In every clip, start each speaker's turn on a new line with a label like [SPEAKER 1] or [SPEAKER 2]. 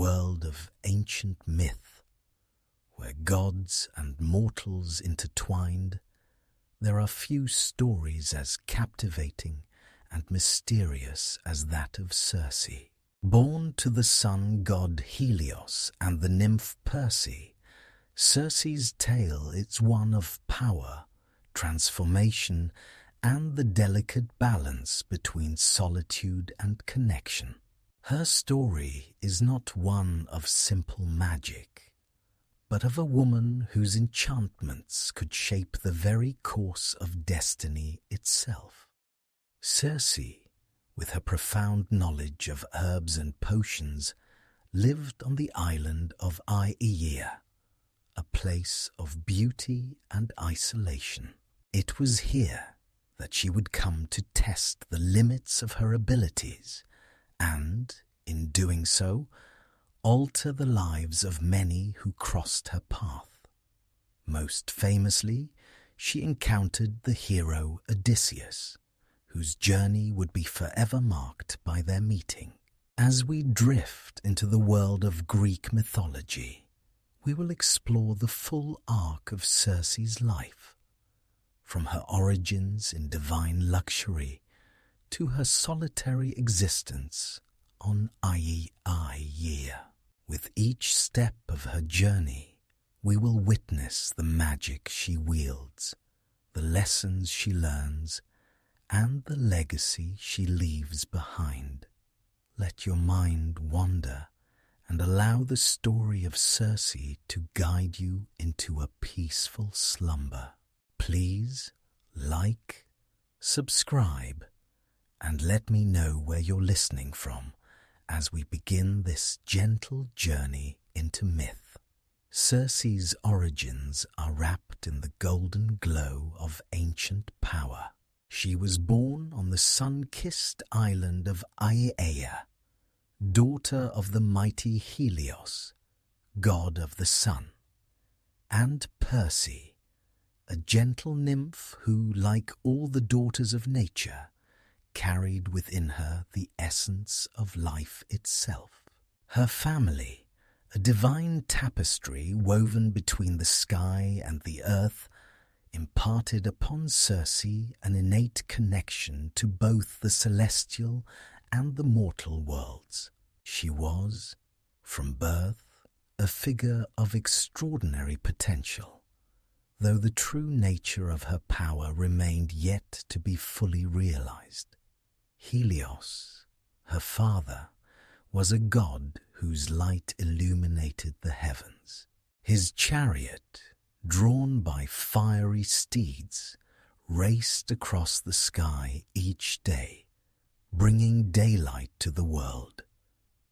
[SPEAKER 1] world of ancient myth, where gods and mortals intertwined, there are few stories as captivating and mysterious as that of Circe. Born to the sun god Helios and the nymph Perse, Circe's tale is one of power, transformation, and the delicate balance between solitude and connection. Her story is not one of simple magic, but of a woman whose enchantments could shape the very course of destiny itself. Circe, with her profound knowledge of herbs and potions, lived on the island of Aeaea, a place of beauty and isolation. It was here that she would come to test the limits of her abilities and, in doing so, alter the lives of many who crossed her path. Most famously, she encountered the hero Odysseus, whose journey would be forever marked by their meeting. As we drift into the world of Greek mythology, we will explore the full arc of Circe's life, from her origins in divine luxury to her solitary existence on Aeaea. With each step of her journey, we will witness the magic she wields, the lessons she learns, and the legacy she leaves behind. Let your mind wander and allow the story of Circe to guide you into a peaceful slumber. Please like, subscribe, and let me know where you're listening from as we begin this gentle journey into myth. Circe's origins are wrapped in the golden glow of ancient power. She was born on the sun-kissed island of Aeaea, daughter of the mighty Helios, god of the sun, and Perse, a gentle nymph who, like all the daughters of nature, carried within her the essence of life itself. Her family, a divine tapestry woven between the sky and the earth, imparted upon Circe an innate connection to both the celestial and the mortal worlds. She was, from birth, a figure of extraordinary potential, though the true nature of her power remained yet to be fully realized. Helios, her father, was a god whose light illuminated the heavens. His chariot, drawn by fiery steeds, raced across the sky each day, bringing daylight to the world.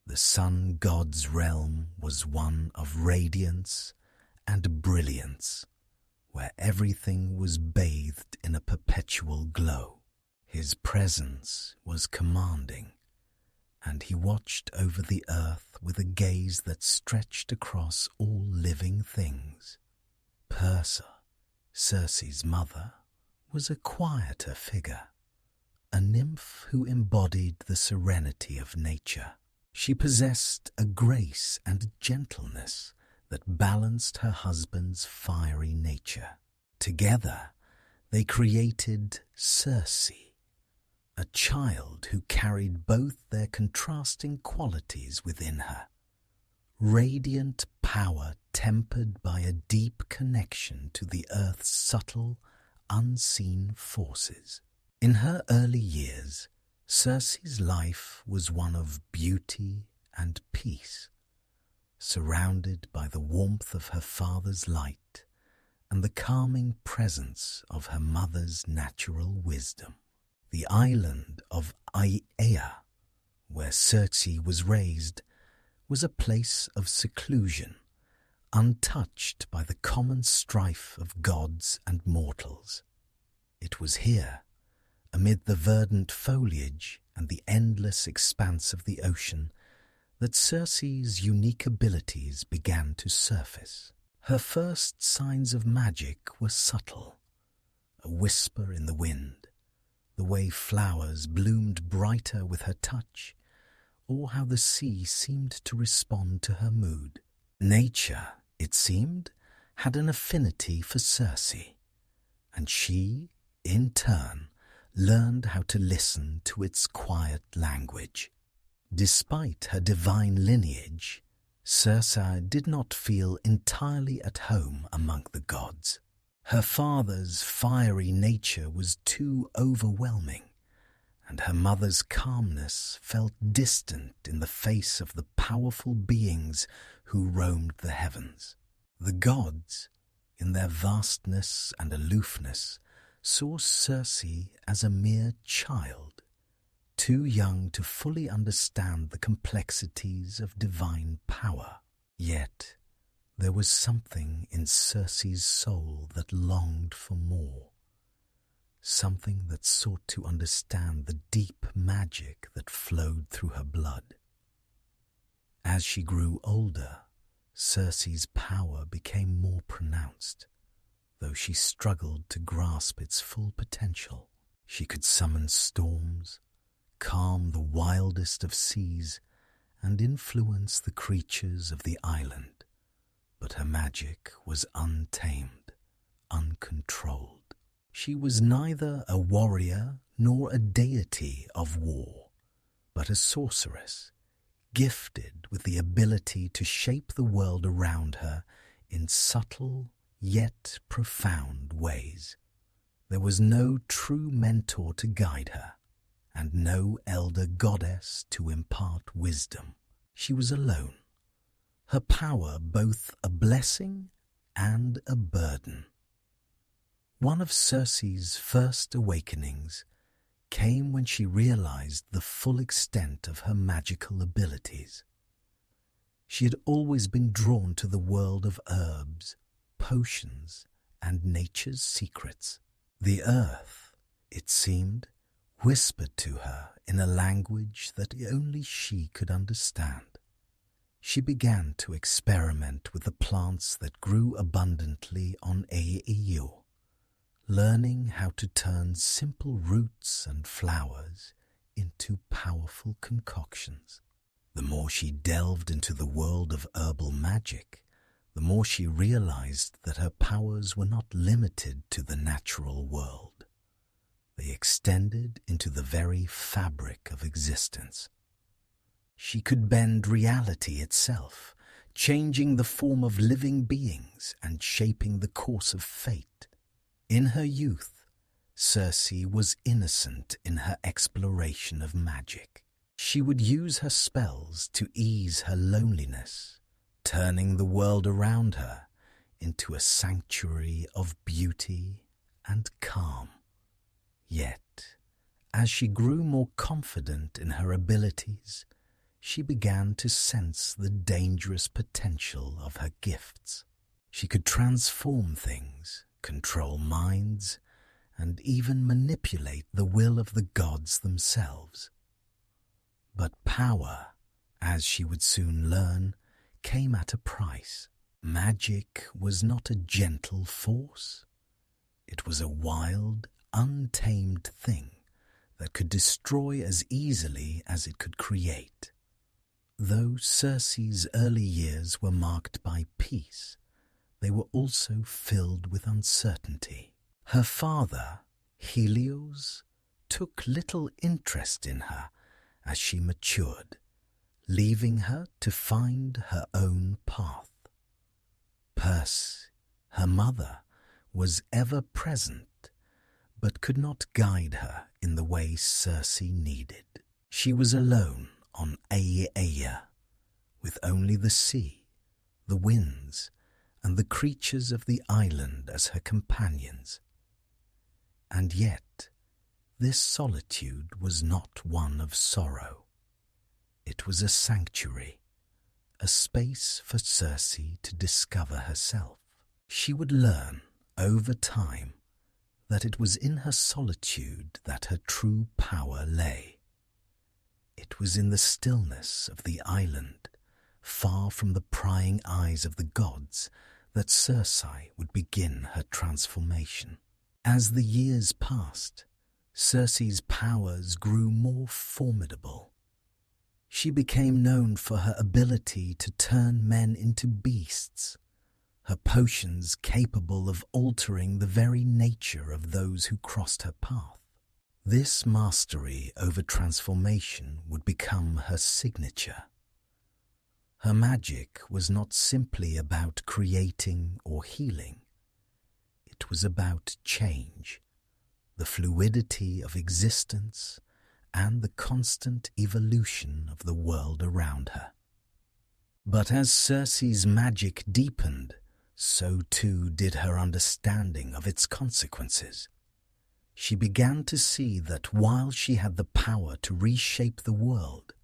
[SPEAKER 1] The sun god's realm was one of radiance and brilliance, where everything was bathed in a perpetual glow. His presence was commanding, and he watched over the earth with a gaze that stretched across all living things. Perse, Circe's mother, was a quieter figure, a nymph who embodied the serenity of nature. She possessed a grace and gentleness that balanced her husband's fiery nature. Together, they created Circe, a child who carried both their contrasting qualities within her. Radiant power tempered by a deep connection to the earth's subtle, unseen forces. In her early years, Circe's life was one of beauty and peace, surrounded by the warmth of her father's light and the calming presence of her mother's natural wisdom. The island of Aeaea, where Circe was raised, was a place of seclusion, untouched by the common strife of gods and mortals. It was here, amid the verdant foliage and the endless expanse of the ocean, that Circe's unique abilities began to surface. Her first signs of magic were subtle, a whisper in the wind, the way flowers bloomed brighter with her touch, or how the sea seemed to respond to her mood. Nature, it seemed, had an affinity for Circe, and she, in turn, learned how to listen to its quiet language. Despite her divine lineage, Circe did not feel entirely at home among the gods. Her father's fiery nature was too overwhelming, and her mother's calmness felt distant in the face of the powerful beings who roamed the heavens. The gods, in their vastness and aloofness, saw Circe as a mere child, too young to fully understand the complexities of divine power. Yet there was something in Circe's soul that longed for more, something that sought to understand the deep magic that flowed through her blood. As she grew older, Circe's power became more pronounced, though she struggled to grasp its full potential. She could summon storms, calm the wildest of seas, and influence the creatures of the island, but her magic was untamed, uncontrolled. She was neither a warrior nor a deity of war, but a sorceress, gifted with the ability to shape the world around her in subtle yet profound ways. There was no true mentor to guide her, and no elder goddess to impart wisdom. She was alone, her power both a blessing and a burden. One of Circe's first awakenings came when she realized the full extent of her magical abilities. She had always been drawn to the world of herbs, potions, and nature's secrets. The earth, it seemed, whispered to her in a language that only she could understand. She began to experiment with the plants that grew abundantly on Aiio, learning how to turn simple roots and flowers into powerful concoctions. The more she delved into the world of herbal magic, the more she realized that her powers were not limited to the natural world. They extended into the very fabric of existence. She could bend reality itself, changing the form of living beings and shaping the course of fate. In her youth, Circe was innocent in her exploration of magic. She would use her spells to ease her loneliness, turning the world around her into a sanctuary of beauty and calm. Yet, as she grew more confident in her abilities, she began to sense the dangerous potential of her gifts. She could transform things, control minds, and even manipulate the will of the gods themselves. But power, as she would soon learn, came at a price. Magic was not a gentle force. It was a wild, untamed thing that could destroy as easily as it could create. Though Circe's early years were marked by peace, they were also filled with uncertainty. Her father, Helios, took little interest in her as she matured, leaving her to find her own path. Circe, her mother, was ever present, but could not guide her in the way Circe needed. She was alone on Aiaia, with only the sea, the winds, and the creatures of the island as her companions. And yet, this solitude was not one of sorrow. It was a sanctuary, a space for Circe to discover herself. She would learn, over time, that it was in her solitude that her true power lay. It was in the stillness of the island, far from the prying eyes of the gods, that Circe would begin her transformation. As the years passed, Circe's powers grew more formidable. She became known for her ability to turn men into beasts, her potions capable of altering the very nature of those who crossed her path. This mastery over transformation would become her signature. Her magic was not simply about creating or healing. It was about change, the fluidity of existence, and the constant evolution of the world around her. But as Circe's magic deepened, so too did her understanding of its consequences. She began to see that while she had the power to reshape the world,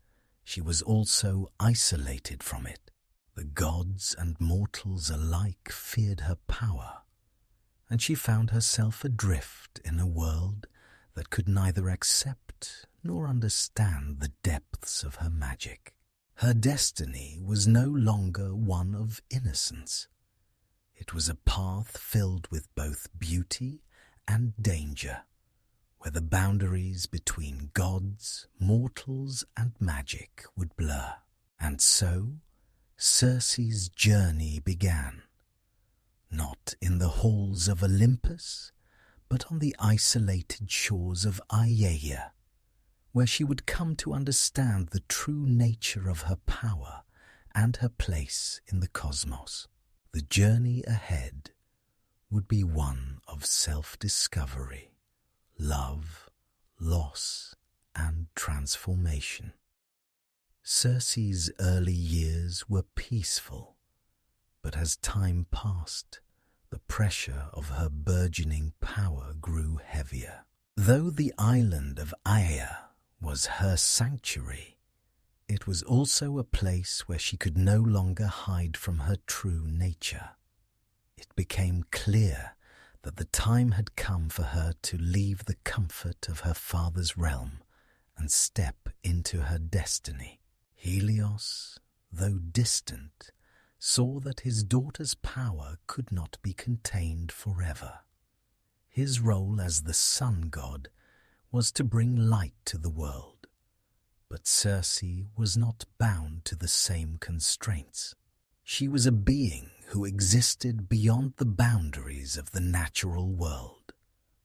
[SPEAKER 1] she was also isolated from it. The gods and mortals alike feared her power, and she found herself adrift in a world that could neither accept nor understand the depths of her magic. Her destiny was no longer one of innocence. It was a path filled with both beauty and danger, where the boundaries between gods, mortals, and magic would blur. And so, Circe's journey began, not in the halls of Olympus, but on the isolated shores of Aeaea, where she would come to understand the true nature of her power and her place in the cosmos. The journey ahead would be one of self-discovery, love, loss, and transformation. Circe's early years were peaceful, but as time passed, the pressure of her burgeoning power grew heavier. Though the island of Aeaea was her sanctuary, it was also a place where she could no longer hide from her true nature. It became clear that the time had come for her to leave the comfort of her father's realm and step into her destiny. Helios, though distant, saw that his daughter's power could not be contained forever. His role as the sun god was to bring light to the world, but Circe was not bound to the same constraints. She was a being who existed beyond the boundaries of the natural world,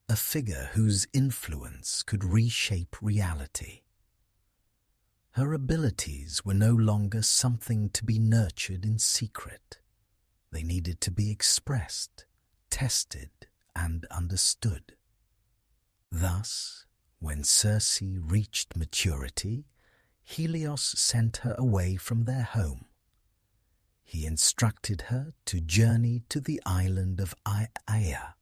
[SPEAKER 1] a figure whose influence could reshape reality. Her abilities were no longer something to be nurtured in secret. They needed to be expressed, tested, and understood. Thus, when Circe reached maturity, Helios sent her away from their home. He instructed her to journey to the island of Aeaea,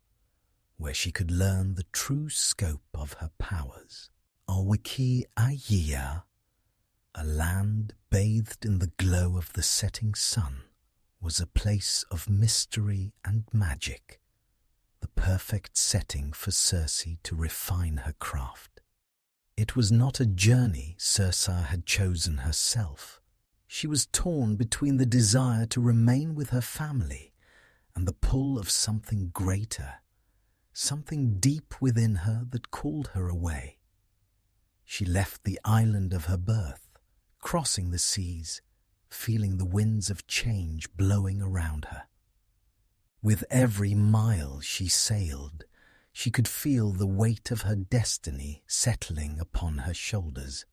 [SPEAKER 1] where she could learn the true scope of her powers. Awiki Aeaea, a land bathed in the glow of the setting sun, was a place of mystery and magic, the perfect setting for Circe to refine her craft. It was not a journey Circe had chosen herself. She was torn between the desire to remain with her family and the pull of something greater, something deep within her that called her away. She left the island of her birth, crossing the seas, feeling the winds of change blowing around her. With every mile she sailed, she could feel the weight of her destiny settling upon her shoulders.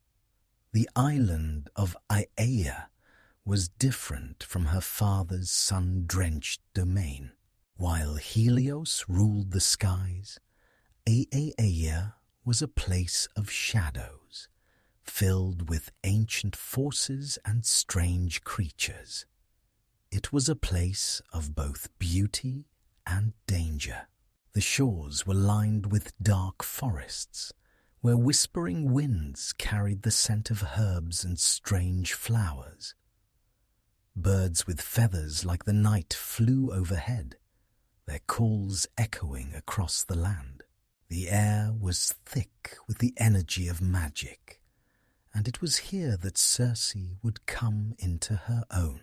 [SPEAKER 1] The island of Aeaea was different from her father's sun-drenched domain. While Helios ruled the skies, Aeaea was a place of shadows, filled with ancient forces and strange creatures. It was a place of both beauty and danger. The shores were lined with dark forests, where whispering winds carried the scent of herbs and strange flowers. Birds with feathers like the night flew overhead, their calls echoing across the land. The air was thick with the energy of magic, and it was here that Circe would come into her own.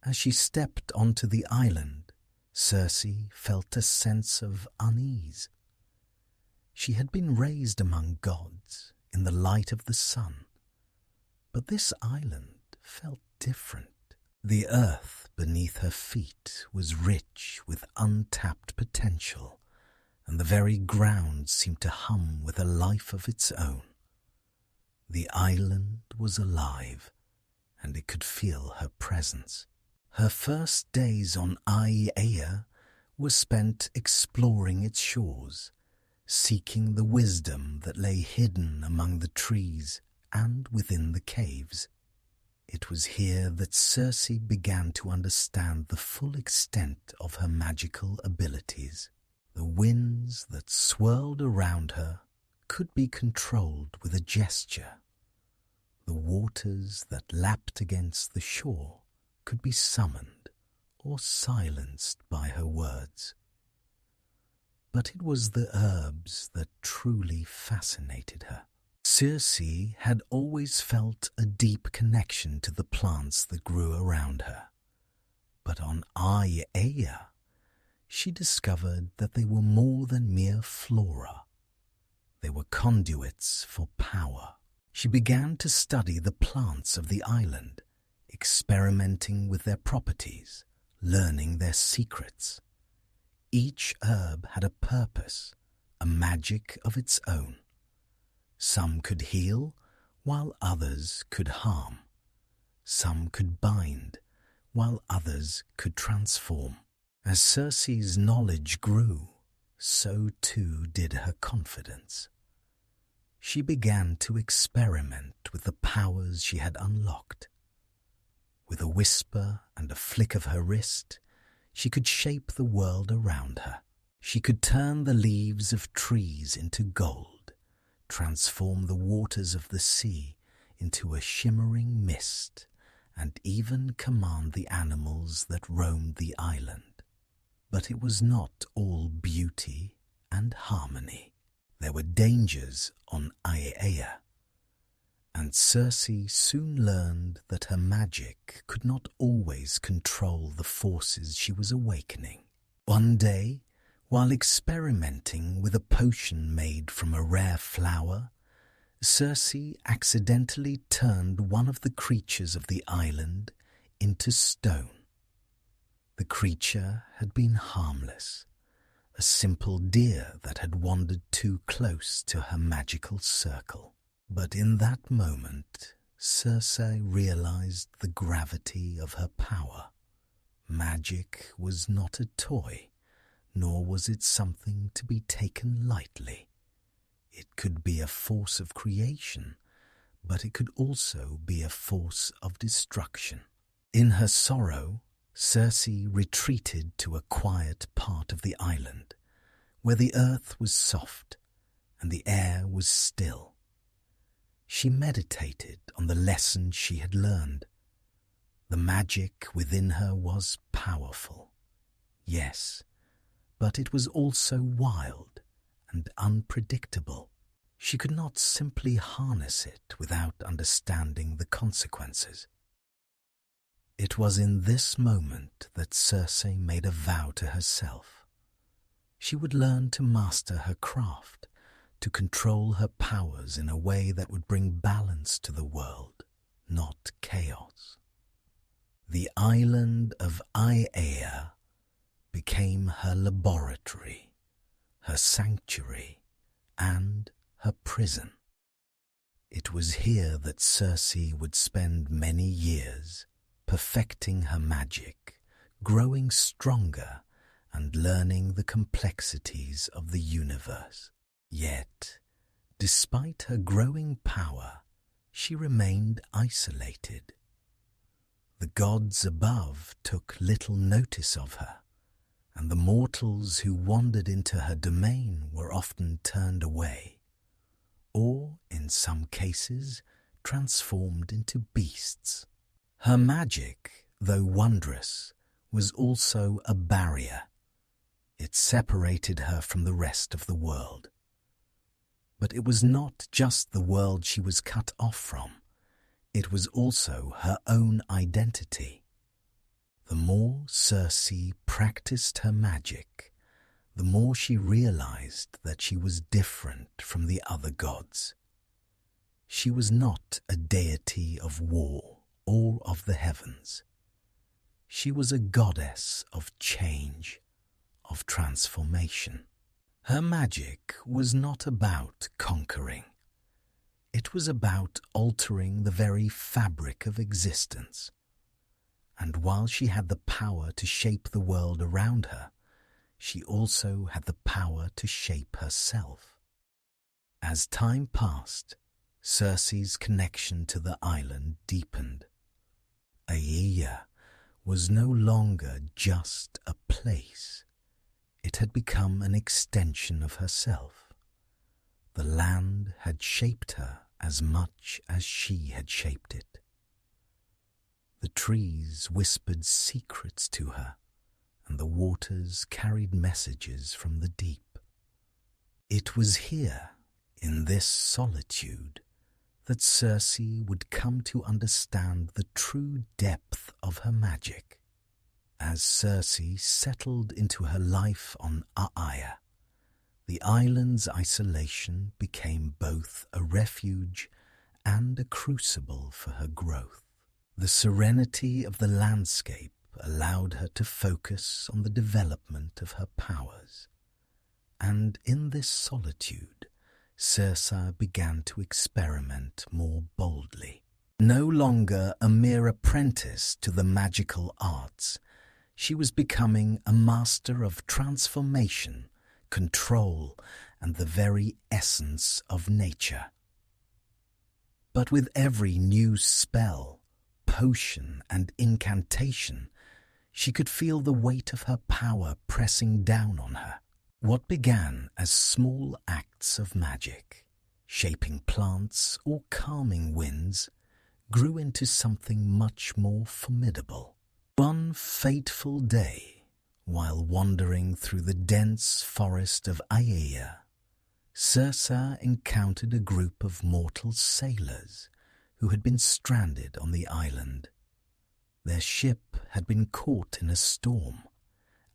[SPEAKER 1] As she stepped onto the island, Circe felt a sense of unease. She had been raised among gods in the light of the sun, But this island felt different. The earth beneath her feet was rich with untapped potential, and the very ground seemed to hum with a life of its own. The island was alive, and it could feel her presence. Her first days on Aiea were spent exploring its shores, seeking the wisdom that lay hidden among the trees and within the caves. It was here that Circe began to understand the full extent of her magical abilities. The winds that swirled around her could be controlled with a gesture. The waters that lapped against the shore could be summoned or silenced by her words. But it was the herbs that truly fascinated her. Circe had always felt a deep connection to the plants that grew around her. But on Aiea, she discovered that they were more than mere flora. They were conduits for power. She began to study the plants of the island, experimenting with their properties, learning their secrets. Each herb had a purpose, a magic of its own. Some could heal, while others could harm. Some could bind, while others could transform. As Circe's knowledge grew, so too did her confidence. She began to experiment with the powers she had unlocked. With a whisper and a flick of her wrist, she could shape the world around her. She could turn the leaves of trees into gold, transform the waters of the sea into a shimmering mist, and even command the animals that roamed the island. But it was not all beauty and harmony. There were dangers on Aiea, and Circe soon learned that her magic could not always control the forces she was awakening. One day, while experimenting with a potion made from a rare flower, Circe accidentally turned one of the creatures of the island into stone. The creature had been harmless, a simple deer that had wandered too close to her magical circle. But in that moment, Circe realized the gravity of her power. Magic was not a toy, nor was it something to be taken lightly. It could be a force of creation, but it could also be a force of destruction. In her sorrow, Circe retreated to a quiet part of the island, where the earth was soft and the air was still. She meditated on the lessons she had learned. The magic within her was powerful, yes, but it was also wild and unpredictable. She could not simply harness it without understanding the consequences. It was in this moment that Circe made a vow to herself. She would learn to master her craft, to control her powers in a way that would bring balance to the world, not chaos. The island of Aiea became her laboratory, her sanctuary, and her prison. It was here that Circe would spend many years, perfecting her magic, growing stronger, and learning the complexities of the universe. Yet, despite her growing power, she remained isolated. The gods above took little notice of her, and the mortals who wandered into her domain were often turned away, or, in some cases, transformed into beasts. Her magic, though wondrous, was also a barrier. It separated her from the rest of the world. But it was not just the world she was cut off from. It was also her own identity. The more Circe practiced her magic, the more she realized that she was different from the other gods. She was not a deity of war or of the heavens. She was a goddess of change, of transformation. Her magic was not about conquering. It was about altering the very fabric of existence. And while she had the power to shape the world around her, she also had the power to shape herself. As time passed, Circe's connection to the island deepened. Aeaea was no longer just a place. It had become an extension of herself. The land had shaped her as much as she had shaped it. The trees whispered secrets to her, and the waters carried messages from the deep. It was here, in this solitude, that Circe would come to understand the true depth of her magic. As Circe settled into her life on Aeaea, the island's isolation became both a refuge and a crucible for her growth. The serenity of the landscape allowed her to focus on the development of her powers, and in this solitude, Circe began to experiment more boldly. No longer a mere apprentice to the magical arts, she was becoming a master of transformation, control, and the very essence of nature. But with every new spell, potion, and incantation, she could feel the weight of her power pressing down on her. What began as small acts of magic, shaping plants or calming winds, grew into something much more formidable. One fateful day, while wandering through the dense forest of Aeaea, Circe encountered a group of mortal sailors who had been stranded on the island. Their ship had been caught in a storm,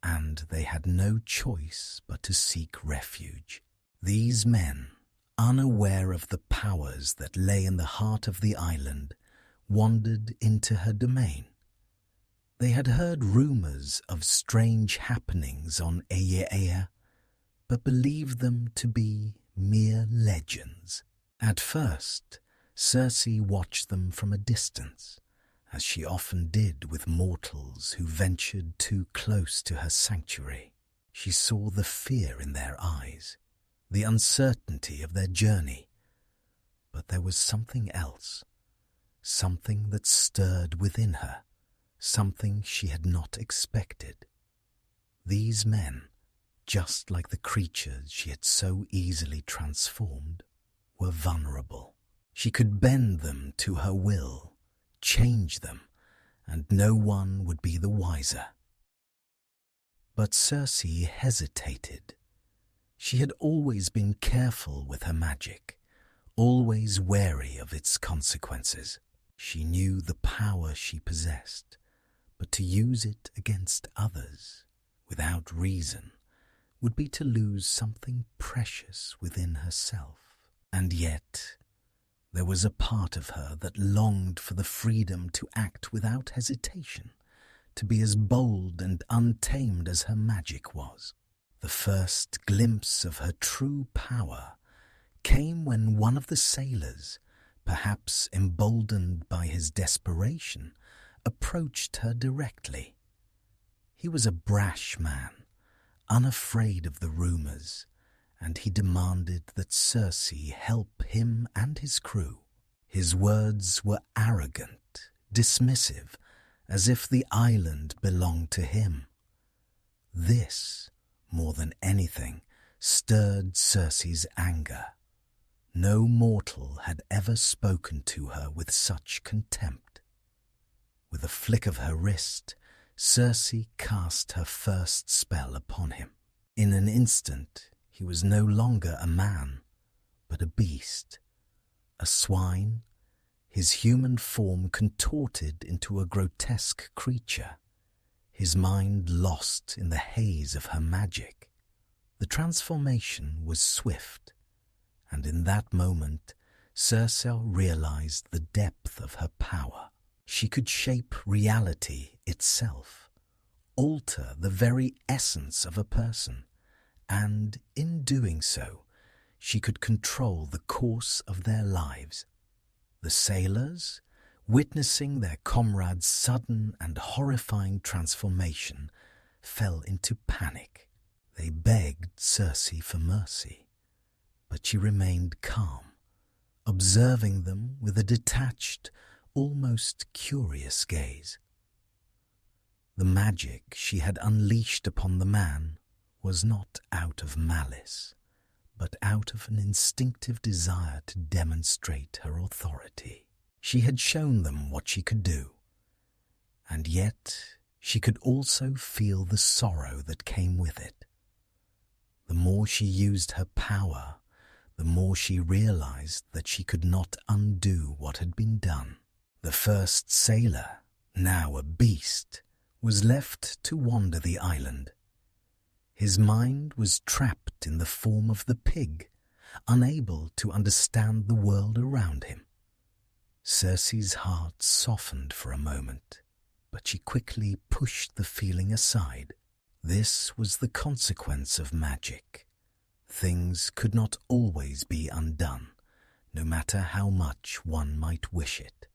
[SPEAKER 1] and they had no choice but to seek refuge. These men, unaware of the powers that lay in the heart of the island, wandered into her domain. They had heard rumors of strange happenings on Aeaea, but believed them to be mere legends. At first, Circe watched them from a distance, as she often did with mortals who ventured too close to her sanctuary. She saw the fear in their eyes, the uncertainty of their journey. But there was something else, something that stirred within her, something she had not expected. These men, just like the creatures she had so easily transformed, were vulnerable. She could bend them to her will, change them, and no one would be the wiser. But Circe hesitated. She had always been careful with her magic, always wary of its consequences. She knew the power she possessed, but to use it against others, without reason, would be to lose something precious within herself. And yet, there was a part of her that longed for the freedom to act without hesitation, to be as bold and untamed as her magic was. The first glimpse of her true power came when one of the sailors, perhaps emboldened by his desperation, approached her directly. He was a brash man, unafraid of the rumors, and he demanded that Circe help him and his crew. His words were arrogant, dismissive, as if the island belonged to him. This, more than anything, stirred Circe's anger. No mortal had ever spoken to her with such contempt. With a flick of her wrist, Circe cast her first spell upon him. In an instant, he was no longer a man, but a beast, a swine, his human form contorted into a grotesque creature, his mind lost in the haze of her magic. The transformation was swift, and in that moment, Circe realized the depth of her power. She could shape reality itself, alter the very essence of a person, and in doing so, she could control the course of their lives. The sailors, witnessing their comrade's sudden and horrifying transformation, fell into panic. They begged Circe for mercy, but she remained calm, observing them with a detached, almost curious gaze. The magic she had unleashed upon the man was not out of malice, but out of an instinctive desire to demonstrate her authority. She had shown them what she could do, and yet she could also feel the sorrow that came with it. The more she used her power, the more she realized that she could not undo what had been done. The first sailor, now a beast, was left to wander the island. His mind was trapped in the form of the pig, unable to understand the world around him. Circe's heart softened for a moment, but she quickly pushed the feeling aside. This was the consequence of magic. Things could not always be undone, no matter how much one might wish it.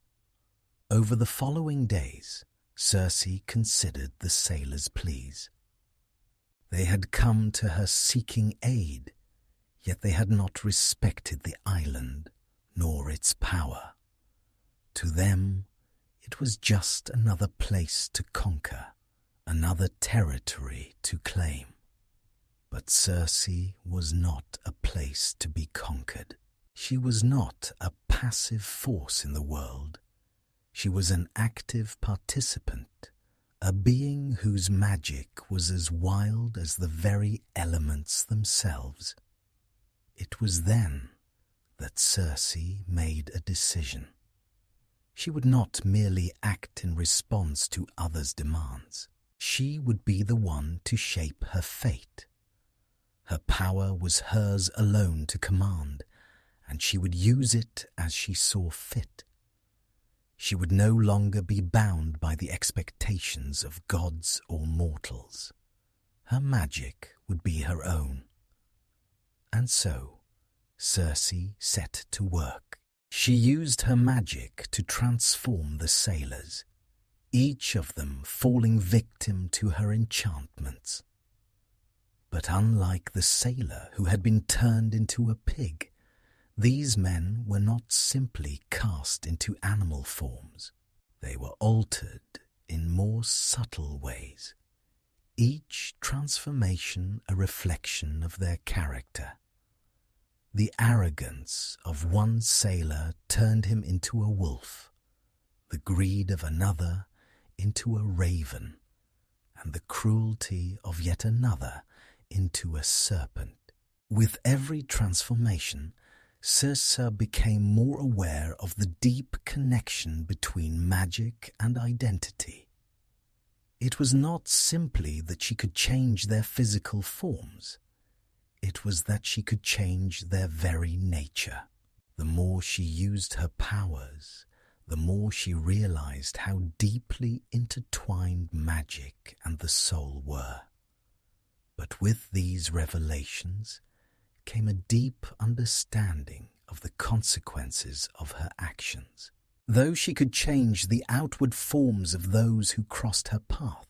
[SPEAKER 1] Over the following days, Circe considered the sailors' pleas. They had come to her seeking aid, yet they had not respected the island nor its power. To them, it was just another place to conquer, another territory to claim. But Circe was not a place to be conquered. She was not a passive force in the world. She was an active participant, a being whose magic was as wild as the very elements themselves. It was then that Circe made a decision. She would not merely act in response to others' demands. She would be the one to shape her fate. Her power was hers alone to command, and she would use it as she saw fit. She would no longer be bound by the expectations of gods or mortals. Her magic would be her own. And so, Circe set to work. She used her magic to transform the sailors, each of them falling victim to her enchantments. But unlike the sailor who had been turned into a pig, these men were not simply cast into animal forms. They were altered in more subtle ways, each transformation a reflection of their character. The arrogance of one sailor turned him into a wolf, the greed of another into a raven, and the cruelty of yet another into a serpent. With every transformation, Circe became more aware of the deep connection between magic and identity. It was not simply that she could change their physical forms. It was that she could change their very nature. The more she used her powers, the more she realized how deeply intertwined magic and the soul were. But with these revelations came a deep understanding of the consequences of her actions. Though she could change the outward forms of those who crossed her path,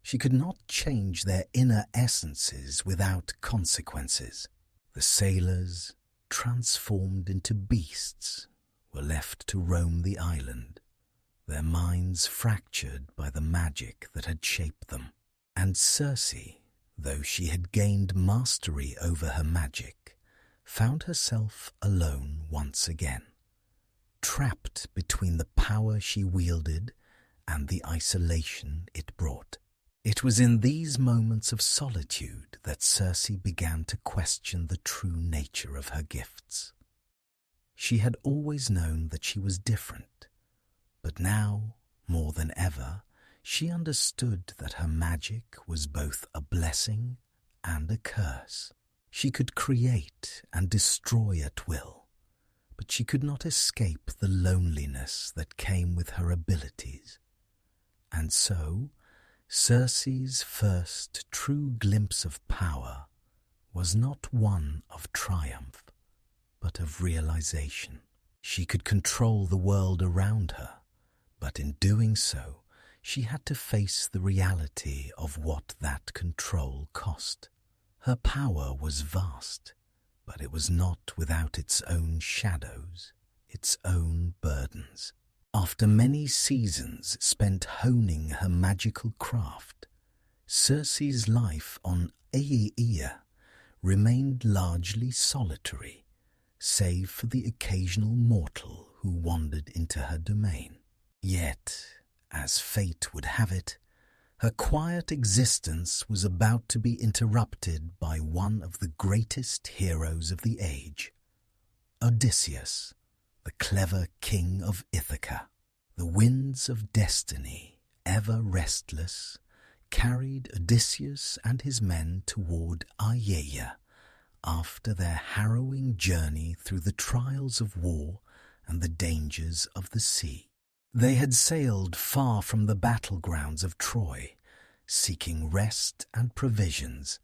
[SPEAKER 1] she could not change their inner essences without consequences. The sailors, transformed into beasts, were left to roam the island, their minds fractured by the magic that had shaped them. And Circe, though she had gained mastery over her magic, found herself alone once again, trapped between the power she wielded and the isolation it brought. It was in these moments of solitude that Circe began to question the true nature of her gifts. She had always known that she was different, but now, more than ever, she understood that her magic was both a blessing and a curse. She could create and destroy at will, but she could not escape the loneliness that came with her abilities. And so, Circe's first true glimpse of power was not one of triumph, but of realization. She could control the world around her, but in doing so, she had to face the reality of what that control cost. Her power was vast, but it was not without its own shadows, its own burdens. After many seasons spent honing her magical craft, Circe's life on Aeaea remained largely solitary, save for the occasional mortal who wandered into her domain. Yet, as fate would have it, her quiet existence was about to be interrupted by one of the greatest heroes of the age, Odysseus, the clever king of Ithaca. The winds of destiny, ever restless, carried Odysseus and his men toward Aeaea after their harrowing journey through the trials of war and the dangers of the sea. They had sailed far from the battlegrounds of Troy, seeking rest and provisions,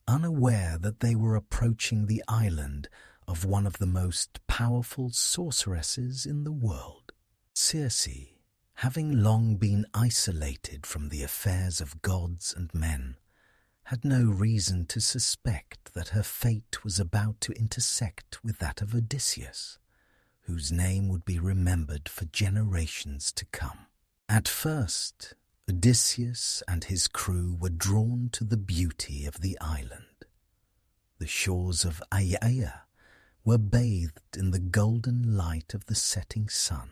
[SPEAKER 1] unaware that they were approaching the island of one of the most powerful sorceresses in the world. Circe, having long been isolated from the affairs of gods and men, had no reason to suspect that her fate was about to intersect with that of Odysseus, whose name would be remembered for generations to come. At first, Odysseus and his crew were drawn to the beauty of the island. The shores of Aeaea were bathed in the golden light of the setting sun,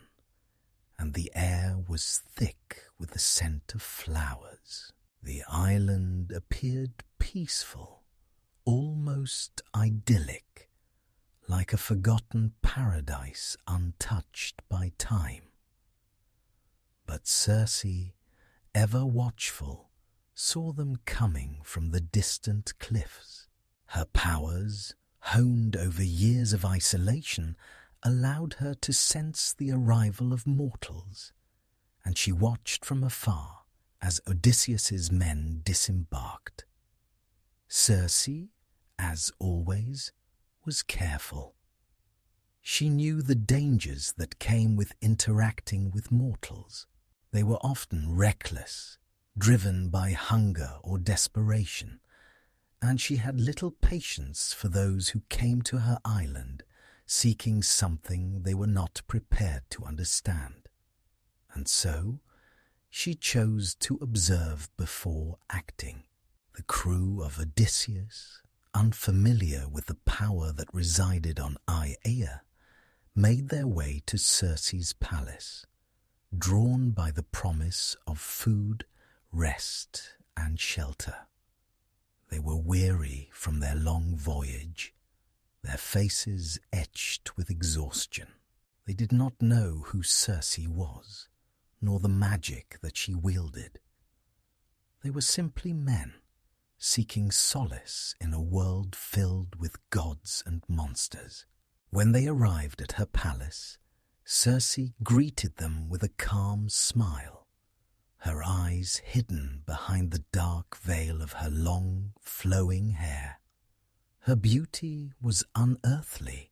[SPEAKER 1] and the air was thick with the scent of flowers. The island appeared peaceful, almost idyllic, like a forgotten paradise untouched by time. But Circe, ever watchful, saw them coming from the distant cliffs. Her powers, honed over years of isolation, allowed her to sense the arrival of mortals, and she watched from afar as Odysseus's men disembarked. Circe, as always, was careful. She knew the dangers that came with interacting with mortals. They were often reckless, driven by hunger or desperation, and she had little patience for those who came to her island seeking something they were not prepared to understand. And so, she chose to observe before acting. The crew of Odysseus, unfamiliar with the power that resided on Aeaea, made their way to Circe's palace, drawn by the promise of food, rest, and shelter. They were weary from their long voyage, their faces etched with exhaustion. They did not know who Circe was, nor the magic that she wielded. They were simply men, seeking solace in a world filled with gods and monsters. When they arrived at her palace, Circe greeted them with a calm smile, her eyes hidden behind the dark veil of her long, flowing hair. Her beauty was unearthly,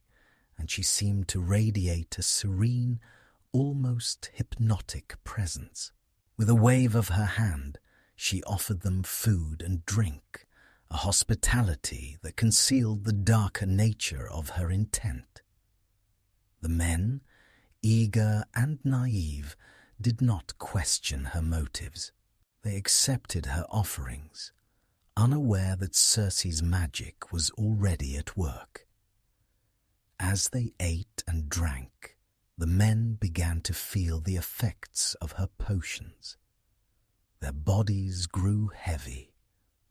[SPEAKER 1] and she seemed to radiate a serene, almost hypnotic presence. With a wave of her hand, she offered them food and drink, a hospitality that concealed the darker nature of her intent. The men, eager and naive, did not question her motives. They accepted her offerings, unaware that Circe's magic was already at work. As they ate and drank, the men began to feel the effects of her potions. Their bodies grew heavy,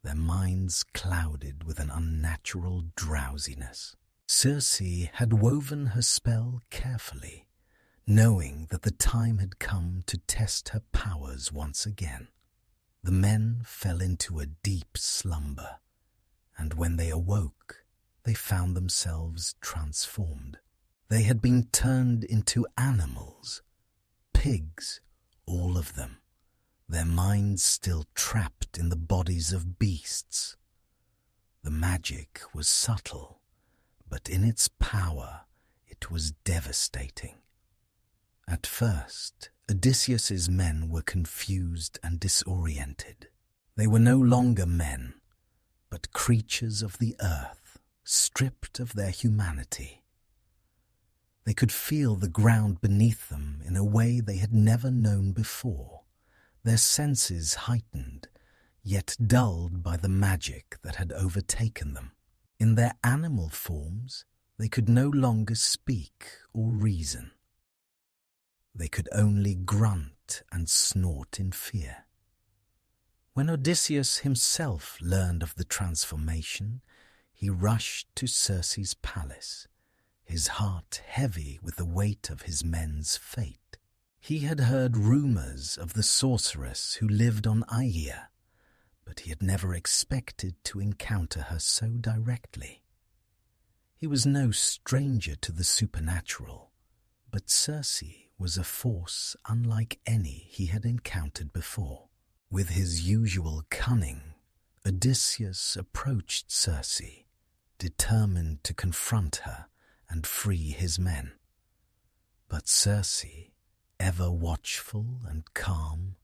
[SPEAKER 1] their minds clouded with an unnatural drowsiness. Circe had woven her spell carefully, knowing that the time had come to test her powers once again. The men fell into a deep slumber, and when they awoke, they found themselves transformed. They had been turned into animals, pigs, all of them, their minds still trapped in the bodies of beasts. The magic was subtle, but in its power it was devastating. At first, Odysseus's men were confused and disoriented. They were no longer men, but creatures of the earth, stripped of their humanity. They could feel the ground beneath them in a way they had never known before, their senses heightened, yet dulled by the magic that had overtaken them. In their animal forms, they could no longer speak or reason. They could only grunt and snort in fear. When Odysseus himself learned of the transformation, he rushed to Circe's palace, his heart heavy with the weight of his men's fate. He had heard rumors of the sorceress who lived on Aeaea, but he had never expected to encounter her so directly. He was no stranger to the supernatural, but Circe was a force unlike any he had encountered before. With his usual cunning, Odysseus approached Circe, determined to confront her and free his men. But Circe, ever watchful and calm,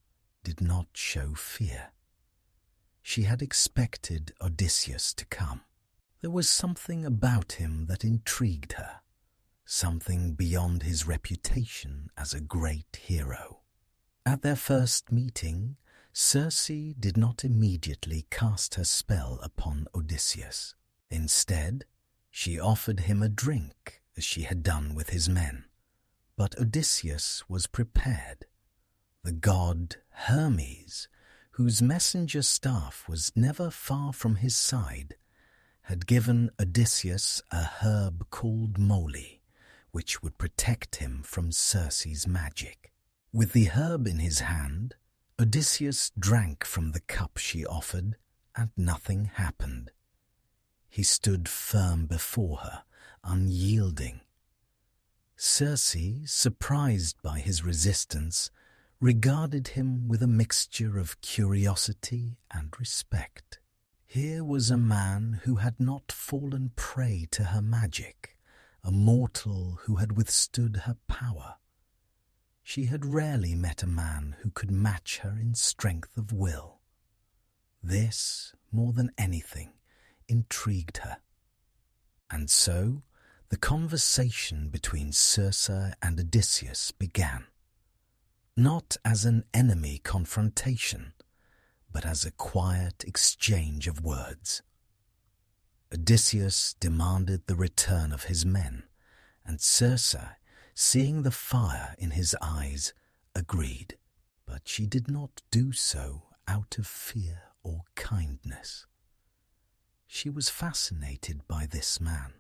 [SPEAKER 1] did not show fear. She had expected Odysseus to come. There was something about him that intrigued her, something beyond his reputation as a great hero. At their first meeting, Circe did not immediately cast her spell upon Odysseus. Instead, she offered him a drink, as she had done with his men. But Odysseus was prepared. The god Hermes, whose messenger staff was never far from his side, had given Odysseus a herb called moly, which would protect him from Circe's magic. With the herb in his hand, Odysseus drank from the cup she offered, and nothing happened. He stood firm before her, unyielding. Circe, surprised by his resistance, regarded him with a mixture of curiosity and respect. Here was a man who had not fallen prey to her magic, a mortal who had withstood her power. She had rarely met a man who could match her in strength of will. This, more than anything, intrigued her. And so, the conversation between Circe and Odysseus began, not as an enemy confrontation, but as a quiet exchange of words. Odysseus demanded the return of his men, and Circe, seeing the fire in his eyes, agreed. But she did not do so out of fear or kindness. She was fascinated by this man,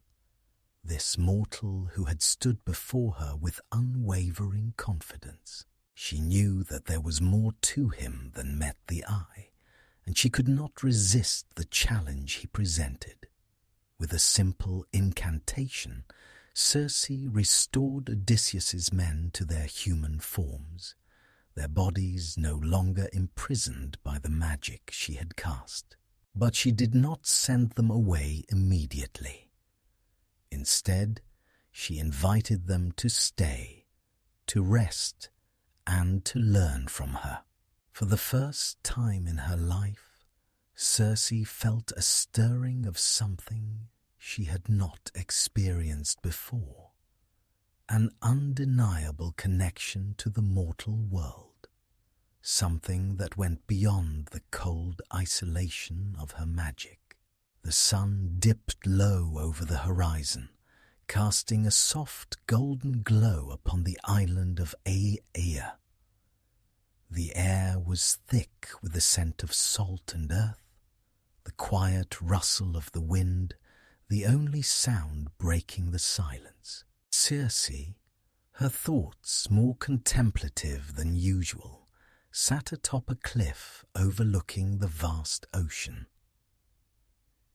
[SPEAKER 1] this mortal who had stood before her with unwavering confidence. She knew that there was more to him than met the eye, and she could not resist the challenge he presented. With a simple incantation, Circe restored Odysseus's men to their human forms, their bodies no longer imprisoned by the magic she had cast. But she did not send them away immediately. Instead, she invited them to stay, to rest, and to learn from her. For the first time in her life, Circe felt a stirring of something she had not experienced before, an undeniable connection to the mortal world. Something that went beyond the cold isolation of her magic. The sun dipped low over the horizon, casting a soft golden glow upon the island of Aeaea. The air was thick with the scent of salt and earth, the quiet rustle of the wind, the only sound breaking the silence. Circe, her thoughts more contemplative than usual, sat atop a cliff overlooking the vast ocean.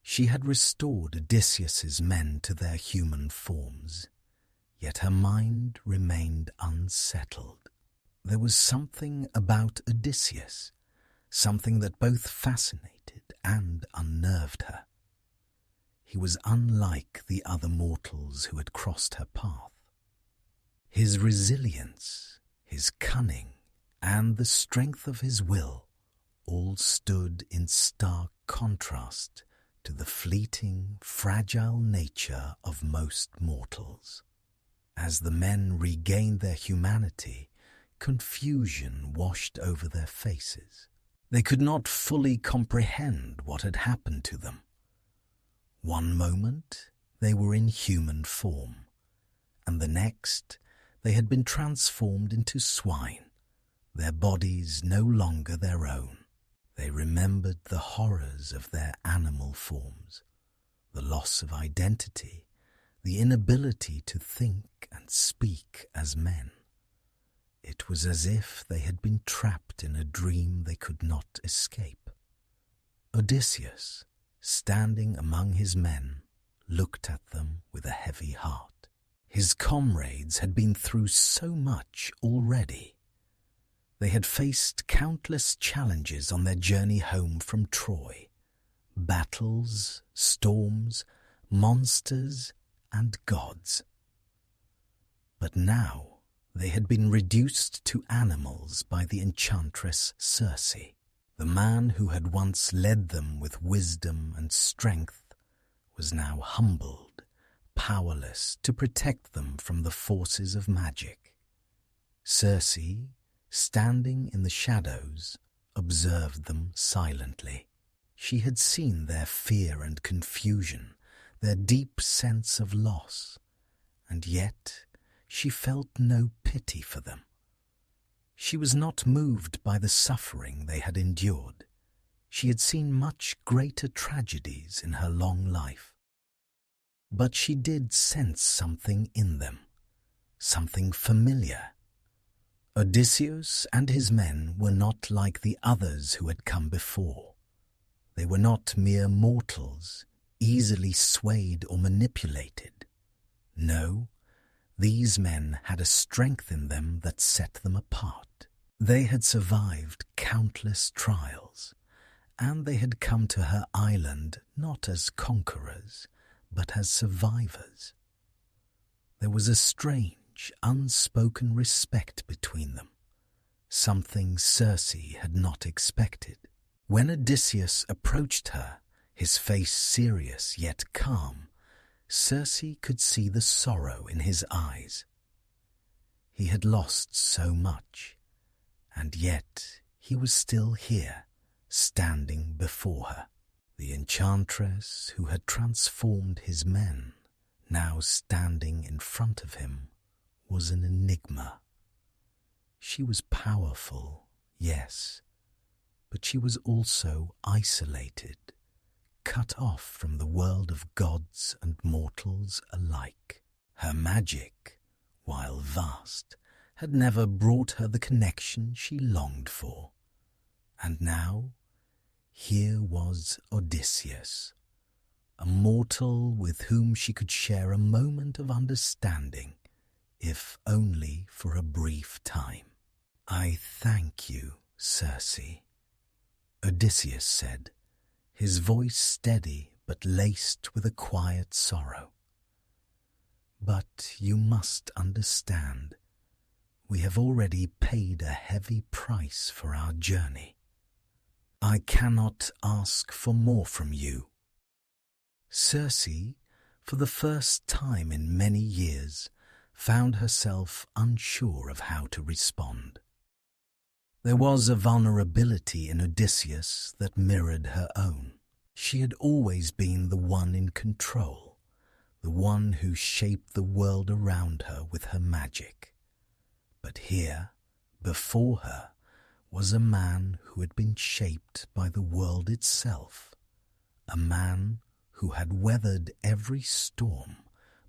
[SPEAKER 1] She had restored Odysseus's men to their human forms, yet her mind remained unsettled. There was something about Odysseus, something that both fascinated and unnerved her. He was unlike the other mortals who had crossed her path. His resilience, his cunning, and the strength of his will all stood in stark contrast to the fleeting, fragile nature of most mortals. As the men regained their humanity, confusion washed over their faces. They could not fully comprehend what had happened to them. One moment they were in human form, and the next they had been transformed into swine, their bodies no longer their own. They remembered the horrors of their animal forms, the loss of identity, the inability to think and speak as men. It was as if they had been trapped in a dream they could not escape. Odysseus, standing among his men, looked at them with a heavy heart. His comrades had been through so much already. They had faced countless challenges on their journey home from Troy. Battles, storms, monsters, and gods. But now they had been reduced to animals by the enchantress Circe. The man who had once led them with wisdom and strength was now humbled, powerless to protect them from the forces of magic. Circe, standing in the shadows, observed them silently. She had seen their fear and confusion, their deep sense of loss, and yet she felt no pity for them. She was not moved by the suffering they had endured. She had seen much greater tragedies in her long life. But she did sense something in them, something familiar. Odysseus and his men were not like the others who had come before. They were not mere mortals, easily swayed or manipulated. No, these men had a strength in them that set them apart. They had survived countless trials, and they had come to her island not as conquerors, but as survivors. There was a strange, unspoken respect between them, something Circe had not expected. When Odysseus approached her, his face serious yet calm, Circe could see the sorrow in his eyes. He had lost so much, and yet he was still here, standing before her. The enchantress who had transformed his men, now standing in front of him, was an enigma. She was powerful, yes, but she was also isolated, cut off from the world of gods and mortals alike. Her magic, while vast, had never brought her the connection she longed for. And now, here was Odysseus, a mortal with whom she could share a moment of understanding, if only for a brief time. "I thank you, Circe," Odysseus said, his voice steady but laced with a quiet sorrow. "But you must understand, we have already paid a heavy price for our journey. I cannot ask for more from you." Circe, for the first time in many years, found herself unsure of how to respond. There was a vulnerability in Odysseus that mirrored her own. She had always been the one in control, the one who shaped the world around her with her magic. But here, before her, was a man who had been shaped by the world itself, a man who had weathered every storm,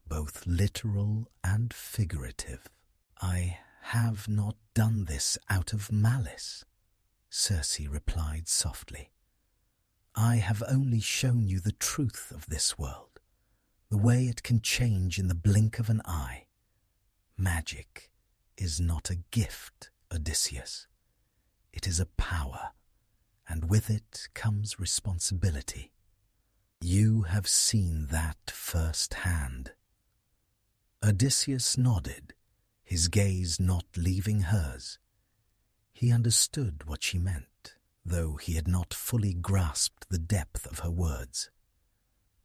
[SPEAKER 1] both literal and figurative. "I have not done this out of malice," Circe replied softly. "I have only shown you the truth of this world, the way it can change in the blink of an eye. Magic is not a gift, Odysseus. It is a power, and with it comes responsibility. You have seen that firsthand. Odysseus nodded, his gaze not leaving hers. He understood what she meant, though he had not fully grasped the depth of her words.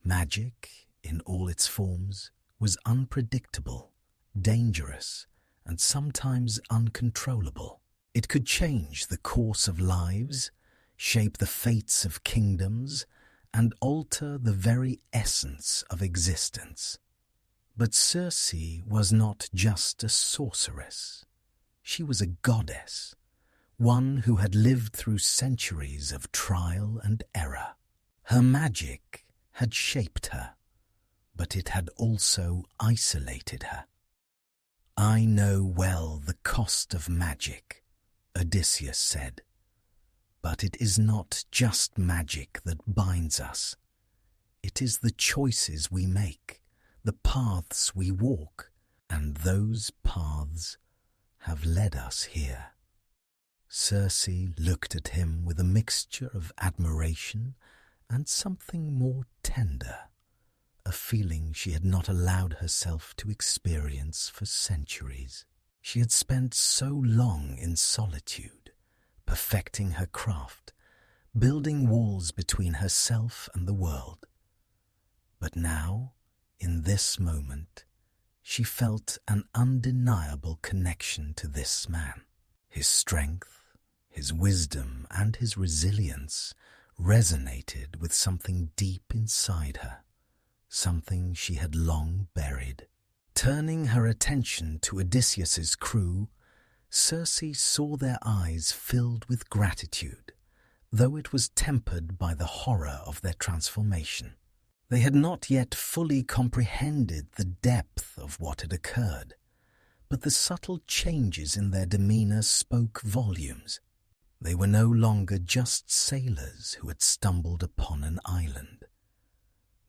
[SPEAKER 1] Magic, in all its forms, was unpredictable, dangerous, and sometimes uncontrollable. It could change the course of lives, shape the fates of kingdoms, and alter the very essence of existence. But Circe was not just a sorceress. She was a goddess, one who had lived through centuries of trial and error. Her magic had shaped her, but it had also isolated her. "I know well the cost of magic," Odysseus said, "but it is not just magic that binds us. It is the choices we make, the paths we walk, and those paths have led us here." Circe looked at him with a mixture of admiration and something more tender, a feeling she had not allowed herself to experience for centuries. She had spent so long in solitude, perfecting her craft, building walls between herself and the world. But now, in this moment, she felt an undeniable connection to this man. His strength, his wisdom, and his resilience resonated with something deep inside her, something she had long buried. Turning her attention to Odysseus's crew, Circe saw their eyes filled with gratitude, though it was tempered by the horror of their transformation. They had not yet fully comprehended the depth of what had occurred, but the subtle changes in their demeanor spoke volumes. They were no longer just sailors who had stumbled upon an island.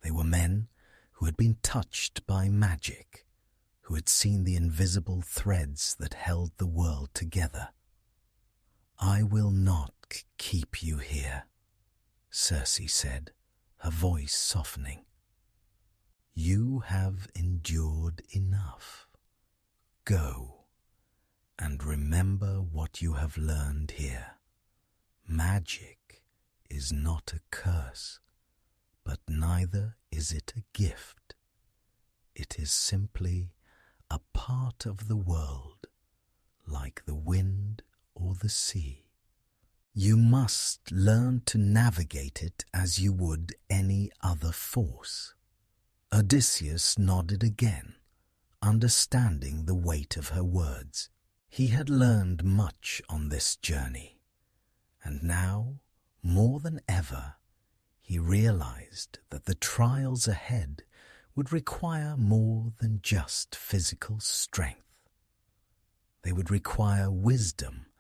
[SPEAKER 1] They were men who had been touched by magic, who had seen the invisible threads that held the world together. "I will not keep you here," Circe said, her voice softening. "You have endured enough. Go, and remember what you have learned here. Magic is not a curse, but neither is it a gift. It is simply a part of the world, like the wind or the sea. You must learn to navigate it as you would any other force." Odysseus nodded again, understanding the weight of her words. He had learned much on this journey, and now, more than ever, he realized that the trials ahead would require more than just physical strength. They would require wisdom,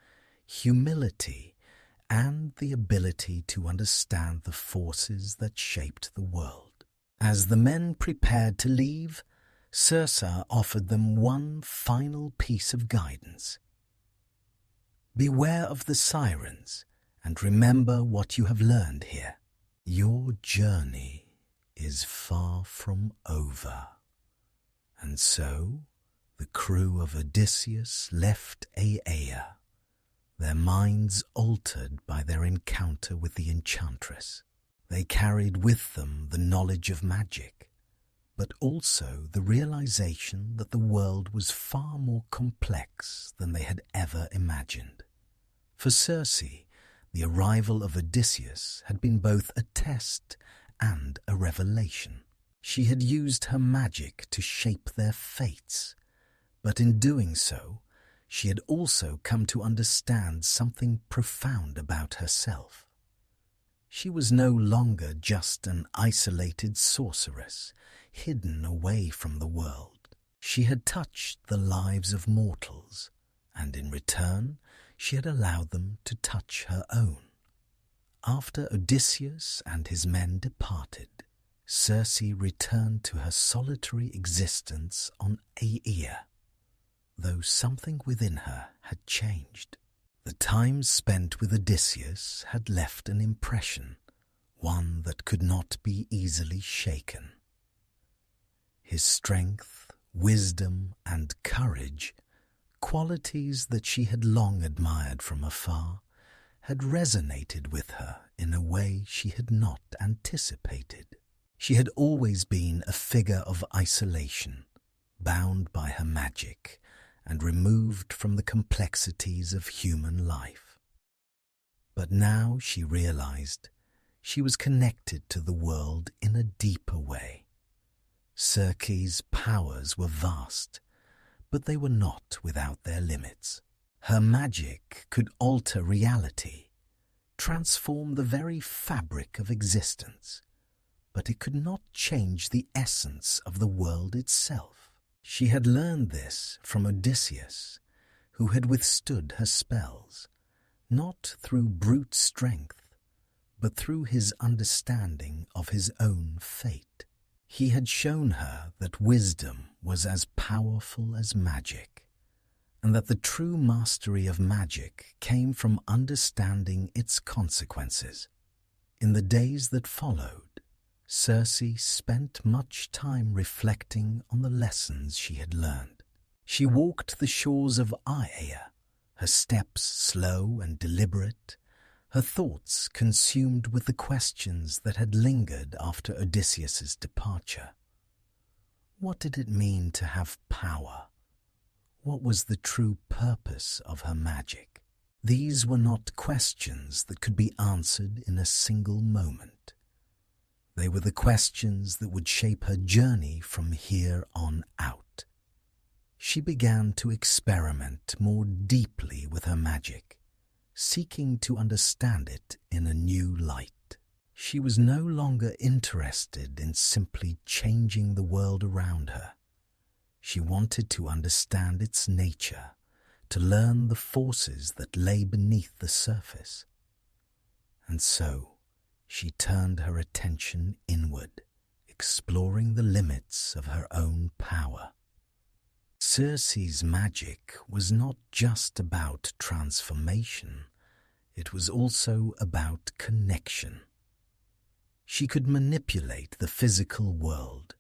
[SPEAKER 1] humility, and the ability to understand the forces that shaped the world. As the men prepared to leave, Circe offered them one final piece of guidance. "Beware of the sirens, and remember what you have learned here. Your journey is far from over." And so the crew of Odysseus left Aea, their minds altered by their encounter with the enchantress. They carried with them the knowledge of magic, but also the realization that the world was far more complex than they had ever imagined. For Circe, the arrival of Odysseus had been both a test and a revelation. She had used her magic to shape their fates, but in doing so, she had also come to understand something profound about herself. She was no longer just an isolated sorceress, hidden away from the world. She had touched the lives of mortals, and in return, she had allowed them to touch her own. After Odysseus and his men departed, Circe returned to her solitary existence on Aea. though something within her had changed. The time spent with Odysseus had left an impression, one that could not be easily shaken. His strength, wisdom, and courage, qualities that she had long admired from afar, had resonated with her in a way she had not anticipated. She had always been a figure of isolation, bound by her magic and removed from the complexities of human life. But now she realized she was connected to the world in a deeper way. Circe's powers were vast, but they were not without their limits. Her magic could alter reality, transform the very fabric of existence, but it could not change the essence of the world itself. She had learned this from Odysseus, who had withstood her spells, not through brute strength, but through his understanding of his own fate. He had shown her that wisdom was as powerful as magic, and that the true mastery of magic came from understanding its consequences. In the days that followed, Circe spent much time reflecting on the lessons she had learned. She walked the shores of Aea, her steps slow and deliberate, her thoughts consumed with the questions that had lingered after Odysseus's departure. What did it mean to have power? What was the true purpose of her magic? These were not questions that could be answered in a single moment. They were the questions that would shape her journey from here on out. She began to experiment more deeply with her magic, seeking to understand it in a new light. She was no longer interested in simply changing the world around her. She wanted to understand its nature, to learn the forces that lay beneath the surface. And so, she turned her attention inward, exploring the limits of her own power. Circe's magic was not just about transformation, it was also about connection. She could manipulate the physical world,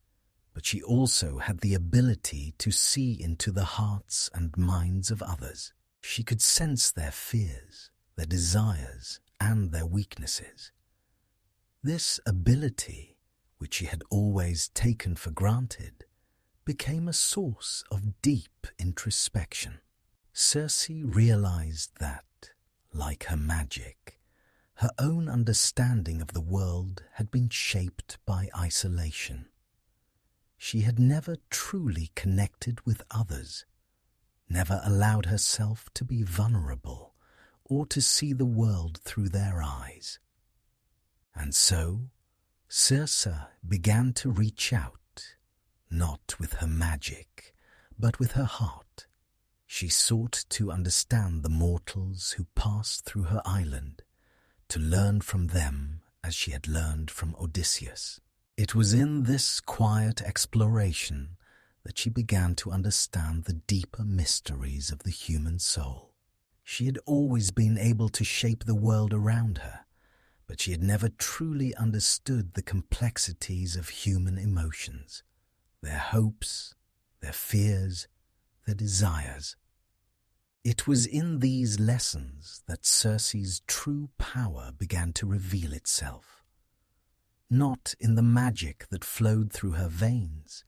[SPEAKER 1] but she also had the ability to see into the hearts and minds of others. She could sense their fears, their desires, and their weaknesses. This ability, which she had always taken for granted, became a source of deep introspection. Circe realized that, like her magic, her own understanding of the world had been shaped by isolation. She had never truly connected with others, never allowed herself to be vulnerable or to see the world through their eyes. And so, Circe began to reach out, not with her magic, but with her heart. She sought to understand the mortals who passed through her island, to learn from them as she had learned from Odysseus. It was in this quiet exploration that she began to understand the deeper mysteries of the human soul. She had always been able to shape the world around her, but she had never truly understood the complexities of human emotions, their hopes, their fears, their desires. It was in these lessons that Circe's true power began to reveal itself, not in the magic that flowed through her veins,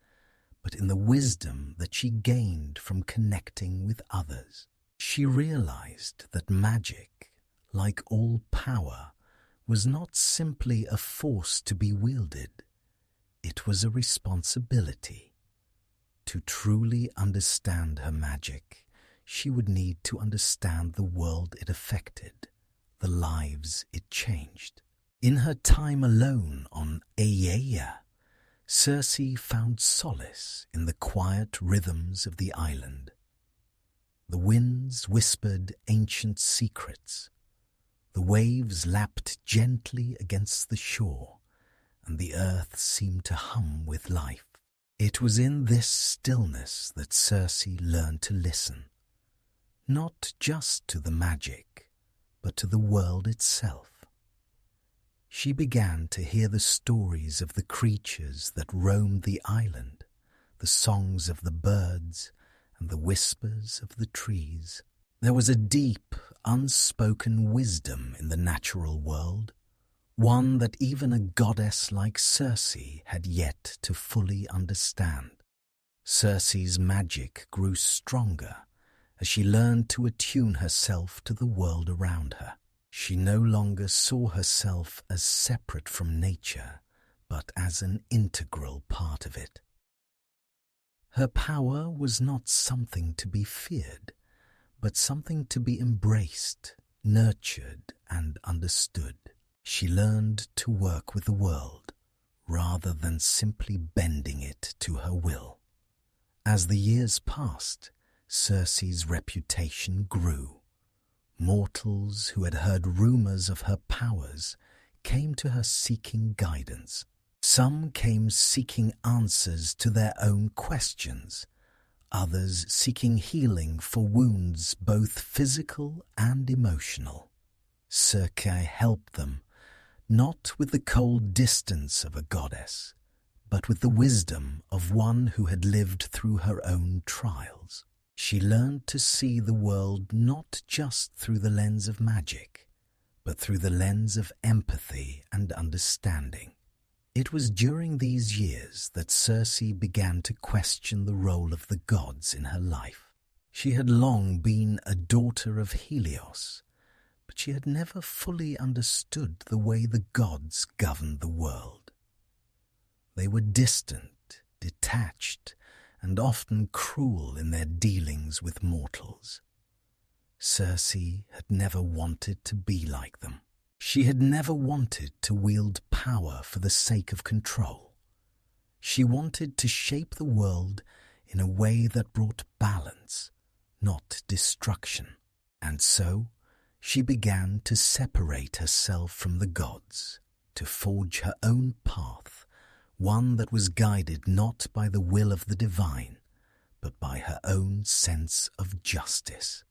[SPEAKER 1] but in the wisdom that she gained from connecting with others. She realized that magic, like all power, was not simply a force to be wielded. It was a responsibility. To truly understand her magic, she would need to understand the world it affected, the lives it changed. In her time alone on Aea, Circe found solace in the quiet rhythms of the island. The winds whispered ancient secrets. The waves lapped gently against the shore, and the earth seemed to hum with life. It was in this stillness that Circe learned to listen, not just to the magic, but to the world itself. She began to hear the stories of the creatures that roamed the island, the songs of the birds, and the whispers of the trees. There was a deep, unspoken wisdom in the natural world, one that even a goddess like Circe had yet to fully understand. Circe's magic grew stronger as she learned to attune herself to the world around her. She no longer saw herself as separate from nature, but as an integral part of it. Her power was not something to be feared, but something to be embraced, nurtured, and understood. She learned to work with the world, rather than simply bending it to her will. As the years passed, Circe's reputation grew. Mortals who had heard rumors of her powers came to her seeking guidance. Some came seeking answers to their own questions, others seeking healing for wounds both physical and emotional. Circe helped them, not with the cold distance of a goddess, but with the wisdom of one who had lived through her own trials. She learned to see the world not just through the lens of magic, but through the lens of empathy and understanding. It was during these years that Circe began to question the role of the gods in her life. She had long been a daughter of Helios, but she had never fully understood the way the gods governed the world. They were distant, detached, and often cruel in their dealings with mortals. Circe had never wanted to be like them. She had never wanted to wield power for the sake of control. She wanted to shape the world in a way that brought balance, not destruction. And so, she began to separate herself from the gods, to forge her own path, one that was guided not by the will of the divine, but by her own sense of justice.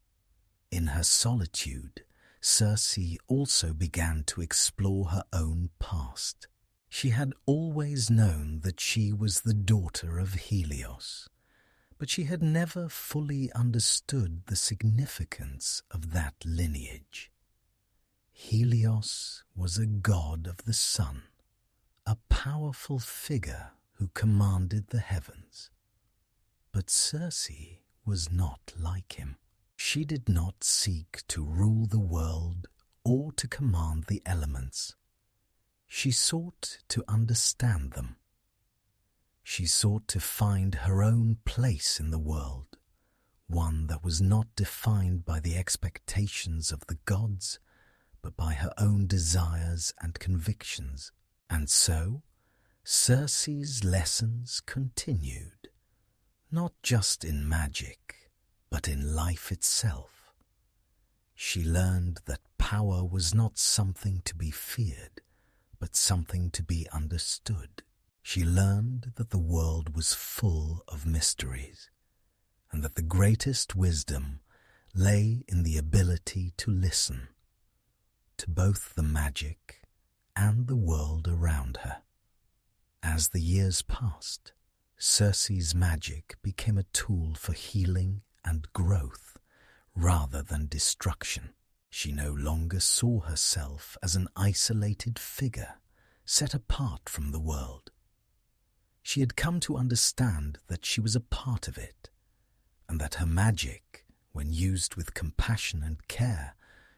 [SPEAKER 1] In her solitude, Circe also began to explore her own past. She had always known that she was the daughter of Helios, but she had never fully understood the significance of that lineage. Helios was a god of the sun, a powerful figure who commanded the heavens. But Circe was not like him. She did not seek to rule the world or to command the elements. She sought to understand them. She sought to find her own place in the world, one that was not defined by the expectations of the gods, but by her own desires and convictions. And so, Circe's lessons continued, not just in magic, but in life itself. She learned that power was not something to be feared, but something to be understood. She learned that the world was full of mysteries, and that the greatest wisdom lay in the ability to listen to both the magic and the world around her. As the years passed, Circe's magic became a tool for healing and growth rather than destruction. She no longer saw herself as an isolated figure set apart from the world. She had come to understand that she was a part of it, and that her magic, when used with compassion and care,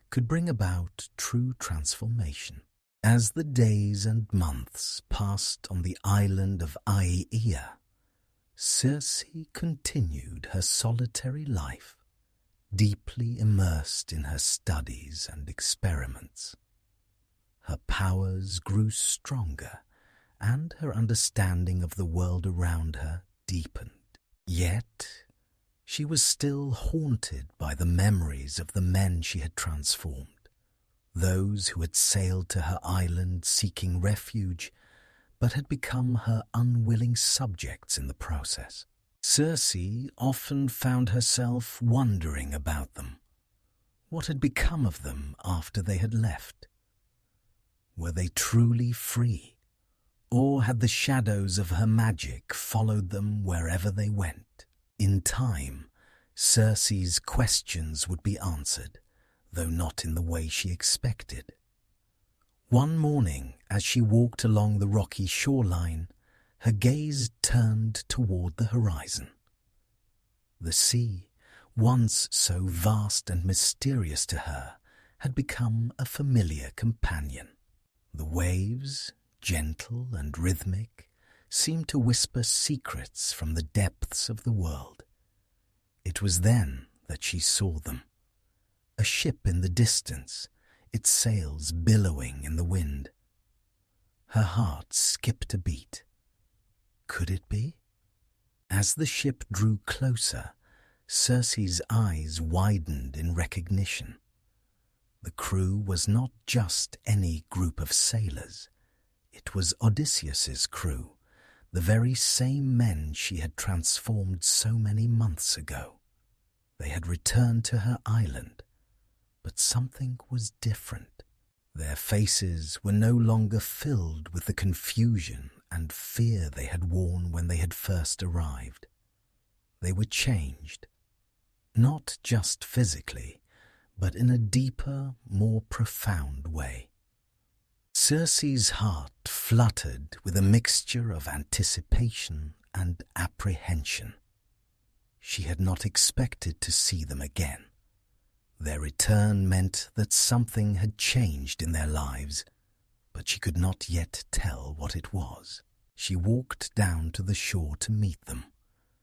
[SPEAKER 1] could bring about true transformation. As the days and months passed on the island of Aeia, Circe continued her solitary life, deeply immersed in her studies and experiments. Her powers grew stronger, and her understanding of the world around her deepened. Yet, she was still haunted by the memories of the men she had transformed, those who had sailed to her island seeking refuge, but had become her unwilling subjects in the process. Circe often found herself wondering about them. What had become of them after they had left? Were they truly free, or had the shadows of her magic followed them wherever they went? In time, Circe's questions would be answered, though not in the way she expected. One morning, as she walked along the rocky shoreline, her gaze turned toward the horizon. The sea, once so vast and mysterious to her, had become a familiar companion. The waves, gentle and rhythmic, seemed to whisper secrets from the depths of the world. It was then that she saw them. A ship in the distance, its sails billowing in the wind. Her heart skipped a beat. Could it be? As the ship drew closer, Circe's eyes widened in recognition. The crew was not just any group of sailors. It was Odysseus's crew, the very same men she had transformed so many months ago. They had returned to her island, but something was different. Their faces were no longer filled with the confusion and fear they had worn when they had first arrived. They were changed, not just physically, but in a deeper, more profound way. Circe's heart fluttered with a mixture of anticipation and apprehension. She had not expected to see them again. Their return meant that something had changed in their lives, but she could not yet tell what it was. She walked down to the shore to meet them,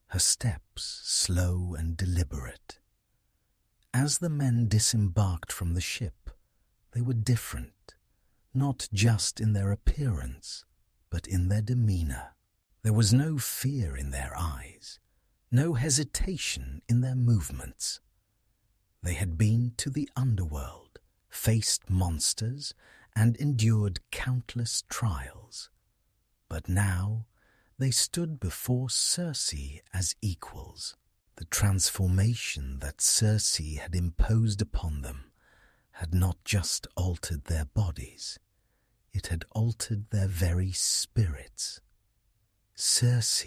[SPEAKER 1] her steps slow and deliberate. As the men disembarked from the ship, they were different, not just in their appearance, but in their demeanor. There was no fear in their eyes, no hesitation in their movements. They had been to the underworld, faced monsters, and endured countless trials. But now they stood before Circe as equals. The transformation that Circe had imposed upon them had not just altered their bodies, it had altered their very spirits. Circe,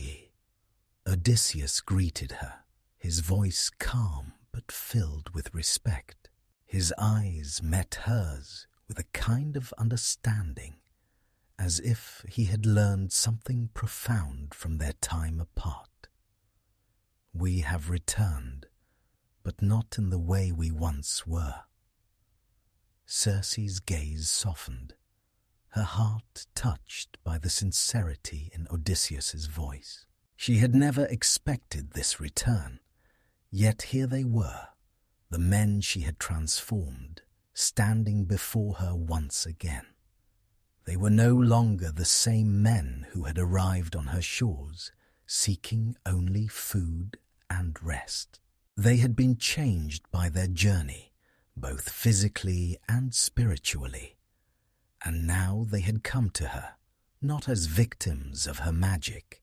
[SPEAKER 1] Odysseus greeted her, his voice calm but filled with respect. His eyes met hers with a kind of understanding, as if he had learned something profound from their time apart. We have returned, but not in the way we once were. Circe's gaze softened, her heart touched by the sincerity in Odysseus's voice. She had never expected this return, yet here they were, the men she had transformed, standing before her once again. They were no longer the same men who had arrived on her shores, seeking only food and rest. They had been changed by their journey, both physically and spiritually, and now they had come to her, not as victims of her magic,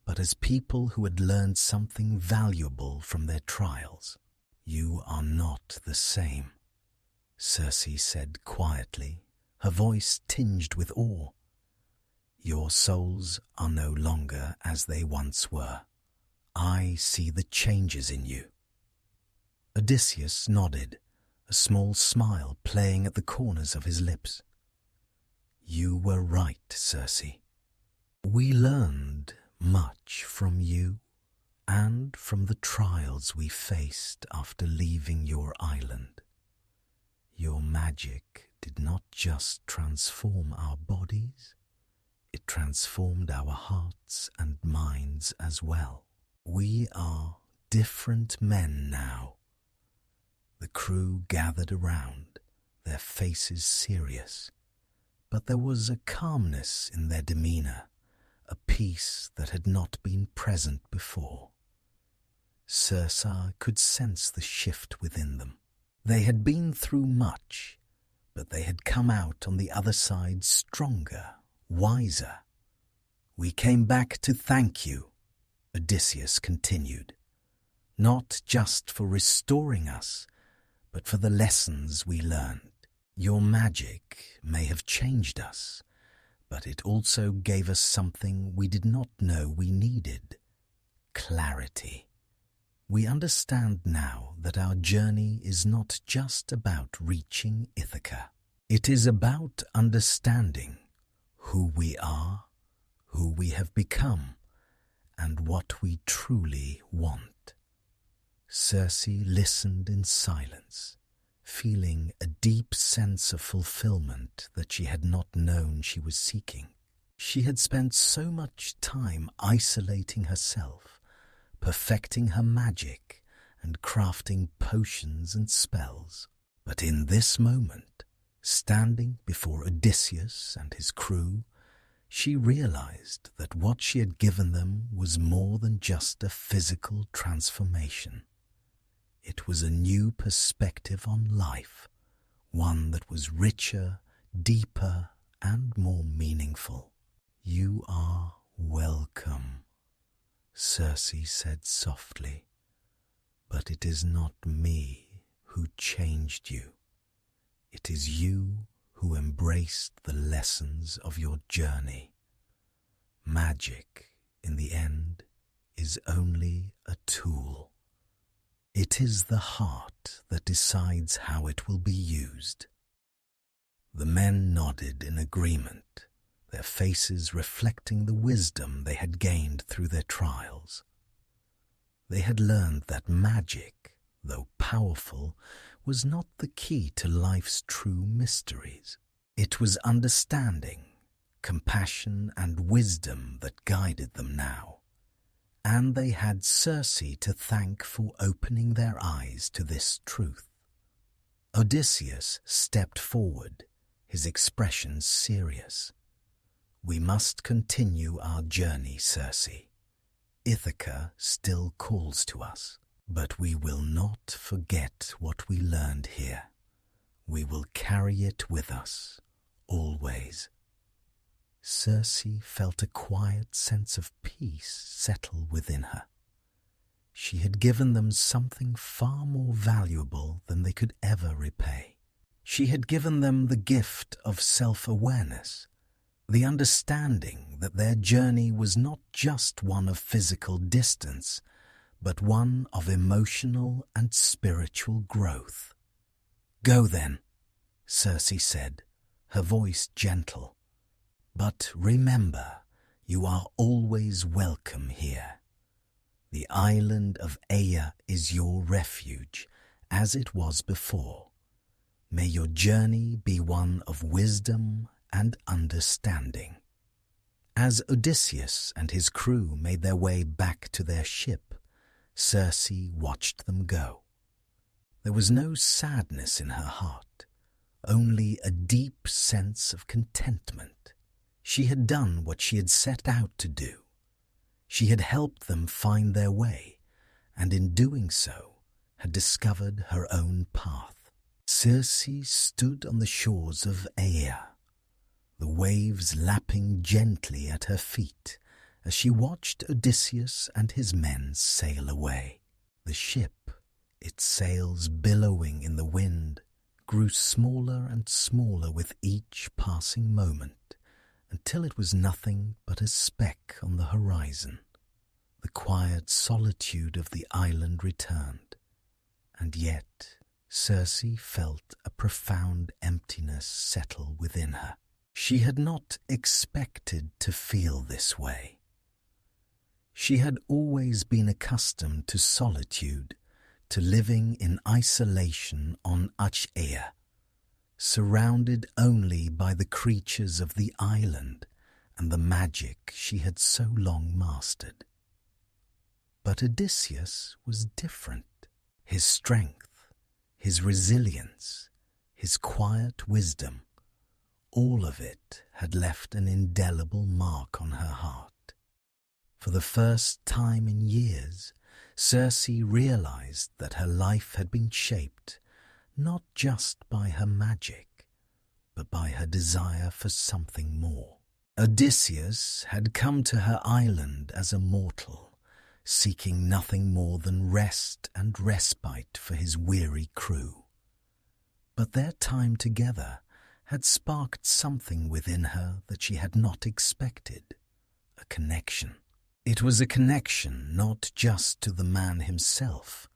[SPEAKER 1] but as people who had learned something valuable from their trials. "You are not the same," Circe said quietly, her voice tinged with awe. "Your souls are no longer as they once were. I see the changes in you." Odysseus nodded, a small smile playing at the corners of his lips. "You were right, Circe. We learned much from you and from the trials we faced after leaving your island. Your magic did not just transform our bodies, it transformed our hearts and minds as well. We are different men now." The crew gathered around, their faces serious, but there was a calmness in their demeanor, a peace that had not been present before. Circe could sense the shift within them. They had been through much, but they had come out on the other side stronger, wiser. "We came back to thank you," Odysseus continued, "not just for restoring us, but for the lessons we learned. Your magic may have changed us, but it also gave us something we did not know we needed: clarity. We understand now that our journey is not just about reaching Ithaca. It is about understanding who we are, who we have become, and what we truly want." Circe listened in silence, feeling a deep sense of fulfillment that she had not known she was seeking. She had spent so much time isolating herself, perfecting her magic and crafting potions and spells. But in this moment, standing before Odysseus and his crew, she realized that what she had given them was more than just a physical transformation. It was a new perspective on life, one that was richer, deeper, and more meaningful. "You are welcome," Circe said softly, "but it is not me who changed you. It is you who embraced the lessons of your journey. Magic, in the end, is only a tool. It is the heart that decides how it will be used." The men nodded in agreement, their faces reflecting the wisdom they had gained through their trials. They had learned that magic, though powerful, was not the key to life's true mysteries. It was understanding, compassion, and wisdom that guided them now, and they had Circe to thank for opening their eyes to this truth. Odysseus stepped forward, his expression serious. "We must continue our journey, Circe. Ithaca still calls to us, but we will not forget what we learned here. We will carry it with us, always." Circe felt a quiet sense of peace settle within her. She had given them something far more valuable than they could ever repay. She had given them the gift of self-awareness, the understanding that their journey was not just one of physical distance, but one of emotional and spiritual growth. "Go then," Circe said, her voice gentle. "But remember, you are always welcome here. The island of Aea is your refuge, as it was before. May your journey be one of wisdom and understanding." As Odysseus and his crew made their way back to their ship, Circe watched them go. There was no sadness in her heart, only a deep sense of contentment. She had done what she had set out to do. She had helped them find their way, and in doing so, had discovered her own path. Circe stood on the shores of Aea, the waves lapping gently at her feet as she watched Odysseus and his men sail away. The ship, its sails billowing in the wind, grew smaller and smaller with each passing moment, until it was nothing but a speck on the horizon. The quiet solitude of the island returned, and yet Circe felt a profound emptiness settle within her. She had not expected to feel this way. She had always been accustomed to solitude, to living in isolation on Achaea, surrounded only by the creatures of the island and the magic she had so long mastered. But Odysseus was different. His strength, his resilience, his quiet wisdom, all of it had left an indelible mark on her heart. For the first time in years, Circe realized that her life had been shaped not just by her magic, but by her desire for something more. Odysseus had come to her island as a mortal, seeking nothing more than rest and respite for his weary crew. But their time together had sparked something within her that she had not expected, a connection. It was a connection not just to the man himself,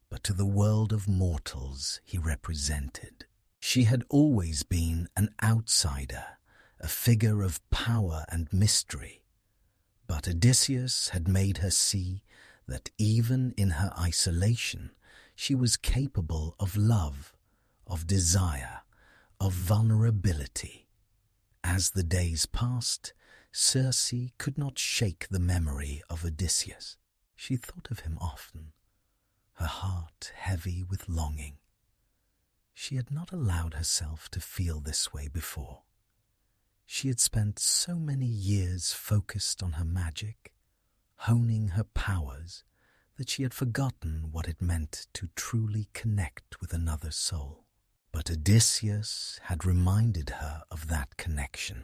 [SPEAKER 1] but to the world of mortals he represented. She had always been an outsider, a figure of power and mystery, but Odysseus had made her see that even in her isolation she was capable of love, of desire, of vulnerability. As the days passed, Circe could not shake the memory of Odysseus. She thought of him often, her heart heavy with longing. She had not allowed herself to feel this way before. She had spent so many years focused on her magic, honing her powers, that she had forgotten what it meant to truly connect with another soul. But Odysseus had reminded her of that connection.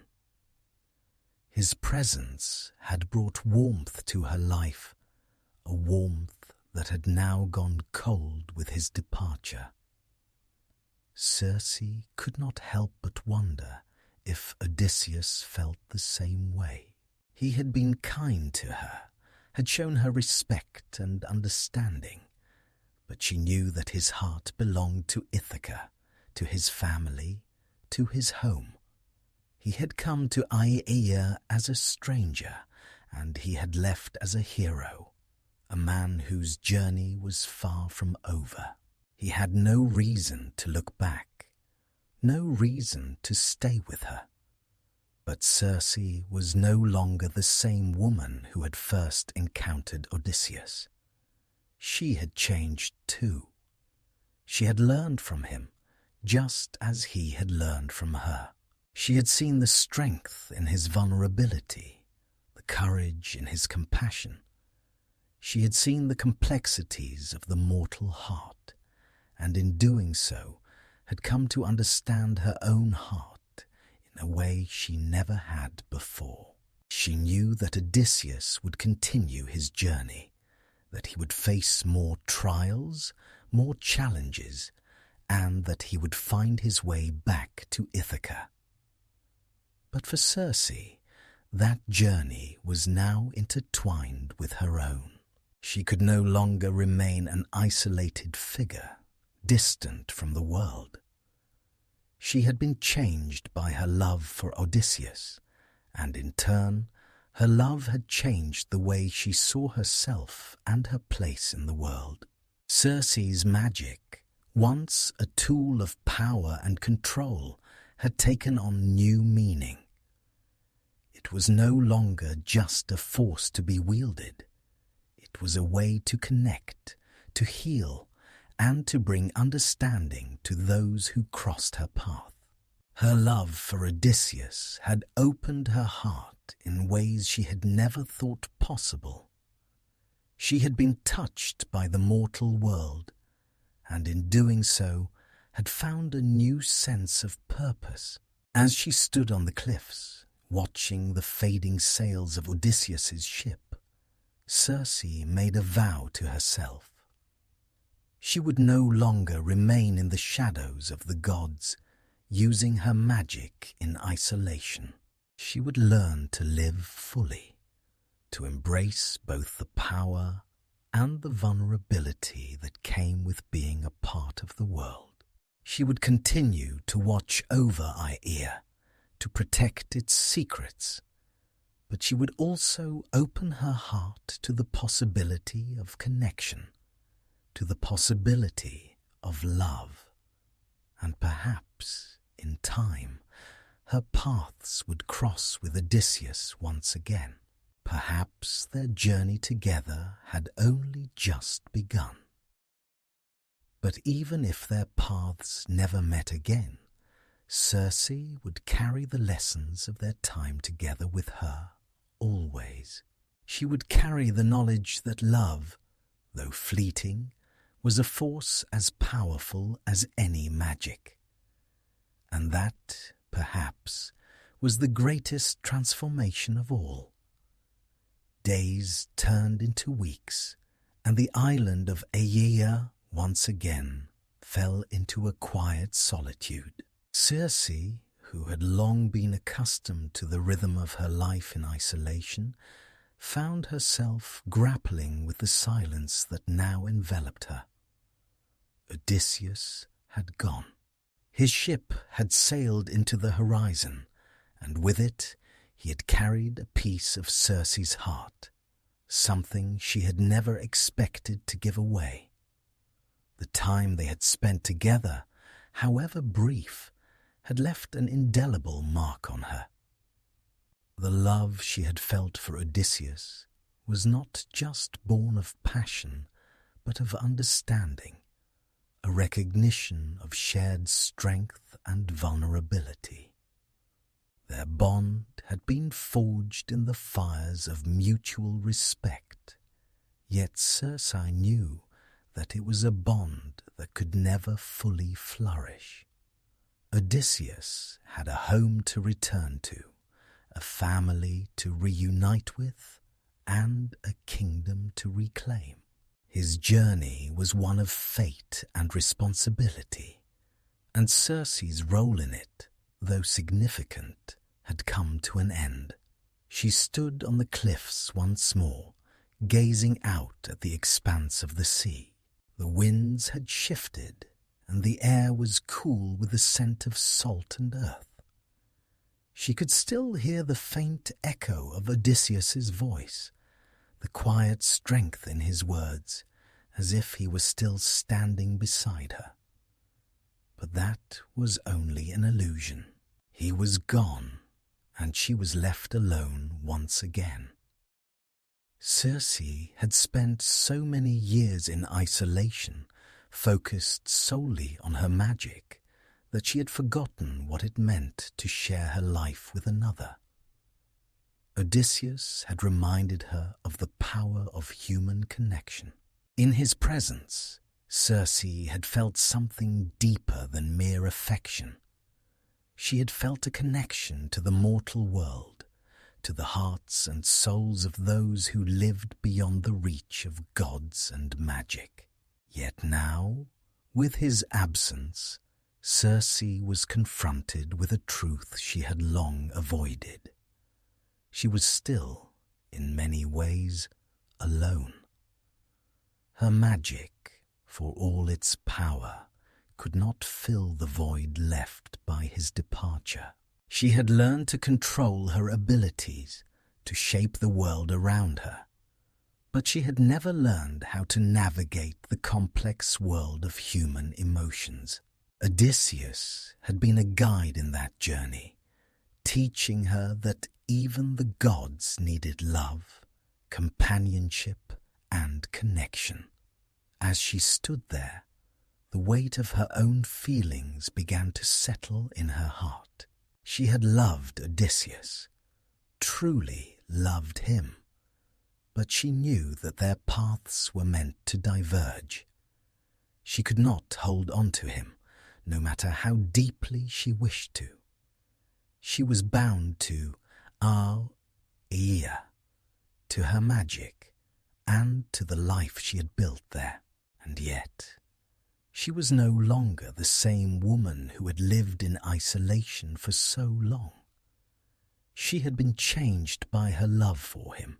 [SPEAKER 1] His presence had brought warmth to her life, a warmth that had now gone cold with his departure. Circe could not help but wonder if Odysseus felt the same way. He had been kind to her, had shown her respect and understanding, but she knew that his heart belonged to Ithaca, to his family, to his home. He had come to Aeaea as a stranger, and he had left as a hero, a man whose journey was far from over. He had no reason to look back, no reason to stay with her. But Circe was no longer the same woman who had first encountered Odysseus. She had changed too. She had learned from him, just as he had learned from her. She had seen the strength in his vulnerability, the courage in his compassion. She had seen the complexities of the mortal heart, and in doing so had come to understand her own heart in a way she never had before. She knew that Odysseus would continue his journey, that he would face more trials, more challenges, and that he would find his way back to Ithaca. But for Circe, that journey was now intertwined with her own. She could no longer remain an isolated figure, distant from the world. She had been changed by her love for Odysseus, and in turn, her love had changed the way she saw herself and her place in the world. Circe's magic, once a tool of power and control, had taken on new meaning. It was no longer just a force to be wielded. It was a way to connect, to heal, and to bring understanding to those who crossed her path. Her love for Odysseus had opened her heart in ways she had never thought possible. She had been touched by the mortal world, and in doing so had found a new sense of purpose. As she stood on the cliffs, watching the fading sails of Odysseus's ship, Circe made a vow to herself. She would no longer remain in the shadows of the gods, using her magic in isolation. She would learn to live fully, to embrace both the power and the vulnerability that came with being a part of the world. She would continue to watch over Aeaea, to protect its secrets, but she would also open her heart to the possibility of connection, to the possibility of love, and perhaps, in time, her paths would cross with Odysseus once again. Perhaps their journey together had only just begun. But even if their paths never met again, Circe would carry the lessons of their time together with her always. She would carry the knowledge that love, though fleeting, was a force as powerful as any magic, and that, perhaps, was the greatest transformation of all. Days turned into weeks, and the island of Aeaea once again fell into a quiet solitude. Circe, who had long been accustomed to the rhythm of her life in isolation, found herself grappling with the silence that now enveloped her. Odysseus had gone. His ship had sailed into the horizon, and with it he had carried a piece of Circe's heart, something she had never expected to give away. The time they had spent together, however brief, had left an indelible mark on her. The love she had felt for Odysseus was not just born of passion, but of understanding, a recognition of shared strength and vulnerability. Their bond had been forged in the fires of mutual respect, yet Circe knew that it was a bond that could never fully flourish. Odysseus had a home to return to, a family to reunite with, and a kingdom to reclaim. His journey was one of fate and responsibility, and Circe's role in it, though significant, had come to an end. She stood on the cliffs once more, gazing out at the expanse of the sea. The winds had shifted, and the air was cool with the scent of salt and earth. She could still hear the faint echo of Odysseus's voice, the quiet strength in his words, as if he was still standing beside her. But that was only an illusion. He was gone, and she was left alone once again. Circe had spent so many years in isolation, focused solely on her magic, that she had forgotten what it meant to share her life with another. Odysseus had reminded her of the power of human connection. In his presence, Circe had felt something deeper than mere affection. She had felt a connection to the mortal world, to the hearts and souls of those who lived beyond the reach of gods and magic. Yet now, with his absence, Circe was confronted with a truth she had long avoided. She was still, in many ways, alone. Her magic, for all its power, could not fill the void left by his departure. She had learned to control her abilities, to shape the world around her, but she had never learned how to navigate the complex world of human emotions. Odysseus had been a guide in that journey, teaching her that even the gods needed love, companionship, and connection. As she stood there, the weight of her own feelings began to settle in her heart. She had loved Odysseus, truly loved him, but she knew that their paths were meant to diverge. She could not hold on to him, no matter how deeply she wished to. She was bound to Aeaea, to her magic, and to the life she had built there. And yet, she was no longer the same woman who had lived in isolation for so long. She had been changed by her love for him,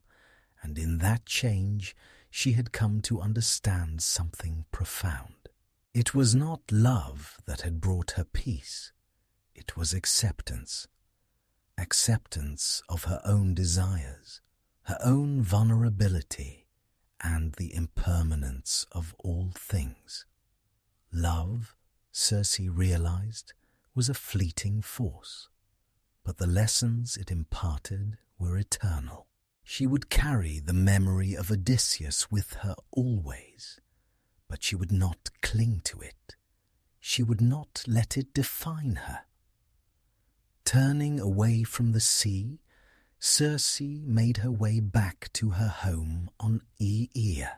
[SPEAKER 1] and in that change she had come to understand something profound. It was not love that had brought her peace. It was acceptance. Acceptance of her own desires, her own vulnerability, and the impermanence of all things. Love, Circe realized, was a fleeting force, but the lessons it imparted were eternal. She would carry the memory of Odysseus with her always, but she would not cling to it. She would not let it define her. Turning away from the sea, Circe made her way back to her home on Aeaea.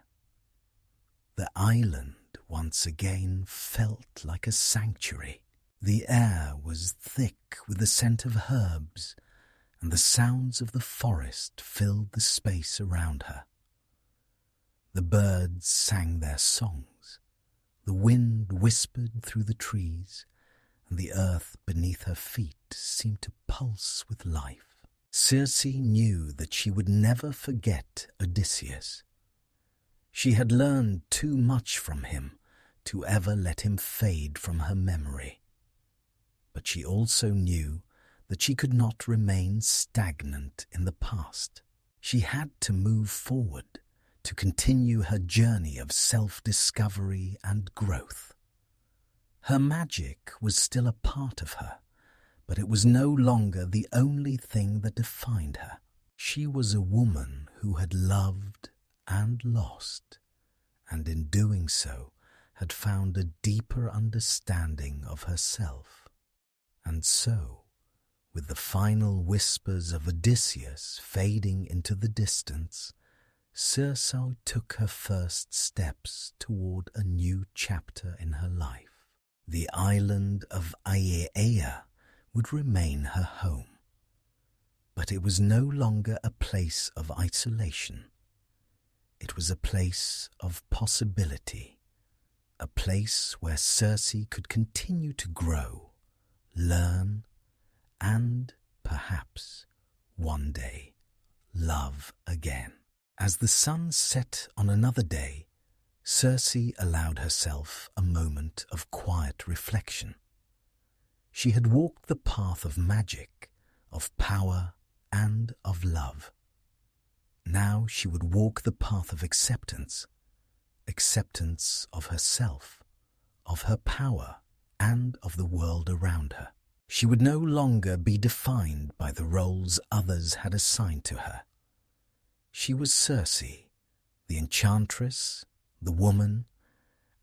[SPEAKER 1] The island once again felt like a sanctuary. The air was thick with the scent of herbs, and the sounds of the forest filled the space around her. The birds sang their songs, the wind whispered through the trees, and the earth beneath her feet seemed to pulse with life. Circe knew that she would never forget Odysseus. She had learned too much from him to ever let him fade from her memory. But she also knew that she could not remain stagnant in the past. She had to move forward, to continue her journey of self-discovery and growth. Her magic was still a part of her, but it was no longer the only thing that defined her. She was a woman who had loved and lost, and in doing so had found a deeper understanding of herself. And so, with the final whispers of Odysseus fading into the distance, Circe took her first steps toward a new chapter in her life. The island of Aiaia would remain her home, but it was no longer a place of isolation. It was a place of possibility, a place where Circe could continue to grow, learn, and perhaps one day love again. As the sun set on another day, Circe allowed herself a moment of quiet reflection. She had walked the path of magic, of power, and of love. Now she would walk the path of acceptance, acceptance of herself, of her power, and of the world around her. She would no longer be defined by the roles others had assigned to her. She was Circe, the enchantress, the woman,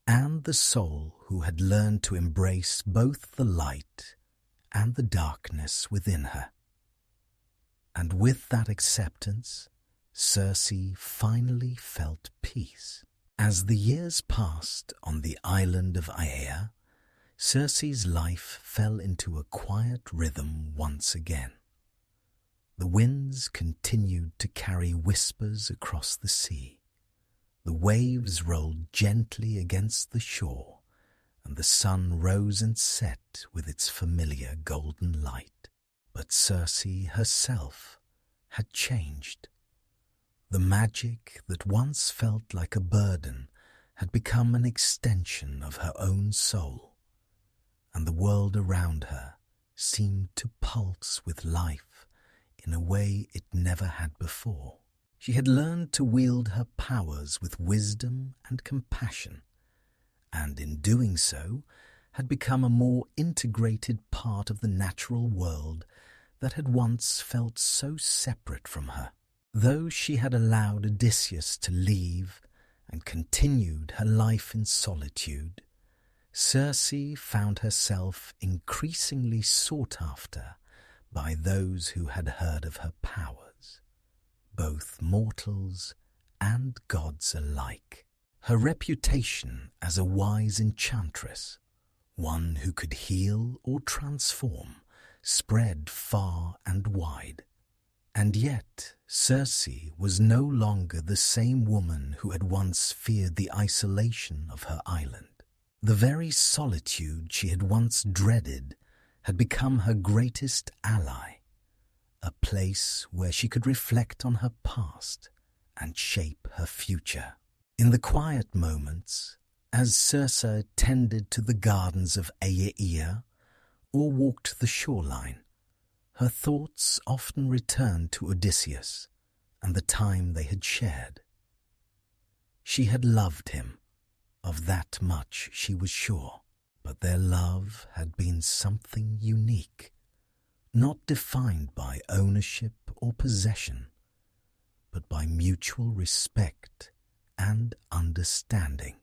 [SPEAKER 1] and the soul who had learned to embrace both the light and the darkness within her. And with that acceptance, Circe finally felt peace. As the years passed on the island of Aiaia, Circe's life fell into a quiet rhythm once again. The winds continued to carry whispers across the sea. The waves rolled gently against the shore, and the sun rose and set with its familiar golden light. But Circe herself had changed. The magic that once felt like a burden had become an extension of her own soul, and the world around her seemed to pulse with life in a way it never had before. She had learned to wield her powers with wisdom and compassion, and in doing so had become a more integrated part of the natural world that had once felt so separate from her. Though she had allowed Odysseus to leave and continued her life in solitude, Circe found herself increasingly sought after by those who had heard of her powers, both mortals and gods alike. Her reputation as a wise enchantress, one who could heal or transform, spread far and wide. And yet, Circe was no longer the same woman who had once feared the isolation of her island. The very solitude she had once dreaded had become her greatest ally, a place where she could reflect on her past and shape her future. In the quiet moments, as Circe tended to the gardens of Aiaia or walked the shoreline, her thoughts often returned to Odysseus and the time they had shared. She had loved him, of that much she was sure, but their love had been something unique, not defined by ownership or possession, but by mutual respect and understanding.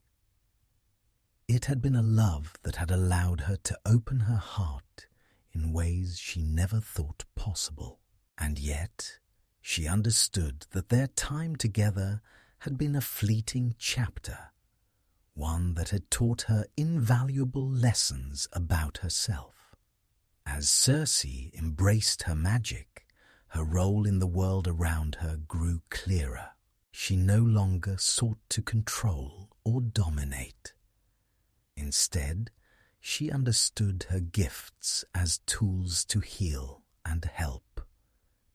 [SPEAKER 1] It had been a love that had allowed her to open her heart in ways she never thought possible, and yet she understood that their time together had been a fleeting chapter, one that had taught her invaluable lessons about herself. As Circe embraced her magic, her role in the world around her grew clearer. She no longer sought to control or dominate. Instead, she understood her gifts as tools to heal and help,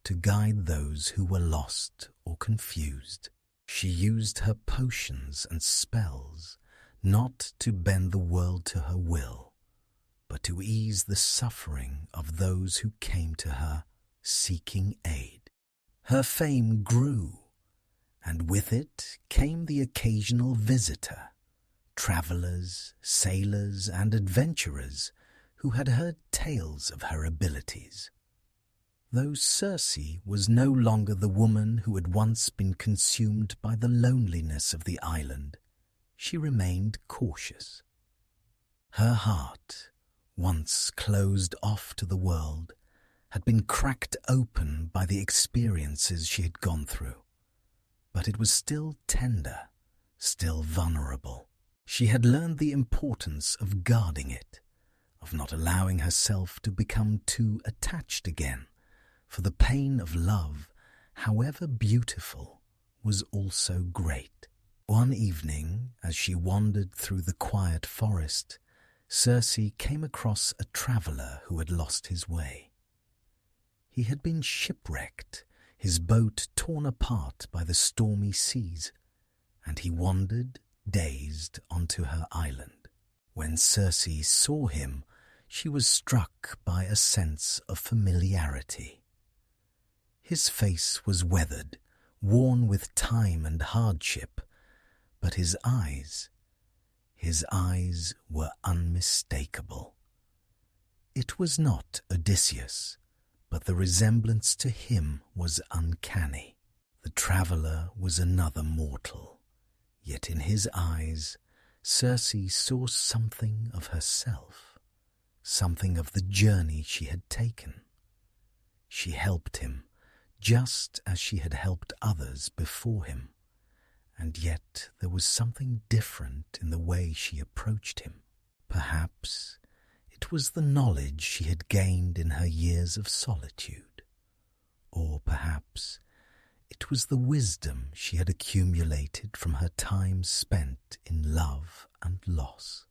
[SPEAKER 1] to guide those who were lost or confused. She used her potions and spells not to bend the world to her will, but to ease the suffering of those who came to her seeking aid. Her fame grew, and with it came the occasional visitor, travelers, sailors, and adventurers who had heard tales of her abilities. Though Circe was no longer the woman who had once been consumed by the loneliness of the island, she remained cautious. Her heart, once closed off to the world, had been cracked open by the experiences she had gone through. But it was still tender, still vulnerable. She had learned the importance of guarding it, of not allowing herself to become too attached again, for the pain of love, however beautiful, was also great. One evening, as she wandered through the quiet forest, Circe came across a traveller who had lost his way. He had been shipwrecked, his boat torn apart by the stormy seas, and he wandered, dazed, onto her island. When Circe saw him, she was struck by a sense of familiarity. His face was weathered, worn with time and hardship, but his eyes were unmistakable. It was not Odysseus, but the resemblance to him was uncanny. The traveller was another mortal, yet in his eyes Circe saw something of herself, something of the journey she had taken. She helped him, just as she had helped others before him, and yet there was something different in the way she approached him. Perhaps it was the knowledge she had gained in her years of solitude, or perhaps it was the wisdom she had accumulated from her time spent in love and loss.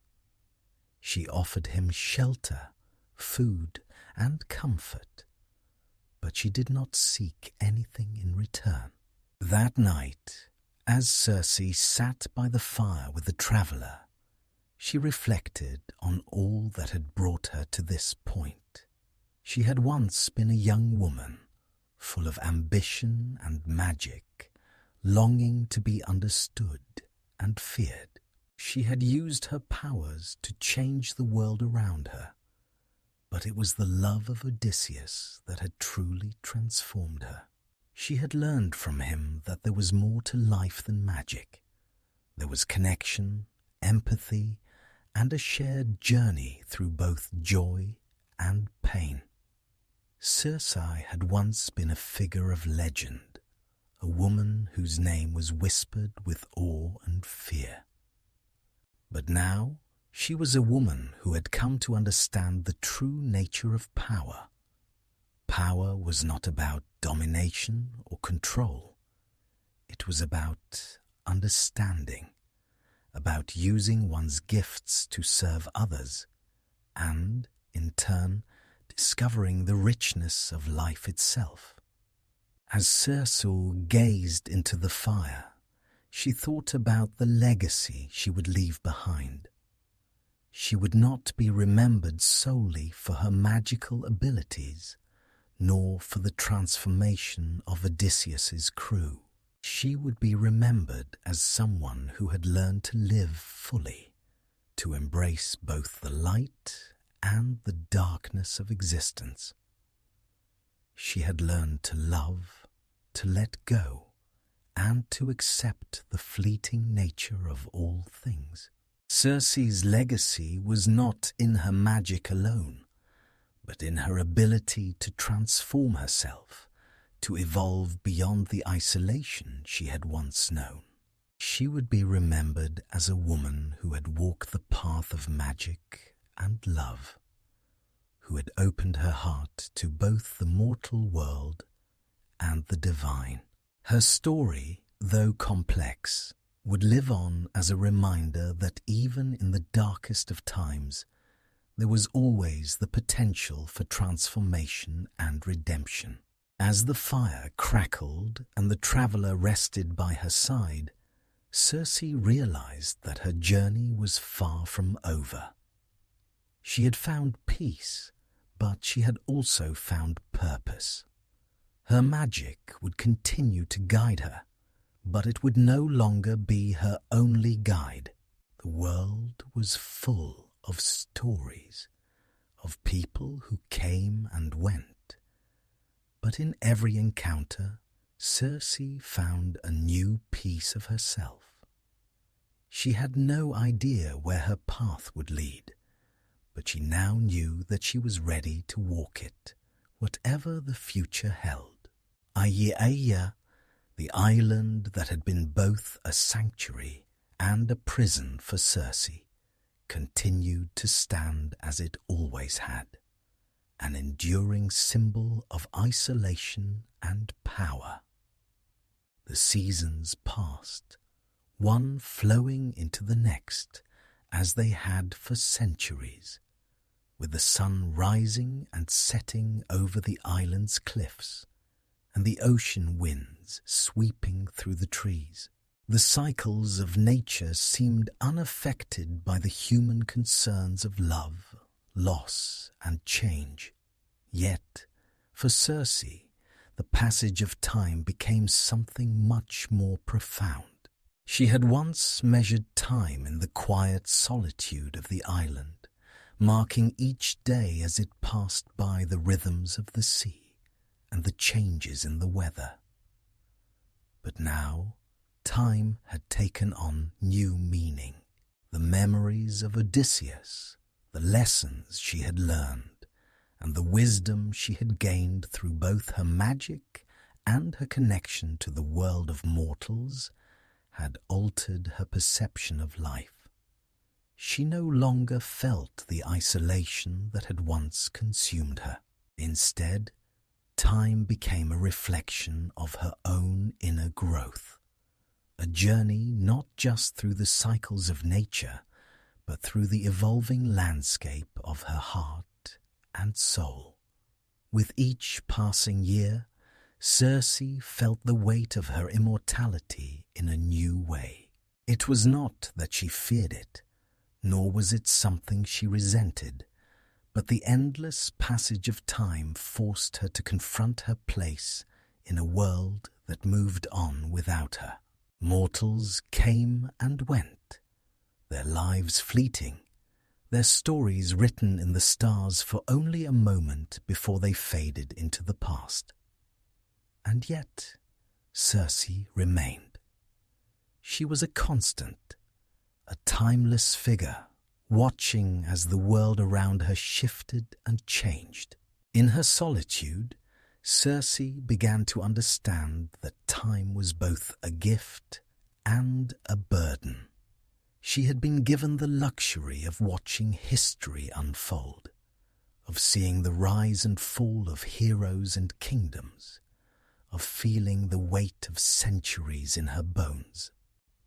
[SPEAKER 1] She offered him shelter, food, and comfort, but she did not seek anything in return. That night, as Circe sat by the fire with the traveller, she reflected on all that had brought her to this point. She had once been a young woman, full of ambition and magic, longing to be understood and feared. She had used her powers to change the world around her, but it was the love of Odysseus that had truly transformed her. She had learned from him that there was more to life than magic. There was connection, empathy, and a shared journey through both joy and pain. Circe had once been a figure of legend, a woman whose name was whispered with awe and fear. But now she was a woman who had come to understand the true nature of power. Power was not about domination or control. It was about understanding, about using one's gifts to serve others, and, in turn, discovering the richness of life itself. As Circe gazed into the fire, she thought about the legacy she would leave behind. She would not be remembered solely for her magical abilities, nor for the transformation of Odysseus's crew. She would be remembered as someone who had learned to live fully, to embrace both the light and the darkness of existence. She had learned to love, to let go, and to accept the fleeting nature of all things. Circe's legacy was not in her magic alone, but in her ability to transform herself, to evolve beyond the isolation she had once known. She would be remembered as a woman who had walked the path of magic and love, who had opened her heart to both the mortal world and the divine. Her story, though complex, would live on as a reminder that even in the darkest of times, there was always the potential for transformation and redemption. As the fire crackled and the traveler rested by her side, Circe realized that her journey was far from over. She had found peace, but she had also found purpose. Her magic would continue to guide her, but it would no longer be her only guide. The world was full of stories, of people who came and went. But in every encounter, Circe found a new piece of herself. She had no idea where her path would lead, but she now knew that she was ready to walk it, whatever the future held. Aiaia, the island that had been both a sanctuary and a prison for Circe, continued to stand as it always had, an enduring symbol of isolation and power. The seasons passed, one flowing into the next, as they had for centuries, with the sun rising and setting over the island's cliffs, and the ocean winds sweeping through the trees. The cycles of nature seemed unaffected by the human concerns of love, loss, and change. Yet, for Circe, the passage of time became something much more profound. She had once measured time in the quiet solitude of the island, marking each day as it passed by the rhythms of the sea and the changes in the weather. But now, time had taken on new meaning. The memories of Odysseus, the lessons she had learned, and the wisdom she had gained through both her magic and her connection to the world of mortals had altered her perception of life. She no longer felt the isolation that had once consumed her. Instead, time became a reflection of her own inner growth, a journey not just through the cycles of nature, but through the evolving landscape of her heart and soul. With each passing year, Circe felt the weight of her immortality in a new way. It was not that she feared it, nor was it something she resented, but the endless passage of time forced her to confront her place in a world that moved on without her. Mortals came and went, their lives fleeting, their stories written in the stars for only a moment before they faded into the past. And yet, Circe remained. She was a constant, a timeless figure, watching as the world around her shifted and changed. In her solitude, Circe began to understand that time was both a gift and a burden. She had been given the luxury of watching history unfold, of seeing the rise and fall of heroes and kingdoms, of feeling the weight of centuries in her bones.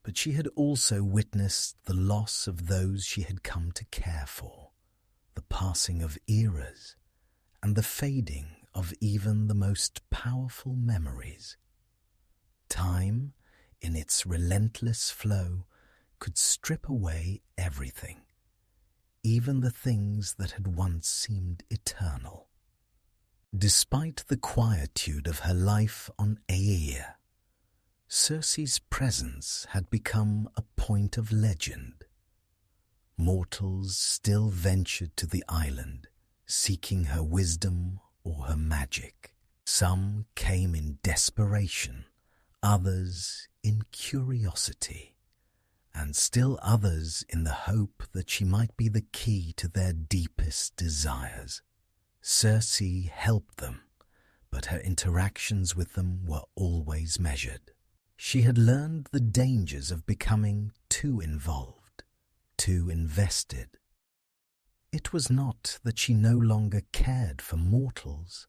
[SPEAKER 1] But she had also witnessed the loss of those she had come to care for, the passing of eras, and the fading of even the most powerful memories. Time, in its relentless flow, could strip away everything, even the things that had once seemed eternal. Despite the quietude of her life on Aiaia, Circe's presence had become a point of legend. Mortals still ventured to the island, seeking her wisdom or her magic. Some came in desperation, others in curiosity, and still others in the hope that she might be the key to their deepest desires. Circe helped them, but her interactions with them were always measured. She had learned the dangers of becoming too involved, too invested. It was not that she no longer cared for mortals.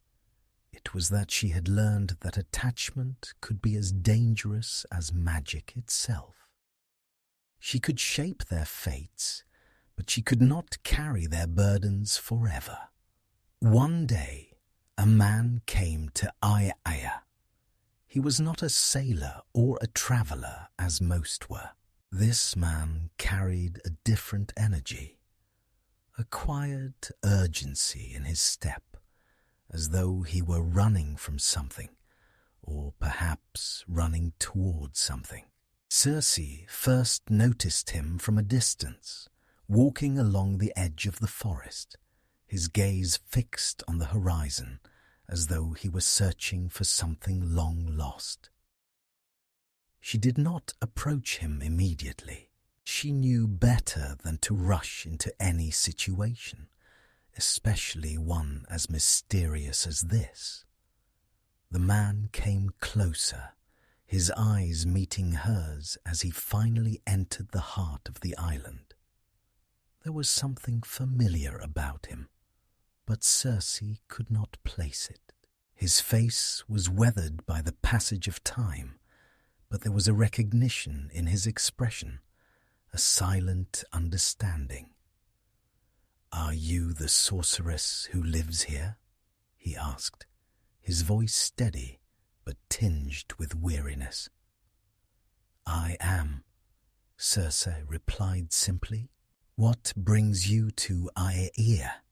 [SPEAKER 1] It was that she had learned that attachment could be as dangerous as magic itself. She could shape their fates, but she could not carry their burdens forever. One day, a man came to Aya. He was not a sailor or a traveler as most were. This man carried a different energy, a quiet urgency in his step, as though he were running from something, or perhaps running towards something. Circe first noticed him from a distance, walking along the edge of the forest, his gaze fixed on the horizon, as though he were searching for something long lost. She did not approach him immediately. She knew better than to rush into any situation, especially one as mysterious as this. The man came closer, his eyes meeting hers as he finally entered the heart of the island. There was something familiar about him, but Circe could not place it. His face was weathered by the passage of time, but there was a recognition in his expression, a silent understanding. "Are you the sorceress who lives here?" he asked, his voice steady but tinged with weariness. "I am," Circe replied simply. "What brings you to Aya?"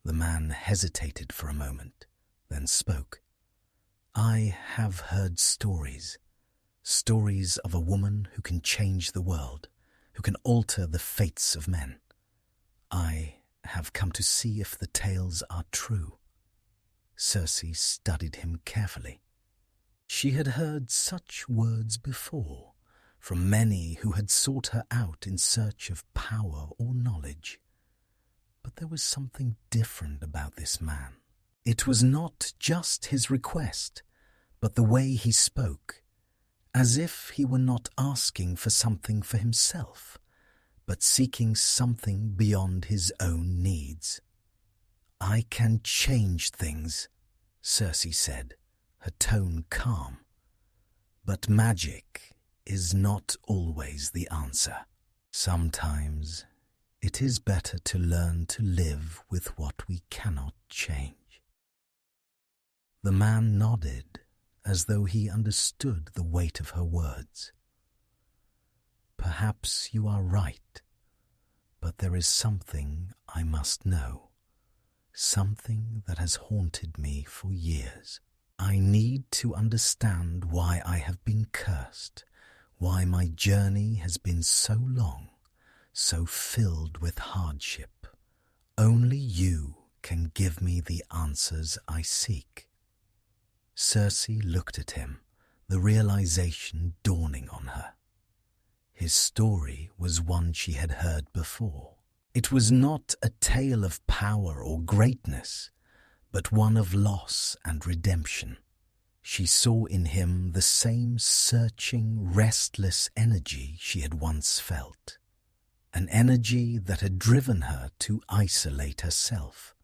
[SPEAKER 1] The man hesitated for a moment, then spoke. "I have heard stories of a woman who can change the world, who can alter the fates of men. I have come to see if the tales are true." Circe studied him carefully. She had heard such words before, from many who had sought her out in search of power or knowledge. But there was something different about this man. It was not just his request, but the way he spoke, as if he were not asking for something for himself, but seeking something beyond his own needs. "I can change things," Circe said, her tone calm. "But magic is not always the answer. Sometimes it is better to learn to live with what we cannot change." The man nodded, as though he understood the weight of her words. "Perhaps you are right, but there is something I must know, something that has haunted me for years. I need to understand why I have been cursed, why my journey has been so long, so filled with hardship. Only you can give me the answers I seek." Circe looked at him, the realization dawning on her. His story was one she had heard before. It was not a tale of power or greatness, but one of loss and redemption. She saw in him the same searching, restless energy she had once felt, an energy that had driven her to isolate herself,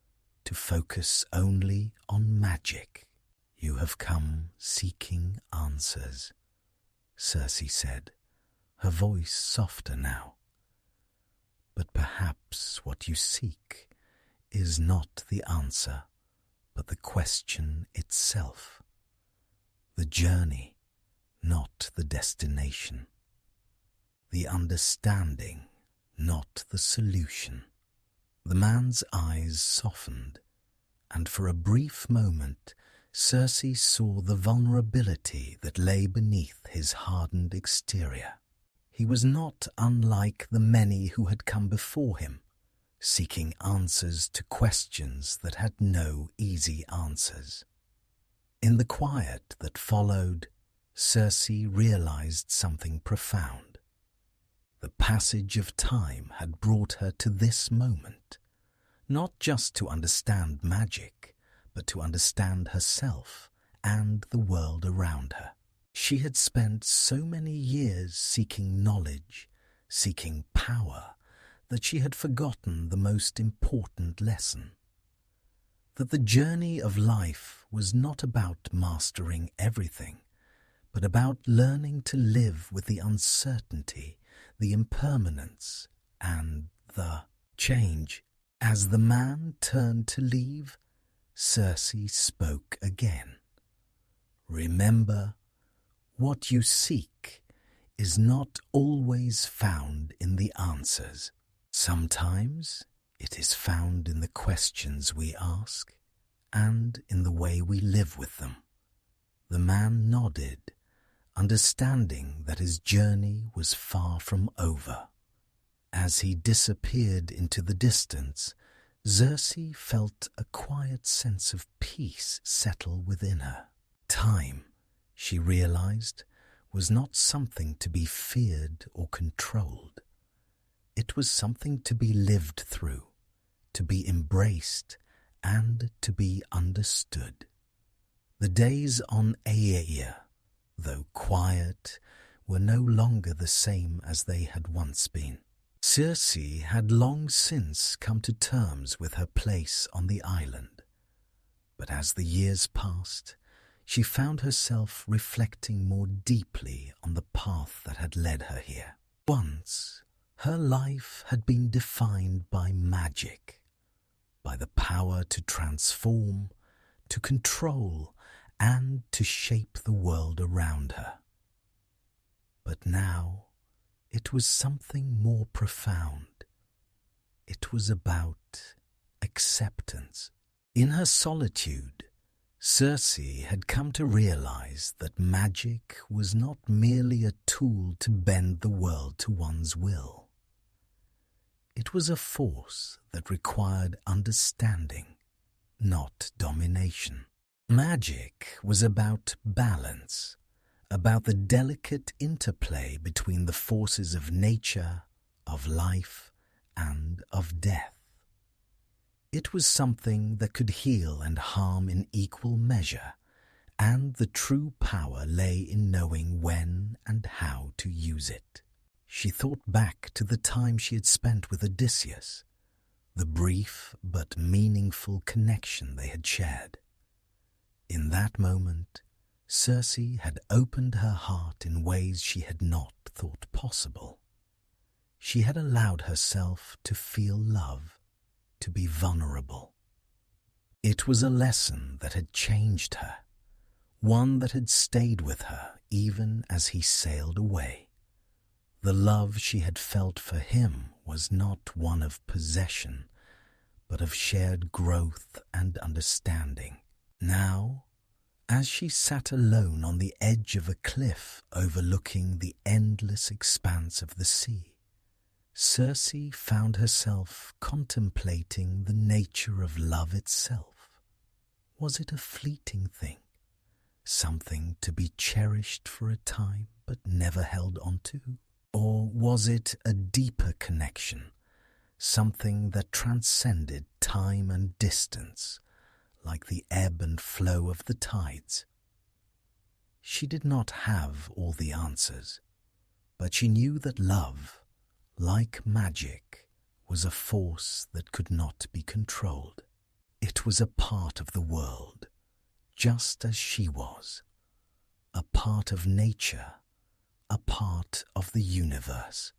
[SPEAKER 1] to focus only on magic. "You have come seeking answers," Circe said, her voice softer now. "But perhaps what you seek is not the answer, but the question itself. The journey, not the destination. The understanding, not the solution." The man's eyes softened, and for a brief moment Circe saw the vulnerability that lay beneath his hardened exterior. He was not unlike the many who had come before him, seeking answers to questions that had no easy answers. In the quiet that followed, Circe realized something profound. The passage of time had brought her to this moment, not just to understand magic, but to understand herself and the world around her. She had spent so many years seeking knowledge, seeking power, that she had forgotten the most important lesson. That the journey of life was not about mastering everything, but about learning to live with the uncertainty, the impermanence, and the change. As the man turned to leave, Circe spoke again. Remember, what you seek is not always found in the answers. Sometimes it is found in the questions we ask and in the way we live with them. The man nodded, understanding that his journey was far from over. As he disappeared into the distance, Circe felt a quiet sense of peace settle within her. Time, she realized, was not something to be feared or controlled. It was something to be lived through, to be embraced, and to be understood. The days on Aeaea, though quiet, were no longer the same as they had once been. Circe had long since come to terms with her place on the island, but as the years passed, she found herself reflecting more deeply on the path that had led her here. Once, her life had been defined by magic, by the power to transform, to control, and to shape the world around her. But now, it was something more profound. It was about acceptance. In her solitude, Circe had come to realize that magic was not merely a tool to bend the world to one's will. It was a force that required understanding, not domination. Magic was about balance, about the delicate interplay between the forces of nature, of life, and of death. It was something that could heal and harm in equal measure, and the true power lay in knowing when and how to use it. She thought back to the time she had spent with Odysseus, the brief but meaningful connection they had shared. In that moment, Circe had opened her heart in ways she had not thought possible. She had allowed herself to feel love, to be vulnerable. It was a lesson that had changed her, one that had stayed with her even as he sailed away. The love she had felt for him was not one of possession, but of shared growth and understanding. Now, as she sat alone on the edge of a cliff overlooking the endless expanse of the sea, Circe found herself contemplating the nature of love itself. Was it a fleeting thing, something to be cherished for a time but never held onto? Or was it a deeper connection, something that transcended time and distance, like the ebb and flow of the tides? She did not have all the answers, but she knew that love, like magic, was a force that could not be controlled. It was a part of the world, just as she was, a part of nature, a part of the universe.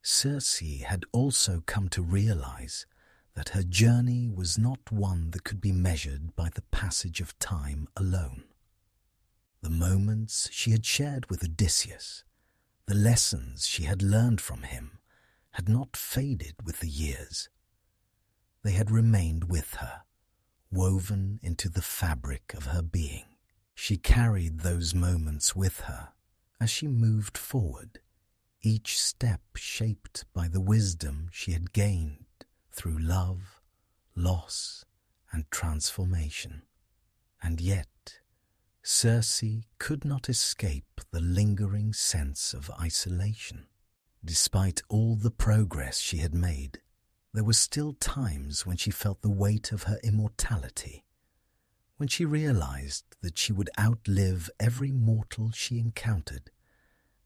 [SPEAKER 1] Circe had also come to realize that her journey was not one that could be measured by the passage of time alone. The moments she had shared with Odysseus, the lessons she had learned from him, had not faded with the years. They had remained with her, woven into the fabric of her being. She carried those moments with her as she moved forward, each step shaped by the wisdom she had gained through love, loss, and transformation. And yet, Circe could not escape the lingering sense of isolation. Despite all the progress she had made, there were still times when she felt the weight of her immortality, when she realized that she would outlive every mortal she encountered,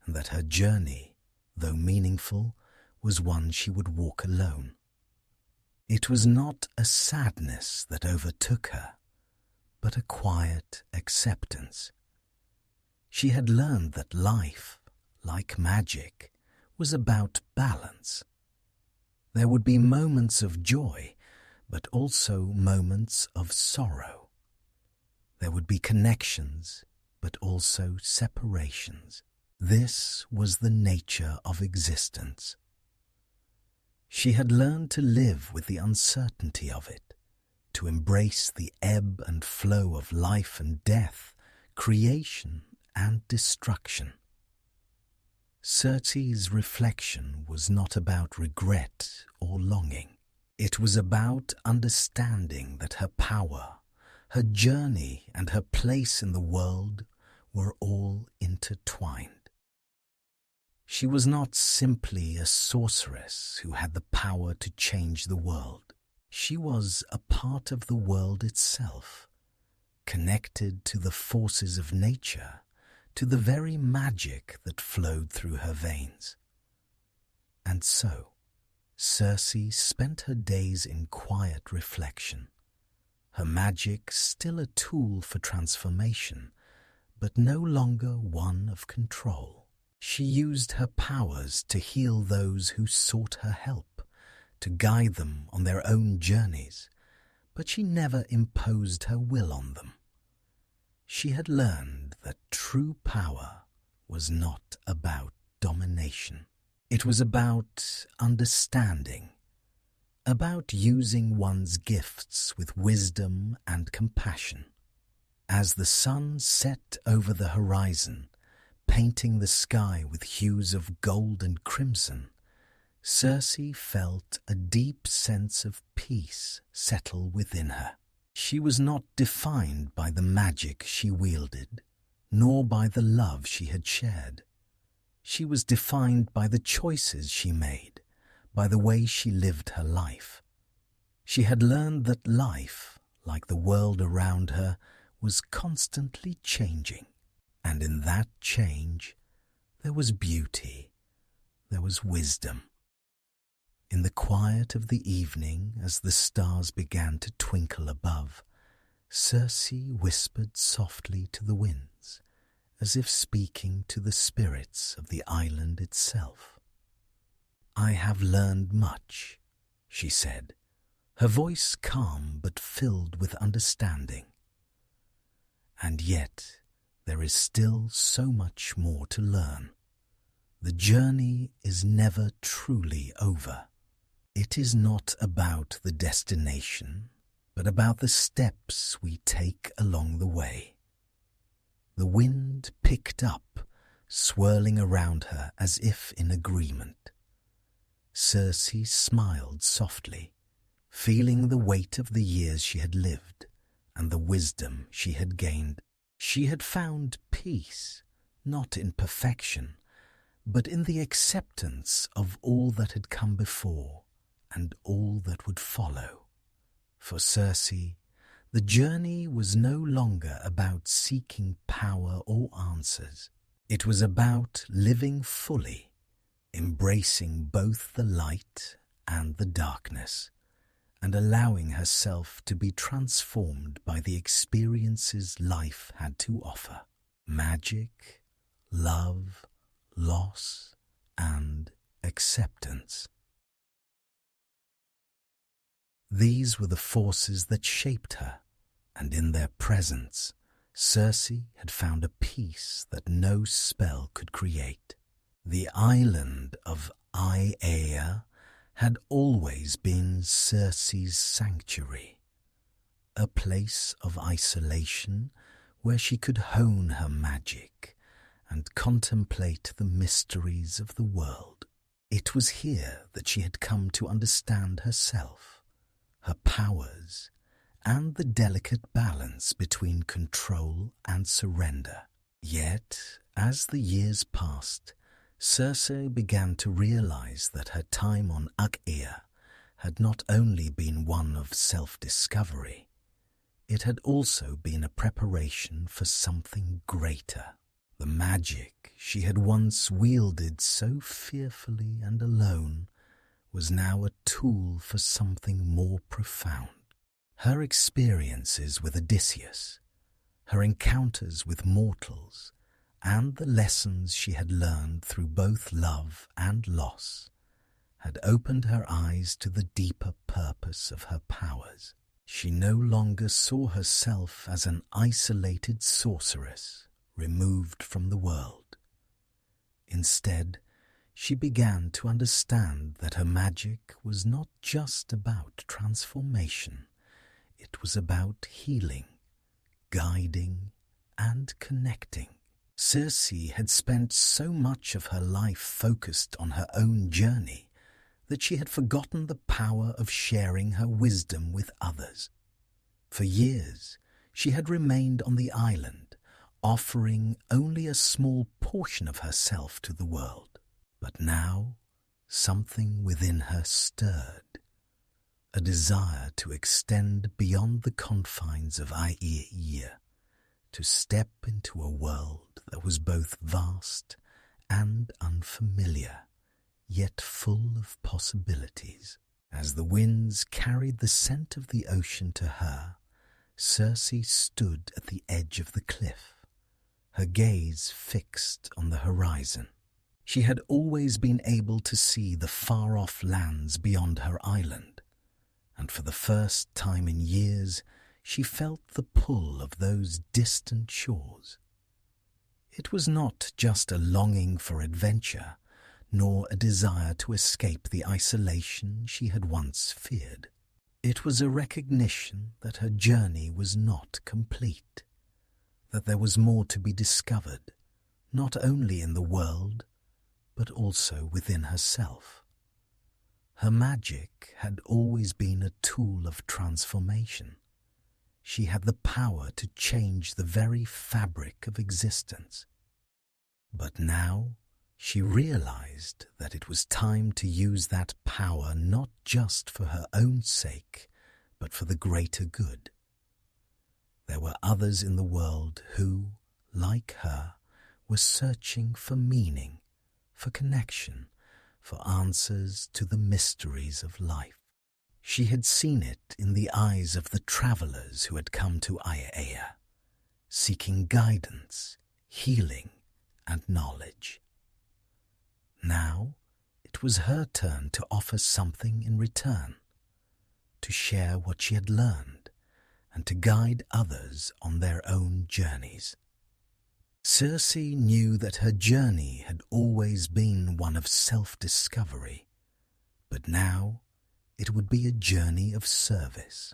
[SPEAKER 1] and that her journey, though meaningful, was one she would walk alone. It was not a sadness that overtook her, but a quiet acceptance. She had learned that life, like magic, was about balance. There would be moments of joy, but also moments of sorrow. There would be connections, but also separations. This was the nature of existence. She had learned to live with the uncertainty of it, to embrace the ebb and flow of life and death, creation and destruction. Circe's reflection was not about regret or longing. It was about understanding that her power, her journey, and her place in the world were all intertwined. She was not simply a sorceress who had the power to change the world. She was a part of the world itself, connected to the forces of nature, to the very magic that flowed through her veins. And so, Circe spent her days in quiet reflection, her magic still a tool for transformation, but no longer one of control. She used her powers to heal those who sought her help, to guide them on their own journeys, but she never imposed her will on them. She had learned that true power was not about domination. It was about understanding, about using one's gifts with wisdom and compassion. As the sun set over the horizon, painting the sky with hues of gold and crimson, Circe felt a deep sense of peace settle within her. She was not defined by the magic she wielded, nor by the love she had shared. She was defined by the choices she made, by the way she lived her life. She had learned that life, like the world around her, was constantly changing. And in that change, there was beauty, there was wisdom. In the quiet of the evening, as the stars began to twinkle above, Circe whispered softly to the winds, as if speaking to the spirits of the island itself. "I have learned much," she said, her voice calm but filled with understanding. "And yet, there is still so much more to learn. The journey is never truly over. It is not about the destination, but about the steps we take along the way." The wind picked up, swirling around her as if in agreement. Circe smiled softly, feeling the weight of the years she had lived and the wisdom she had gained. She had found peace, not in perfection, but in the acceptance of all that had come before and all that would follow. For Circe, the journey was no longer about seeking power or answers. It was about living fully, embracing both the light and the darkness, and allowing herself to be transformed by the experiences life had to offer. Magic, love, loss, and acceptance. These were the forces that shaped her, and in their presence, Circe had found a peace that no spell could create. The island of Aea had always been Circe's sanctuary, a place of isolation where she could hone her magic and contemplate the mysteries of the world. It was here that she had come to understand herself, her powers, and the delicate balance between control and surrender. Yet, as the years passed, Circe began to realize that her time on Aea had not only been one of self-discovery, it had also been a preparation for something greater. The magic she had once wielded so fearfully and alone was now a tool for something more profound. Her experiences with Odysseus, her encounters with mortals, and the lessons she had learned through both love and loss had opened her eyes to the deeper purpose of her powers. She no longer saw herself as an isolated sorceress removed from the world. Instead, she began to understand that her magic was not just about transformation. It was about healing, guiding, and connecting. Circe had spent so much of her life focused on her own journey that she had forgotten the power of sharing her wisdom with others. For years, she had remained on the island, offering only a small portion of herself to the world. But now, something within her stirred, a desire to extend beyond the confines of Aeia, to step into a world that was both vast and unfamiliar, yet full of possibilities. As the winds carried the scent of the ocean to her, Circe stood at the edge of the cliff, her gaze fixed on the horizon. She had always been able to see the far-off lands beyond her island, and for the first time in years, she felt the pull of those distant shores. It was not just a longing for adventure, nor a desire to escape the isolation she had once feared. It was a recognition that her journey was not complete, that there was more to be discovered, not only in the world, but also within herself. Her magic had always been a tool of transformation. She had the power to change the very fabric of existence. But now she realized that it was time to use that power not just for her own sake, but for the greater good. There were others in the world who, like her, were searching for meaning, for connection, for answers to the mysteries of life. She had seen it in the eyes of the travelers who had come to Aeia, seeking guidance, healing, and knowledge. Now, it was her turn to offer something in return, to share what she had learned, and to guide others on their own journeys. Circe knew that her journey had always been one of self-discovery, but now it would be a journey of service.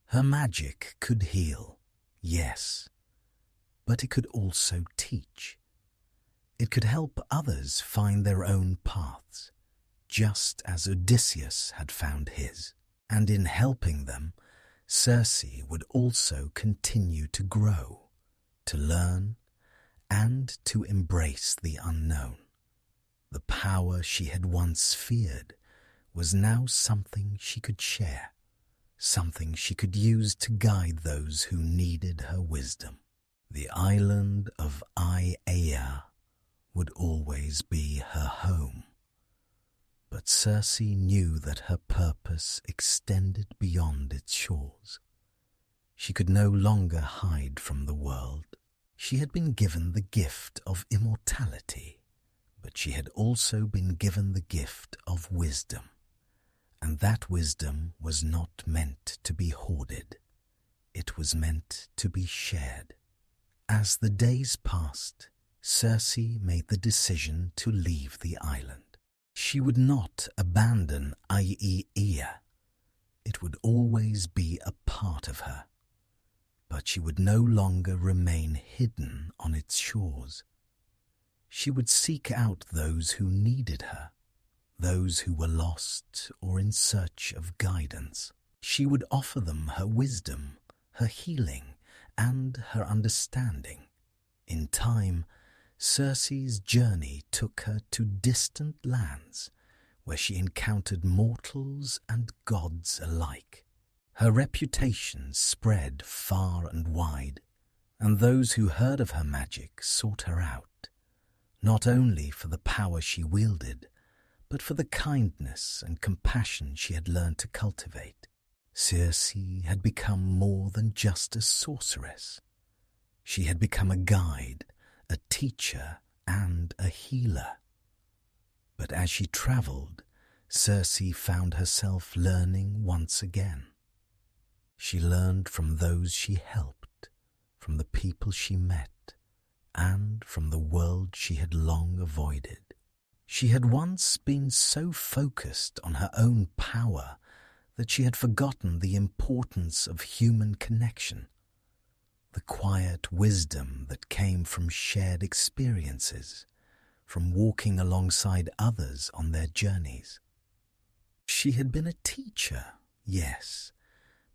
[SPEAKER 1] Her magic could heal, yes, but it could also teach. It could help others find their own paths, just as Odysseus had found his. And in helping them, Circe would also continue to grow, to learn, and to embrace the unknown. The power she had once feared was now something she could share, something she could use to guide those who needed her wisdom. The island of Aeia would always be her home, but Circe knew that her purpose extended beyond its shores. She could no longer hide from the world. She had been given the gift of immortality, but she had also been given the gift of wisdom, and that wisdom was not meant to be hoarded. It was meant to be shared. As the days passed, Circe made the decision to leave the island. She would not abandon Aeia. It would always be a part of her, but she would no longer remain hidden on its shores. She would seek out those who needed her, those who were lost or in search of guidance. She would offer them her wisdom, her healing, and her understanding. In time, Circe's journey took her to distant lands where she encountered mortals and gods alike. Her reputation spread far and wide, and those who heard of her magic sought her out, not only for the power she wielded, but for the kindness and compassion she had learned to cultivate. Circe had become more than just a sorceress. She had become a guide, a teacher, and a healer. But as she traveled, Circe found herself learning once again. She learned from those she helped, from the people she met, and from the world she had long avoided. She had once been so focused on her own power that she had forgotten the importance of human connection, the quiet wisdom that came from shared experiences, from walking alongside others on their journeys. She had been a teacher, yes,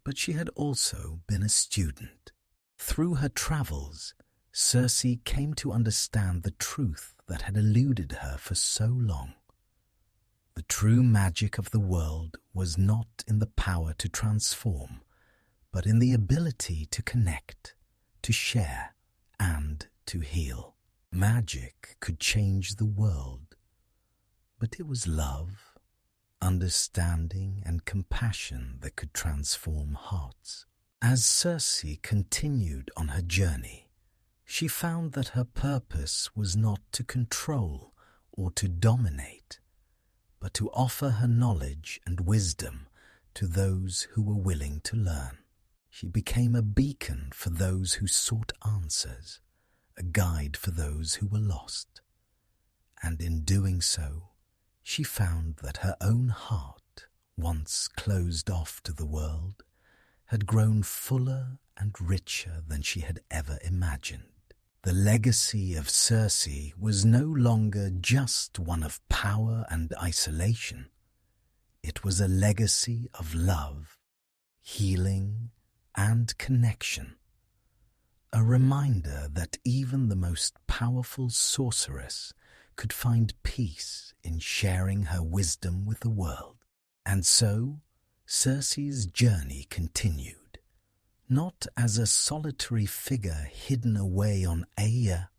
[SPEAKER 1] but she had also been a student. Through her travels, Circe came to understand the truth that had eluded her for so long. The true magic of the world was not in the power to transform, but in the ability to connect, to share, and to heal. Magic could change the world, but it was love, understanding, and compassion that could transform hearts. As Circe continued on her journey, she found that her purpose was not to control or to dominate, but to offer her knowledge and wisdom to those who were willing to learn. She became a beacon for those who sought answers, a guide for those who were lost. And in doing so, she found that her own heart, once closed off to the world, had grown fuller and richer than she had ever imagined. The legacy of Circe was no longer just one of power and isolation. It was a legacy of love, healing, and connection. A reminder that even the most powerful sorceress could find peace in sharing her wisdom with the world. And so, Circe's journey continued. Not as a solitary figure hidden away on Aeia,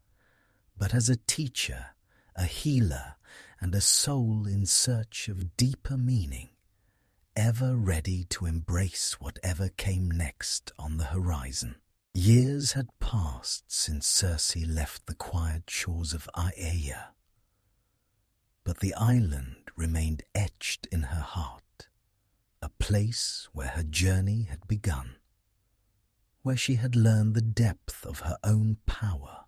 [SPEAKER 1] but as a teacher, a healer, and a soul in search of deeper meaning, ever ready to embrace whatever came next on the horizon. Years had passed since Circe left the quiet shores of Aeia, but the island remained etched in her heart, a place where her journey had begun, where she had learned the depth of her own power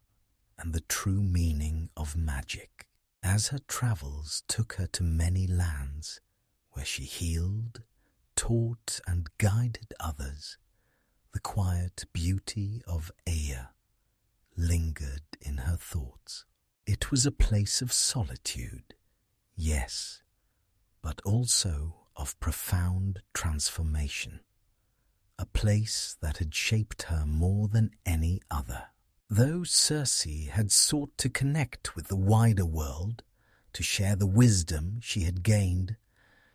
[SPEAKER 1] and the true meaning of magic. As her travels took her to many lands, where she healed, taught, and guided others, the quiet beauty of Aeia lingered in her thoughts. It was a place of solitude, yes, but also of profound transformation. A place that had shaped her more than any other. Though Circe had sought to connect with the wider world, to share the wisdom she had gained,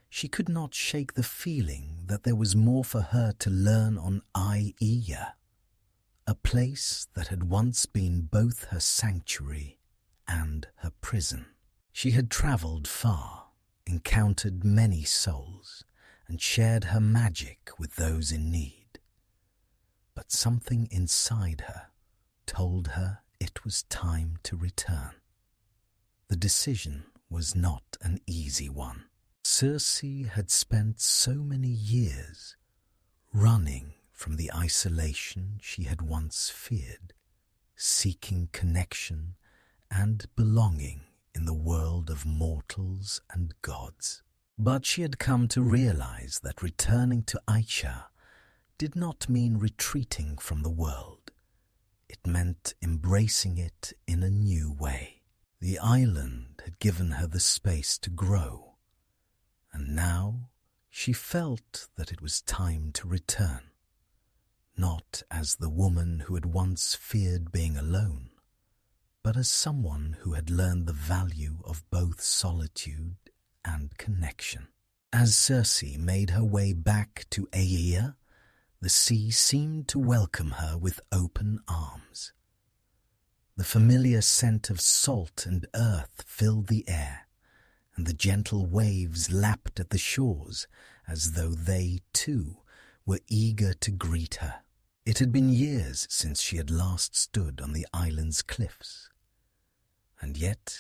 [SPEAKER 1] she could not shake the feeling that there was more for her to learn on Aeia, a place that had once been both her sanctuary and her prison. She had travelled far, encountered many souls, and shared her magic with those in need. But something inside her told her it was time to return. The decision was not an easy one. Circe had spent so many years running from the isolation she had once feared, seeking connection and belonging in the world of mortals and gods. But she had come to realize that returning to Aeia did not mean retreating from the world. It meant embracing it in a new way. The island had given her the space to grow, and now she felt that it was time to return, not as the woman who had once feared being alone, but as someone who had learned the value of both solitude and connection. As Circe made her way back to Aeia, The sea seemed to welcome her with open arms. The familiar scent of salt and earth filled the air, and the gentle waves lapped at the shores as though they, too, were eager to greet her. It had been years since she had last stood on the island's cliffs, and yet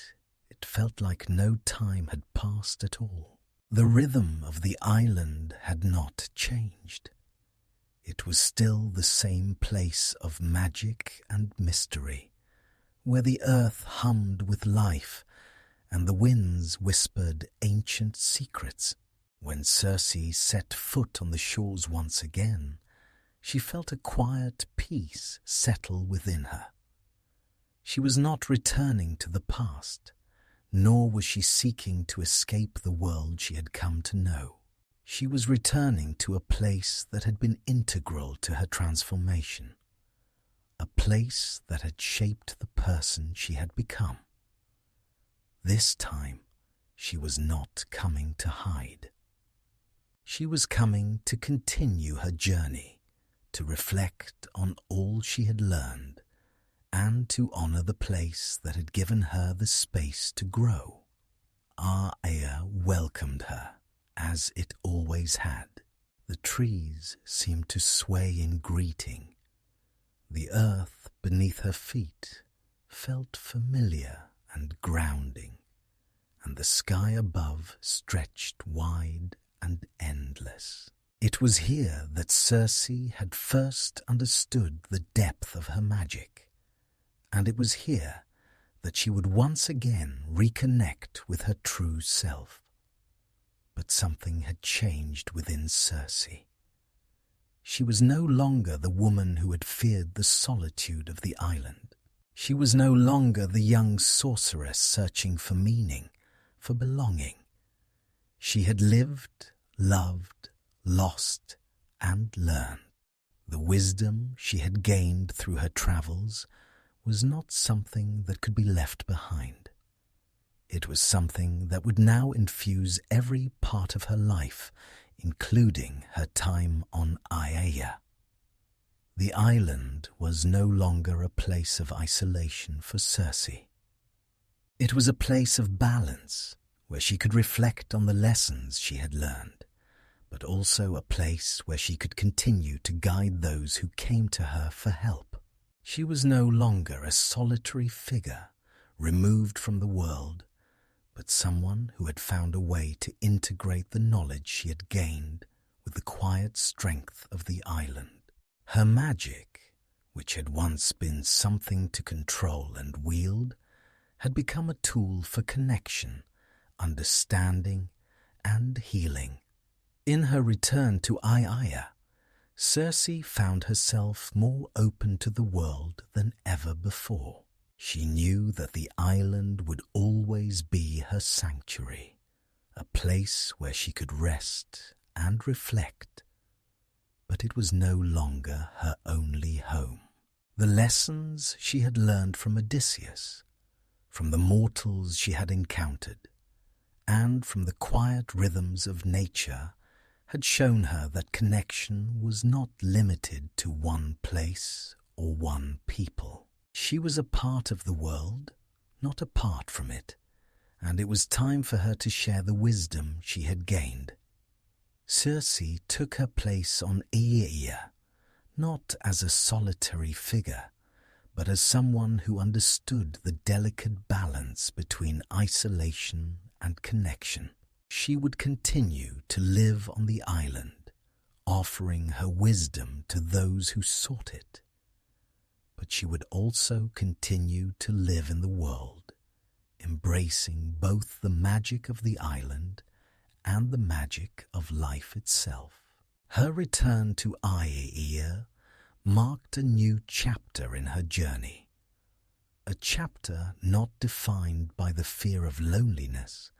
[SPEAKER 1] it felt like no time had passed at all. The rhythm of the island had not changed. It was still the same place of magic and mystery, where the earth hummed with life and the winds whispered ancient secrets. When Circe set foot on the shores once again, she felt a quiet peace settle within her. She was not returning to the past, nor was she seeking to escape the world she had come to know. She was returning to a place that had been integral to her transformation, a place that had shaped the person she had become. This time, she was not coming to hide. She was coming to continue her journey, to reflect on all she had learned, and to honor the place that had given her the space to grow. Our Aya welcomed her, as it always had. The trees seemed to sway in greeting. The earth beneath her feet felt familiar and grounding, and the sky above stretched wide and endless. It was here that Circe had first understood the depth of her magic, and it was here that she would once again reconnect with her true self. But something had changed within Circe. She was no longer the woman who had feared the solitude of the island. She was no longer the young sorceress searching for meaning, for belonging. She had lived, loved, lost, and learned. The wisdom she had gained through her travels was not something that could be left behind. It was something that would now infuse every part of her life, including her time on Aiaia. The island was no longer a place of isolation for Circe. It was a place of balance, where she could reflect on the lessons she had learned, but also a place where she could continue to guide those who came to her for help. She was no longer a solitary figure, removed from the world, but someone who had found a way to integrate the knowledge she had gained with the quiet strength of the island. Her magic, which had once been something to control and wield, had become a tool for connection, understanding, and healing. In her return to Aiaia, Circe found herself more open to the world than ever before. She knew that the island would always be her sanctuary, a place where she could rest and reflect. But it was no longer her only home. The lessons she had learned from Odysseus, from the mortals she had encountered, and from the quiet rhythms of nature had shown her that connection was not limited to one place or one people. She was a part of the world, not apart from it, and it was time for her to share the wisdom she had gained. Circe took her place on Aiaia, not as a solitary figure, but as someone who understood the delicate balance between isolation and connection. She would continue to live on the island, offering her wisdom to those who sought it. But she would also continue to live in the world, embracing both the magic of the island and the magic of life itself. Her return to Aiaia marked a new chapter in her journey, a chapter not defined by the fear of loneliness,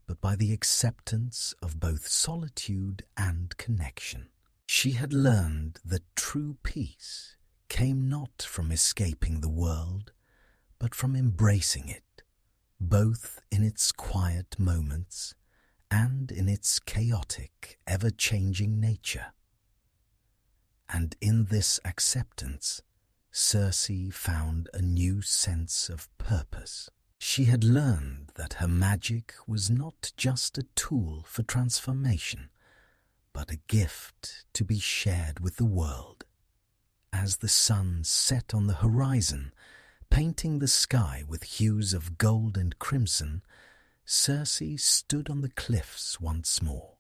[SPEAKER 1] but by the acceptance of both solitude and connection. She had learned that true peace came not from escaping the world, but from embracing it, both in its quiet moments and in its chaotic, ever-changing nature. And in this acceptance, Circe found a new sense of purpose. She had learned that her magic was not just a tool for transformation, but a gift to be shared with the world. As the sun set on the horizon, painting the sky with hues of gold and crimson, Circe stood on the cliffs once more,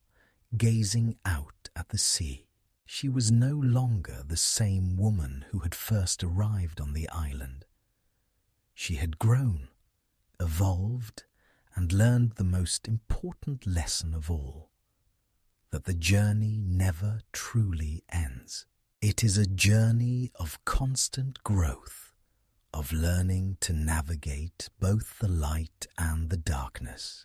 [SPEAKER 1] gazing out at the sea. She was no longer the same woman who had first arrived on the island. She had grown, evolved, and learned the most important lesson of all, that the journey never truly ends. It is a journey of constant growth, of learning to navigate both the light and the darkness,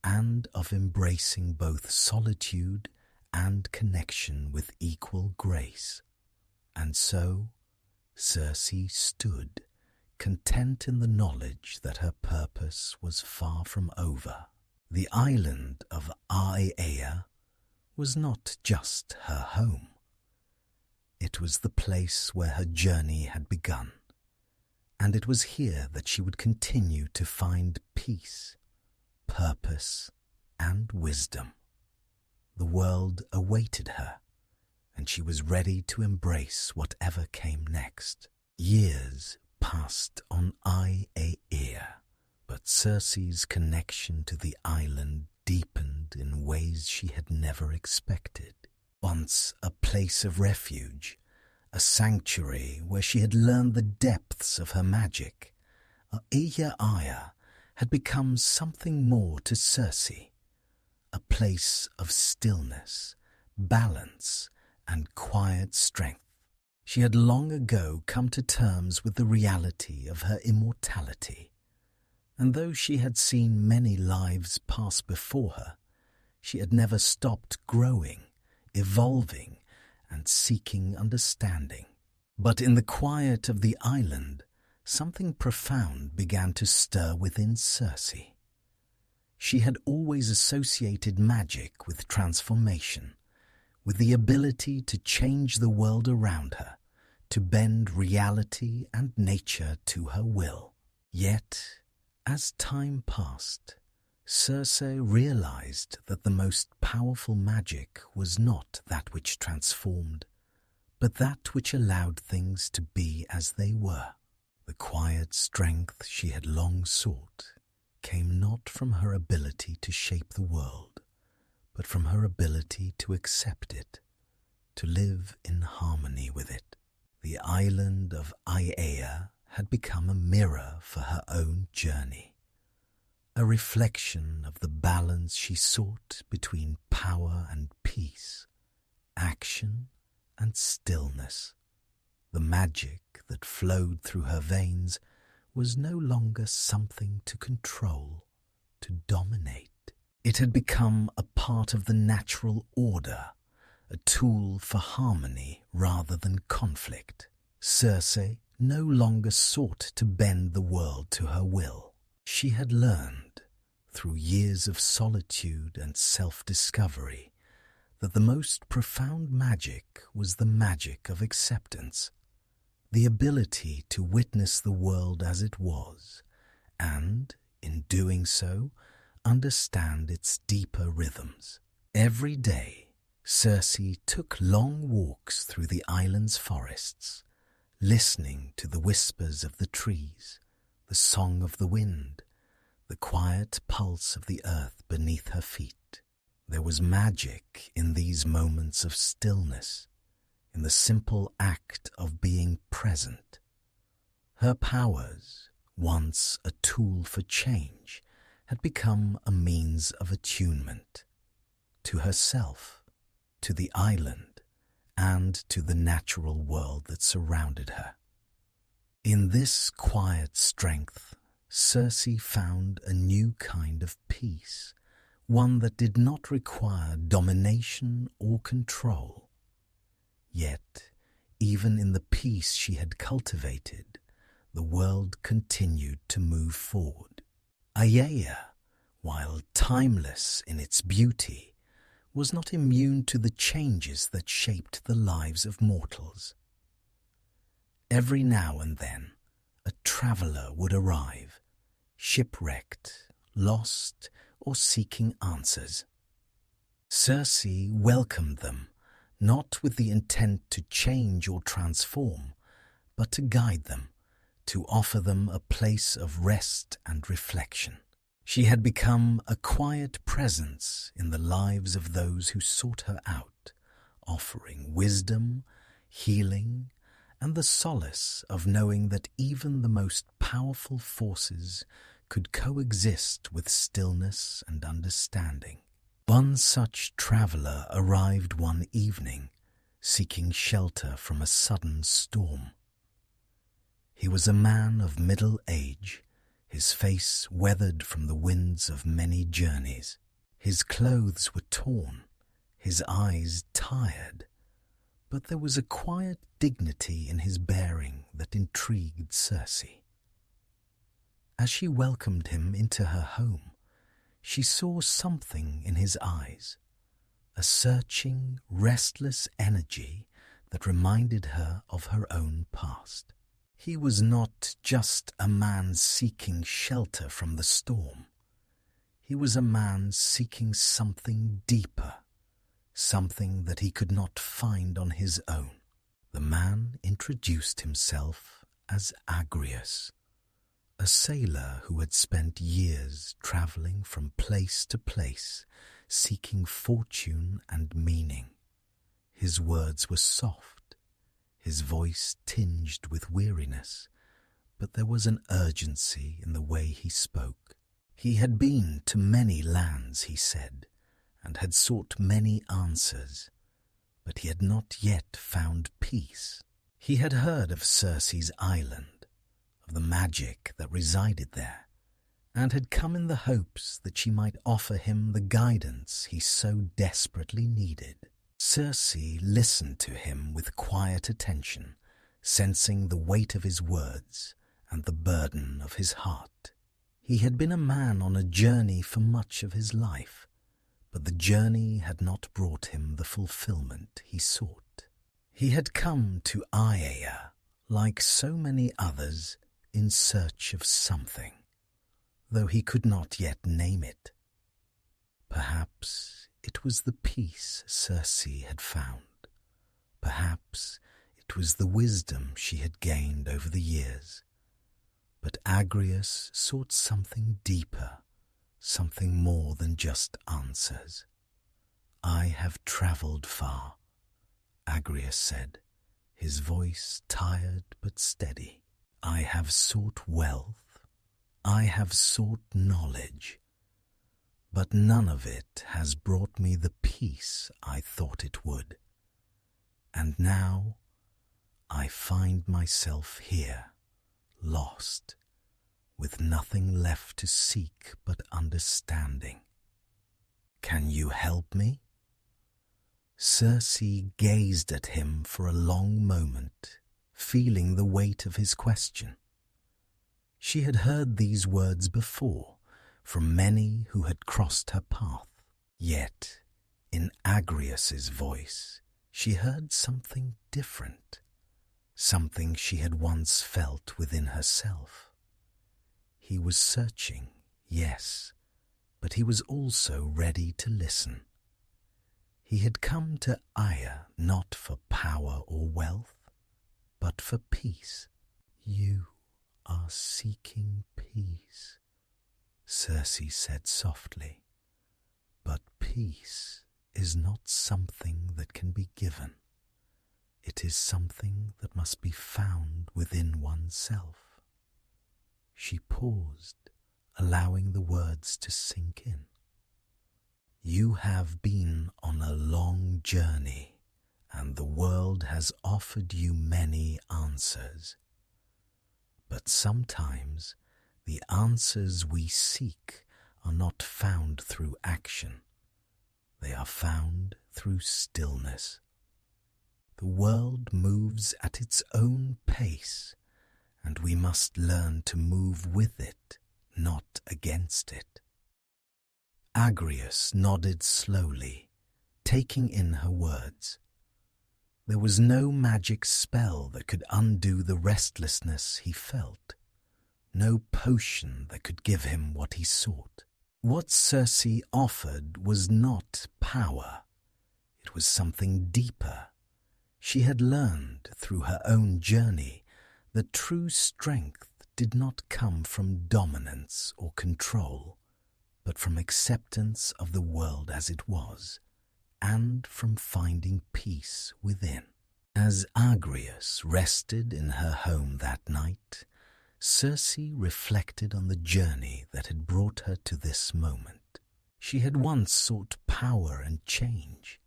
[SPEAKER 1] and of embracing both solitude and connection with equal grace. And so, Circe stood, content in the knowledge that her purpose was far from over. The island of Aiaia was not just her home. It was the place where her journey had begun, and it was here that she would continue to find peace, purpose, and wisdom. The world awaited her, and she was ready to embrace whatever came next. Years passed on Aiaia, but Circe's connection to the island deepened in ways she had never expected. Once a place of refuge, a sanctuary where she had learned the depths of her magic, Aiaia had become something more to Circe, a place of stillness, balance, and quiet strength. She had long ago come to terms with the reality of her immortality, and though she had seen many lives pass before her, she had never stopped growing, evolving, and seeking understanding. But in the quiet of the island, something profound began to stir within Circe. She had always associated magic with transformation, with the ability to change the world around her, to bend reality and nature to her will. Yet, as time passed, Circe realized that the most powerful magic was not that which transformed, but that which allowed things to be as they were. The quiet strength she had long sought came not from her ability to shape the world, but from her ability to accept it, to live in harmony with it. The island of Aiaia had become a mirror for her own journey, a reflection of the balance she sought between power and peace, action and stillness. The magic that flowed through her veins was no longer something to control, to dominate. It had become a part of the natural order, a tool for harmony rather than conflict. Circe no longer sought to bend the world to her will. She had learned, through years of solitude and self-discovery, that the most profound magic was the magic of acceptance, the ability to witness the world as it was, and, in doing so, understand its deeper rhythms. Every day, Circe took long walks through the island's forests, listening to the whispers of the trees, the song of the wind, the quiet pulse of the earth beneath her feet. There was magic in these moments of stillness, in the simple act of being present. Her powers, once a tool for change, had become a means of attunement to herself, to the island, and to the natural world that surrounded her. In this quiet strength, Circe found a new kind of peace, one that did not require domination or control. Yet, even in the peace she had cultivated, the world continued to move forward. Aiaia, while timeless in its beauty, was not immune to the changes that shaped the lives of mortals. Every now and then, a traveller would arrive, shipwrecked, lost, or seeking answers. Circe welcomed them, not with the intent to change or transform, but to guide them, to offer them a place of rest and reflection. She had become a quiet presence in the lives of those who sought her out, offering wisdom, healing, and the solace of knowing that even the most powerful forces could coexist with stillness and understanding. One such traveller arrived one evening, seeking shelter from a sudden storm. He was a man of middle age, his face weathered from the winds of many journeys. His clothes were torn, his eyes tired, but there was a quiet dignity in his bearing that intrigued Circe. As she welcomed him into her home, she saw something in his eyes, a searching, restless energy that reminded her of her own past. He was not just a man seeking shelter from the storm. He was a man seeking something deeper, something that he could not find on his own. The man introduced himself as Agrius, a sailor who had spent years traveling from place to place, seeking fortune and meaning. His words were soft, his voice tinged with weariness, but there was an urgency in the way he spoke. He had been to many lands, he said, and had sought many answers, but he had not yet found peace. He had heard of Circe's island, of the magic that resided there, and had come in the hopes that she might offer him the guidance he so desperately needed. Circe listened to him with quiet attention, sensing the weight of his words and the burden of his heart. He had been a man on a journey for much of his life, but the journey had not brought him the fulfillment he sought. He had come to Aea, like so many others, in search of something, though he could not yet name it. Perhaps it was the peace Circe had found. Perhaps it was the wisdom she had gained over the years. But Agrius sought something deeper, something more than just answers. "I have travelled far," Agrius said, his voice tired but steady. "I have sought wealth, I have sought knowledge, but none of it has brought me the peace I thought it would. And now I find myself here, lost, with nothing left to seek but understanding. Can you help me?" Circe gazed at him for a long moment, feeling the weight of his question. She had heard these words before from many who had crossed her path. Yet, in Agrius's voice, she heard something different, something she had once felt within herself. He was searching, yes, but he was also ready to listen. He had come to Aea not for power or wealth, but for peace. "You are seeking peace," Circe said softly, "but peace is not something that can be given. It is something that must be found within oneself." She paused, allowing the words to sink in. "You have been on a long journey, and the world has offered you many answers. But sometimes the answers we seek are not found through action. They are found through stillness. The world moves at its own pace, and we must learn to move with it, not against it." Agrius nodded slowly, taking in her words. There was no magic spell that could undo the restlessness he felt, no potion that could give him what he sought. What Circe offered was not power. It was something deeper. She had learned through her own journey that true strength did not come from dominance or control, but from acceptance of the world as it was, and from finding peace within. As Agrias rested in her home that night, Circe reflected on the journey that had brought her to this moment. She had once sought power and change,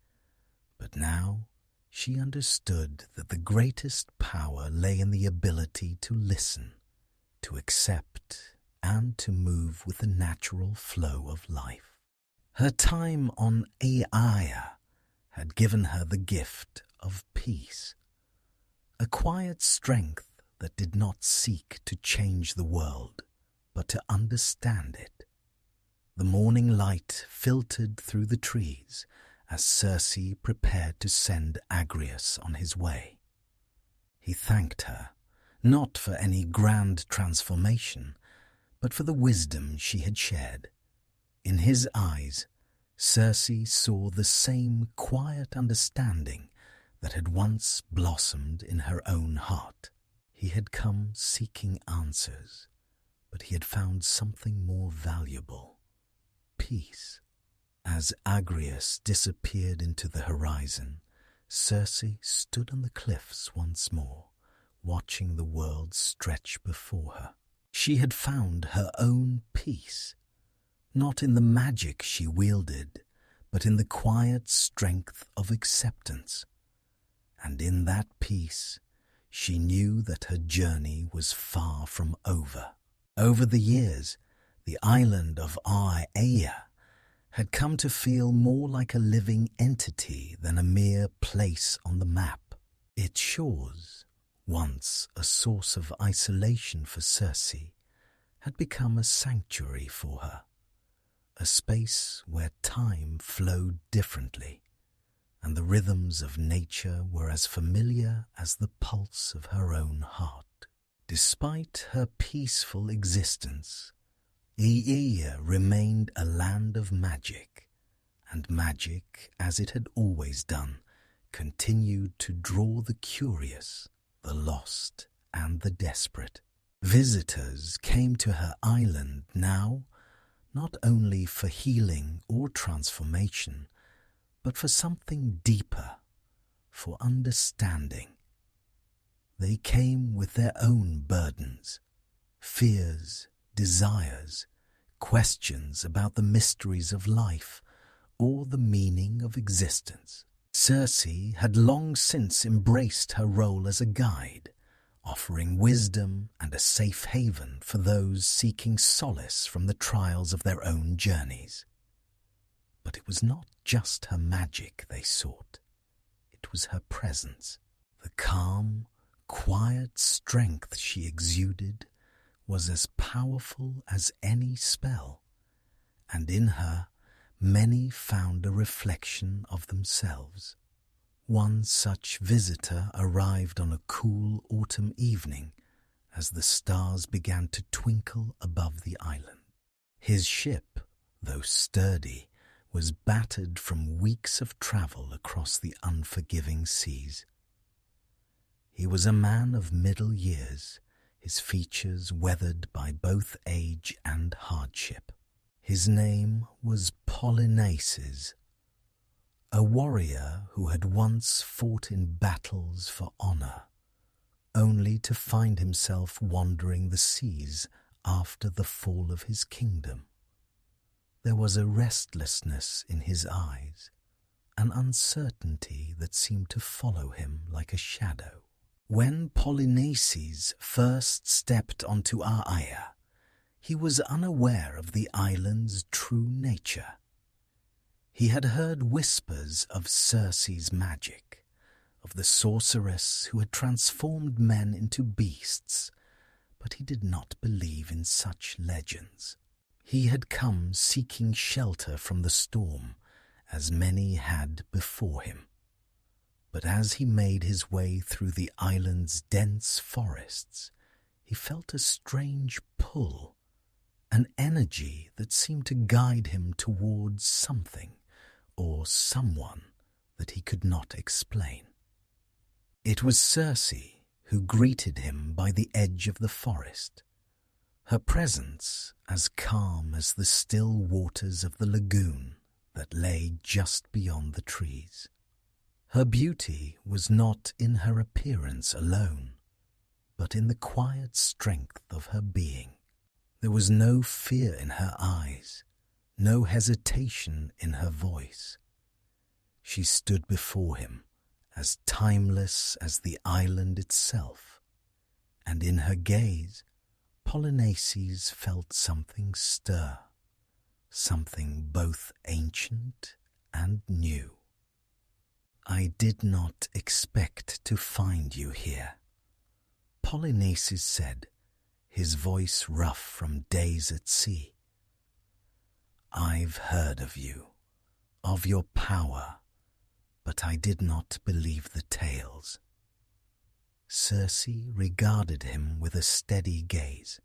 [SPEAKER 1] but now she understood that the greatest power lay in the ability to listen, to accept, and to move with the natural flow of life. Her time on Aia had given her the gift of peace, a quiet strength that did not seek to change the world, but to understand it. The morning light filtered through the trees as Circe prepared to send Agrias on his way. He thanked her, not for any grand transformation, but for the wisdom she had shared. In his eyes, Circe saw the same quiet understanding that had once blossomed in her own heart. He had come seeking answers, but he had found something more valuable: peace. As Agrias disappeared into the horizon, Circe stood on the cliffs once more, watching the world stretch before her. She had found her own peace, not in the magic she wielded, but in the quiet strength of acceptance. And in that peace, she knew that her journey was far from over. Over the years, the island of Aia had come to feel more like a living entity than a mere place on the map. Its shores, once a source of isolation for Circe, had become a sanctuary for her, a space where time flowed differently, and the rhythms of nature were as familiar as the pulse of her own heart. Despite her peaceful existence, Aia remained a land of magic, and magic, as it had always done, continued to draw the curious, the lost, and the desperate. Visitors came to her island now, not only for healing or transformation, but for something deeper, for understanding. They came with their own burdens, fears, desires, questions about the mysteries of life or the meaning of existence. Circe had long since embraced her role as a guide, offering wisdom and a safe haven for those seeking solace from the trials of their own journeys. But it was not just her magic they sought. It was her presence. The calm, quiet strength she exuded was as powerful as any spell, and in her many found a reflection of themselves. One such visitor arrived on a cool autumn evening as the stars began to twinkle above the island. His ship, though sturdy, was battered from weeks of travel across the unforgiving seas. He was a man of middle years, his features weathered by both age and hardship. His name was Polynices, a warrior who had once fought in battles for honor, only to find himself wandering the seas after the fall of his kingdom. There was a restlessness in his eyes, an uncertainty that seemed to follow him like a shadow. When Polynices first stepped onto Aia, he was unaware of the island's true nature. He had heard whispers of Circe's magic, of the sorceress who had transformed men into beasts, but he did not believe in such legends. He had come seeking shelter from the storm as many had before him. But as he made his way through the island's dense forests, he felt a strange pull, an energy that seemed to guide him towards something or someone that he could not explain. It was Circe who greeted him by the edge of the forest, her presence as calm as the still waters of the lagoon that lay just beyond the trees. Her beauty was not in her appearance alone, but in the quiet strength of her being. There was no fear in her eyes, no hesitation in her voice. She stood before him, as timeless as the island itself, and in her gaze, Polynices felt something stir, something both ancient and new. "I did not expect to find you here," Polynices said, his voice rough from days at sea. "I've heard of you, of your power, but I did not believe the tales." Circe regarded him with a steady gaze.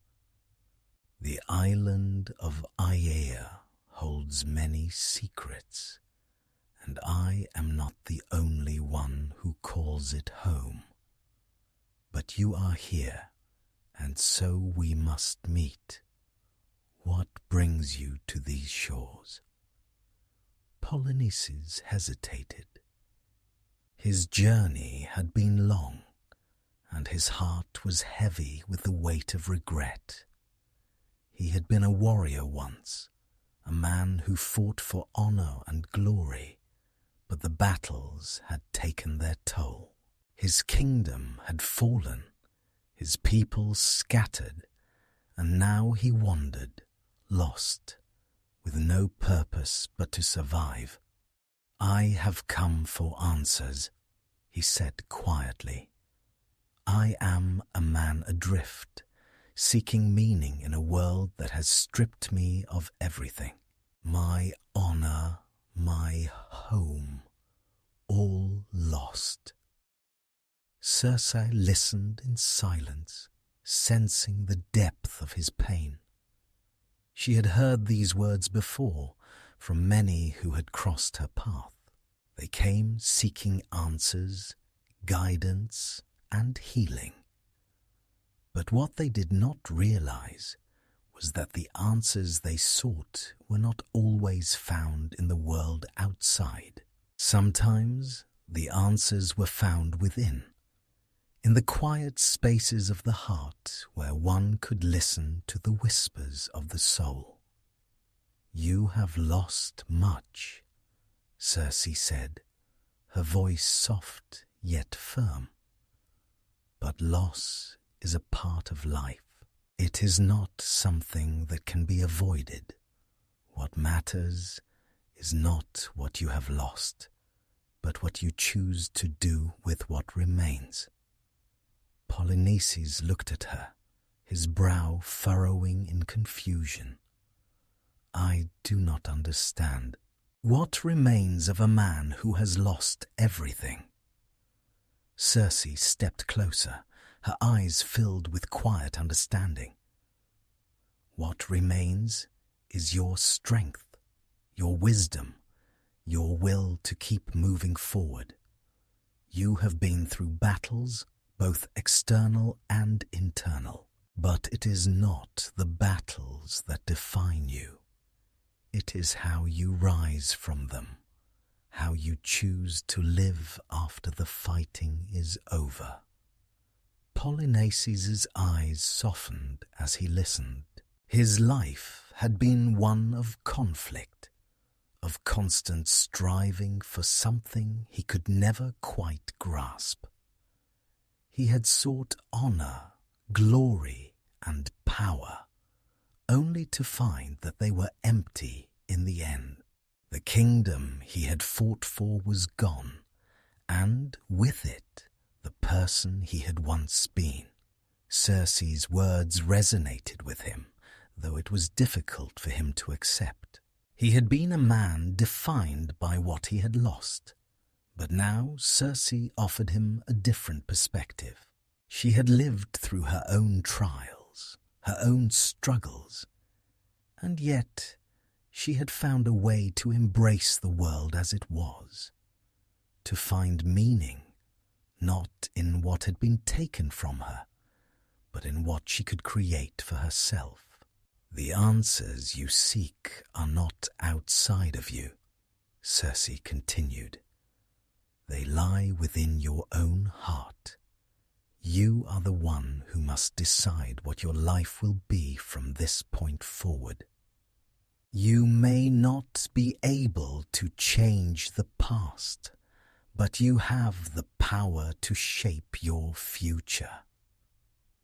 [SPEAKER 1] "The island of Aiaia holds many secrets, and I am not the only one who calls it home. But you are here, and so we must meet. What brings you to these shores?" Polynices hesitated. His journey had been long, and his heart was heavy with the weight of regret. He had been a warrior once, a man who fought for honor and glory, but the battles had taken their toll. His kingdom had fallen, his people scattered, and now he wandered, lost, with no purpose but to survive. "I have come for answers," he said quietly. "I am a man adrift, seeking meaning in a world that has stripped me of everything. My honor, my home, all lost." Circe listened in silence, sensing the depth of his pain. She had heard these words before from many who had crossed her path. They came seeking answers, guidance, and healing. But what they did not realize was that the answers they sought were not always found in the world outside. Sometimes the answers were found within, in the quiet spaces of the heart where one could listen to the whispers of the soul. "You have lost much," Circe said, her voice soft yet firm. "But loss is a part of life. It is not something that can be avoided. What matters is not what you have lost, but what you choose to do with what remains." Polynices looked at her, his brow furrowing in confusion. "I do not understand. What remains of a man who has lost everything?" Circe stepped closer, her eyes filled with quiet understanding. "What remains is your strength, your wisdom, your will to keep moving forward. You have been through battles, both external and internal, but it is not the battles that define you. It is how you rise from them, how you choose to live after the fighting is over." Polynices' eyes softened as he listened. His life had been one of conflict, of constant striving for something he could never quite grasp. He had sought honor, glory, and power, only to find that they were empty in the end. The kingdom he had fought for was gone, and with it, the person he had once been. Circe's words resonated with him, though it was difficult for him to accept. He had been a man defined by what he had lost, but now Circe offered him a different perspective. She had lived through her own trials, her own struggles, and yet she had found a way to embrace the world as it was, to find meaning not in what had been taken from her, but in what she could create for herself. The answers you seek are not outside of you, Circe continued. They lie within your own heart. You are the one who must decide what your life will be from this point forward. You may not be able to change the past, but you have the power to shape your future.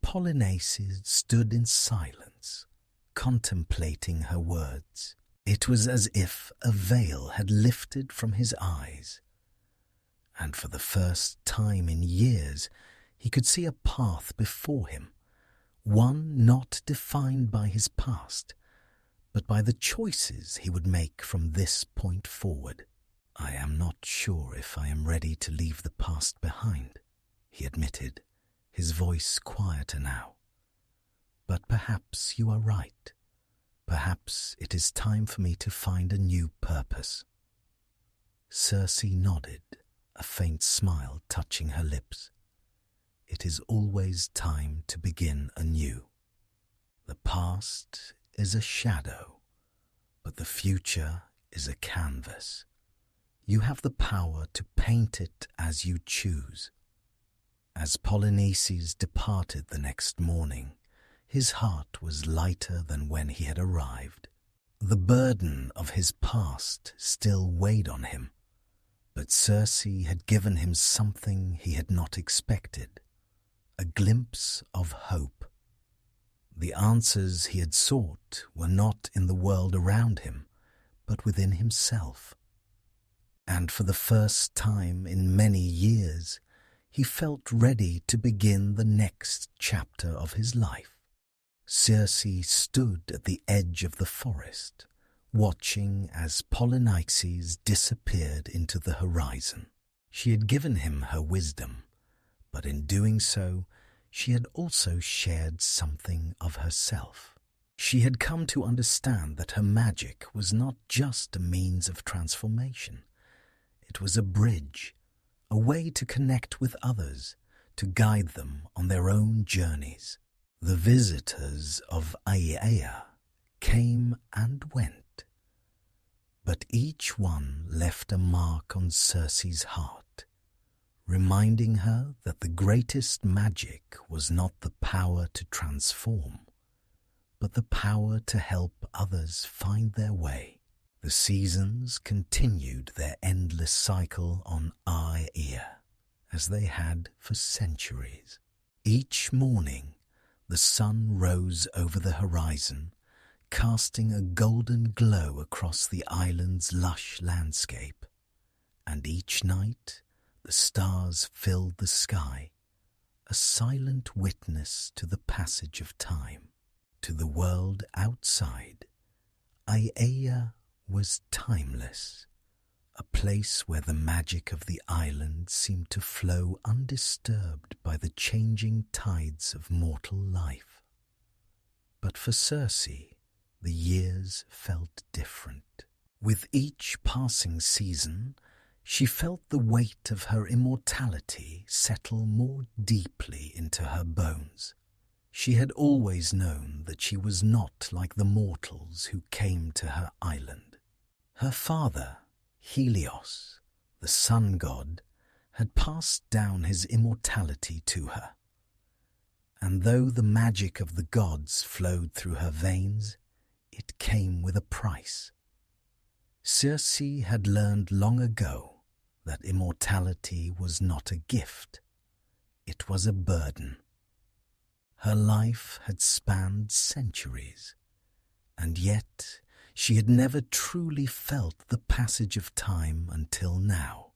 [SPEAKER 1] Polynices stood in silence, contemplating her words. It was as if a veil had lifted from his eyes, and for the first time in years he could see a path before him, one not defined by his past, but by the choices he would make from this point forward. I am not sure if I am ready to leave the past behind, he admitted, his voice quieter now. But perhaps you are right. Perhaps it is time for me to find a new purpose. Circe nodded, a faint smile touching her lips. It is always time to begin anew. The past is a shadow, but the future is a canvas. You have the power to paint it as you choose. As Polynices departed the next morning, his heart was lighter than when he had arrived. The burden of his past still weighed on him, but Circe had given him something he had not expected, a glimpse of hope. The answers he had sought were not in the world around him, but within himself. And for the first time in many years, he felt ready to begin the next chapter of his life. Circe stood at the edge of the forest, watching as Polynices disappeared into the horizon. She had given him her wisdom, but in doing so, she had also shared something of herself. She had come to understand that her magic was not just a means of transformation. It was a bridge, a way to connect with others, to guide them on their own journeys. The visitors of Aiaia came and went, but each one left a mark on Circe's heart, reminding her that the greatest magic was not the power to transform, but the power to help others find their way. The seasons continued their endless cycle on Aiaia, as they had for centuries. Each morning, the sun rose over the horizon, casting a golden glow across the island's lush landscape, and each night the stars filled the sky, a silent witness to the passage of time. To the world outside, Aiaia was timeless, a place where the magic of the island seemed to flow undisturbed by the changing tides of mortal life. But for Circe, the years felt different. With each passing season, she felt the weight of her immortality settle more deeply into her bones. She had always known that she was not like the mortals who came to her island. Her father, Helios, the sun god, had passed down his immortality to her. And though the magic of the gods flowed through her veins, it came with a price. Circe had learned long ago that immortality was not a gift, it was a burden. Her life had spanned centuries, and yet she had never truly felt the passage of time until now.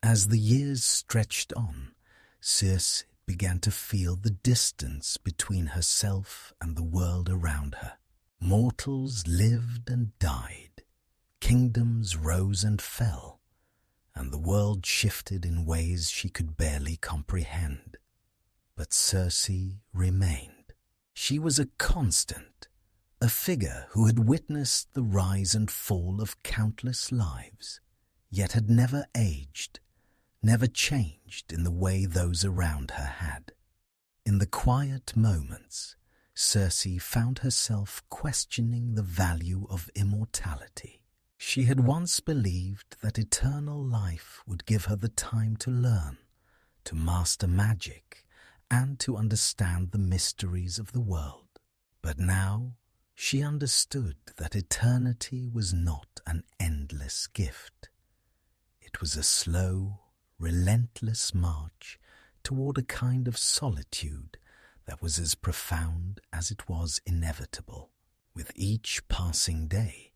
[SPEAKER 1] As the years stretched on, Circe began to feel the distance between herself and the world around her. Mortals lived and died, Kingdoms rose and fell, and the world shifted in ways she could barely comprehend. But Circe remained. She was a constant, a figure who had witnessed the rise and fall of countless lives, yet had never aged, never changed in the way those around her had. In the quiet moments, Circe found herself questioning the value of immortality. She had once believed that eternal life would give her the time to learn, to master magic, and to understand the mysteries of the world. But now she understood that eternity was not an endless gift. It was a slow, relentless march toward a kind of solitude that was as profound as it was inevitable. With each passing day,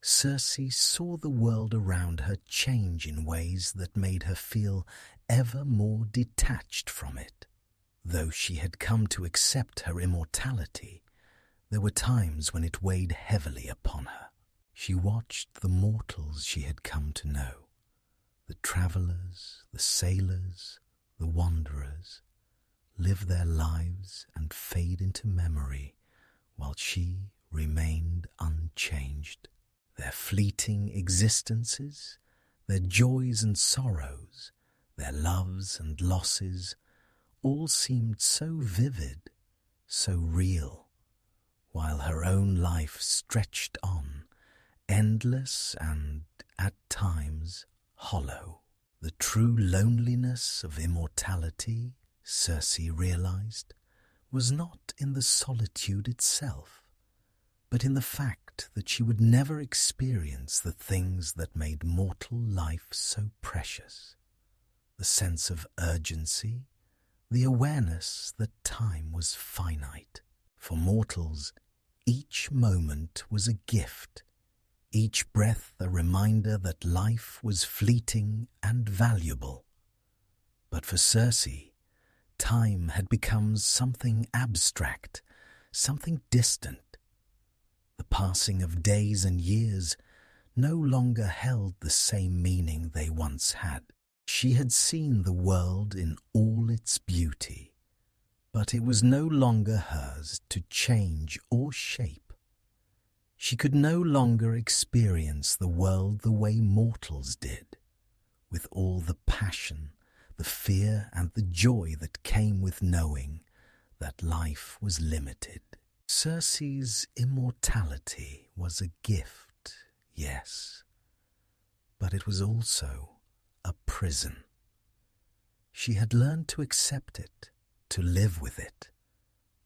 [SPEAKER 1] Circe saw the world around her change in ways that made her feel ever more detached from it. Though she had come to accept her immortality, there were times when it weighed heavily upon her. She watched the mortals she had come to know, the travelers, the sailors, the wanderers, live their lives and fade into memory while she remained unchanged. Their fleeting existences, their joys and sorrows, their loves and losses, all seemed so vivid, so real, while her own life stretched on, endless and, at times, hollow. The true loneliness of immortality, Circe realized, was not in the solitude itself, but in the fact that she would never experience the things that made mortal life so precious. The sense of urgency, the awareness that time was finite. For mortals, each moment was a gift, each breath a reminder that life was fleeting and valuable. But for Circe, time had become something abstract, something distant. The passing of days and years no longer held the same meaning they once had. She had seen the world in all its beauty, but it was no longer hers to change or shape. She could no longer experience the world the way mortals did, with all the passion, the fear and the joy that came with knowing that life was limited. Circe's immortality was a gift, yes, but it was also a prison. She had learned to accept it, to live with it,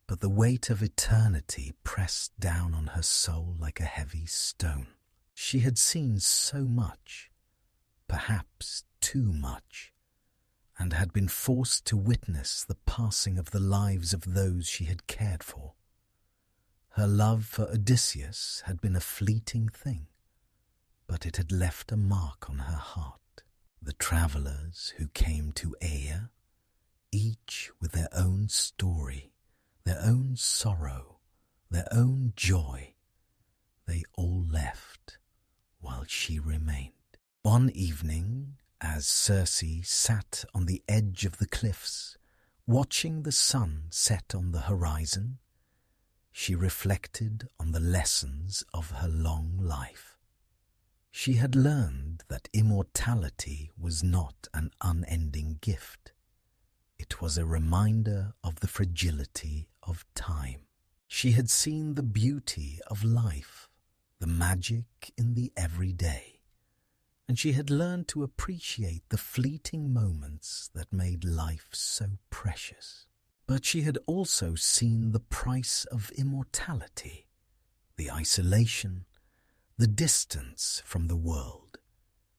[SPEAKER 1] but the weight of eternity pressed down on her soul like a heavy stone. She had seen so much, perhaps too much, and had been forced to witness the passing of the lives of those she had cared for. Her love for Odysseus had been a fleeting thing, but it had left a mark on her heart. The travelers who came to Aea, each with their own story, their own sorrow, their own joy, they all left while she remained. One evening, as Circe sat on the edge of the cliffs, watching the sun set on the horizon, she reflected on the lessons of her long life. She had learned that immortality was not an unending gift. It was a reminder of the fragility of time. She had seen the beauty of life, the magic in the everyday, and she had learned to appreciate the fleeting moments that made life so precious. But she had also seen the price of immortality, the isolation, the distance from the world,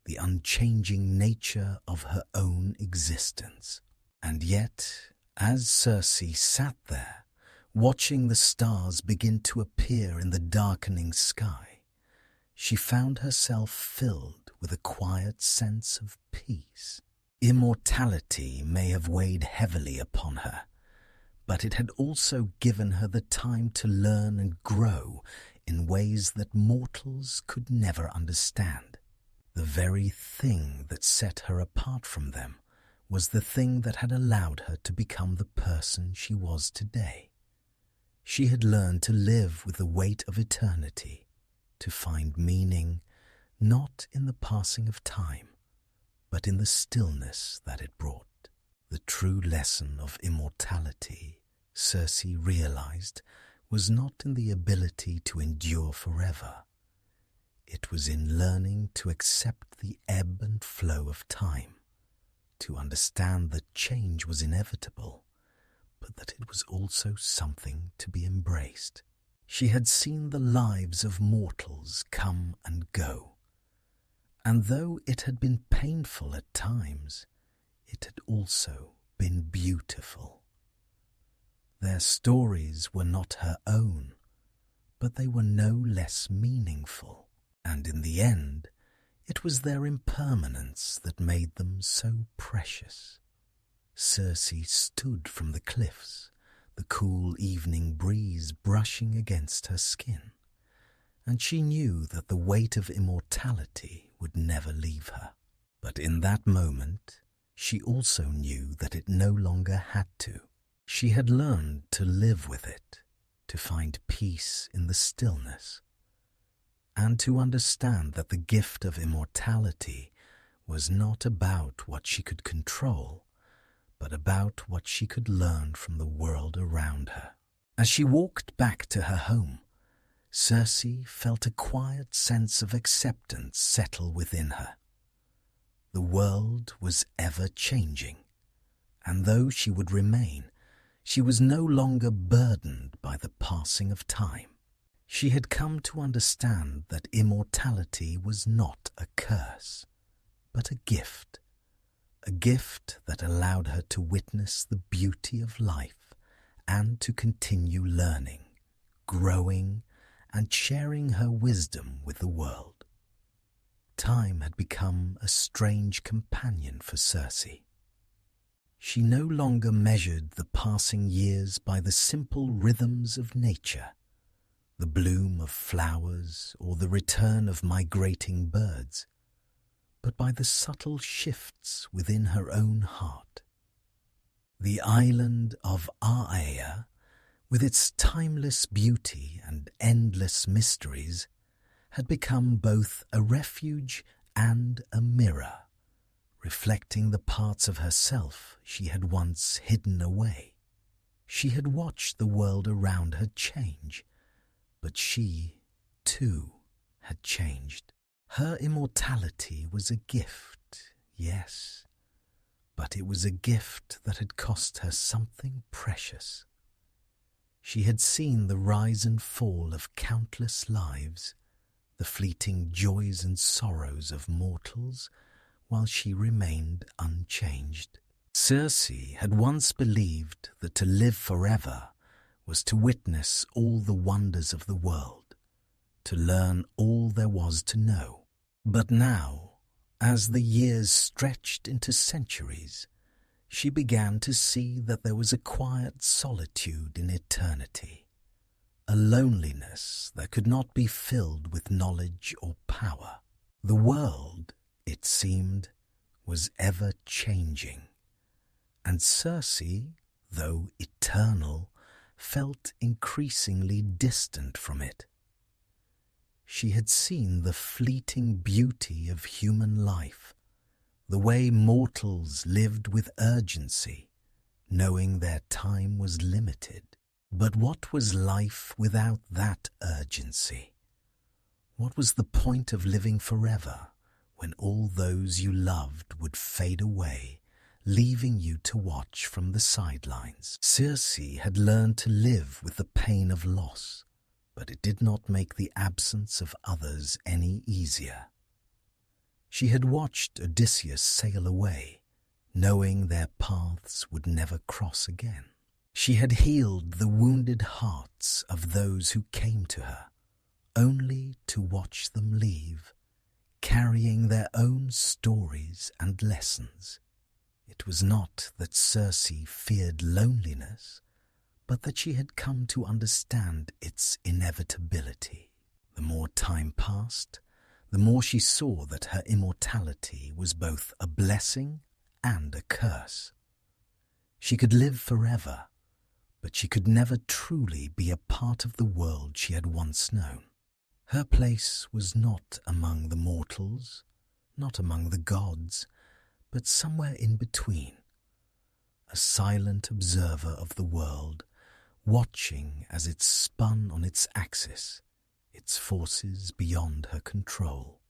[SPEAKER 1] the unchanging nature of her own existence. And yet, as Circe sat there, watching the stars begin to appear in the darkening sky, she found herself filled with a quiet sense of peace. Immortality may have weighed heavily upon her, but it had also given her the time to learn and grow in ways that mortals could never understand. The very thing that set her apart from them was the thing that had allowed her to become the person she was today. She had learned to live with the weight of eternity, to find meaning not in the passing of time, but in the stillness that it brought. The true lesson of immortality, Circe realized, was not in the ability to endure forever. It was in learning to accept the ebb and flow of time, to understand that change was inevitable, but that it was also something to be embraced. She had seen the lives of mortals come and go, and though it had been painful at times, it had also been beautiful. Their stories were not her own, but they were no less meaningful, and in the end, it was their impermanence that made them so precious. Circe stood from the cliffs, the cool evening breeze brushing against her skin, and she knew that the weight of immortality would never leave her. But in that moment, she also knew that it no longer had to. She had learned to live with it, to find peace in the stillness, and to understand that the gift of immortality was not about what she could control, but about what she could learn from the world around her. As she walked back to her home, Circe felt a quiet sense of acceptance settle within her. The world was ever changing, and though she would remain, she was no longer burdened by the passing of time. She had come to understand that immortality was not a curse, but a gift that allowed her to witness the beauty of life and to continue learning, growing, and sharing her wisdom with the world. Time had become a strange companion for Circe. She no longer measured the passing years by the simple rhythms of nature, the bloom of flowers or the return of migrating birds, but by the subtle shifts within her own heart. The island of Aea, with its timeless beauty and endless mysteries, had become both a refuge and a mirror, reflecting the parts of herself she had once hidden away. She had watched the world around her change, but she, too, had changed. Her immortality was a gift, yes, but it was a gift that had cost her something precious. She had seen the rise and fall of countless lives, the fleeting joys and sorrows of mortals, while she remained unchanged. Circe had once believed that to live forever was to witness all the wonders of the world, to learn all there was to know. But now, as the years stretched into centuries, she began to see that there was a quiet solitude in eternity, a loneliness that could not be filled with knowledge or power. The world, it seemed, was ever changing, and Circe, though eternal, felt increasingly distant from it. She had seen the fleeting beauty of human life, the way mortals lived with urgency, knowing their time was limited. But what was life without that urgency? What was the point of living forever when all those you loved would fade away, leaving you to watch from the sidelines? Circe had learned to live with the pain of loss, but it did not make the absence of others any easier. She had watched Odysseus sail away, knowing their paths would never cross again. She had healed the wounded hearts of those who came to her, only to watch them leave, carrying their own stories and lessons. It was not that Circe feared loneliness, but that she had come to understand its inevitability. The more time passed, the more she saw that her immortality was both a blessing and a curse. She could live forever, but she could never truly be a part of the world she had once known. Her place was not among the mortals, not among the gods, but somewhere in between, a silent observer of the world, watching as it spun on its axis, its forces beyond her control.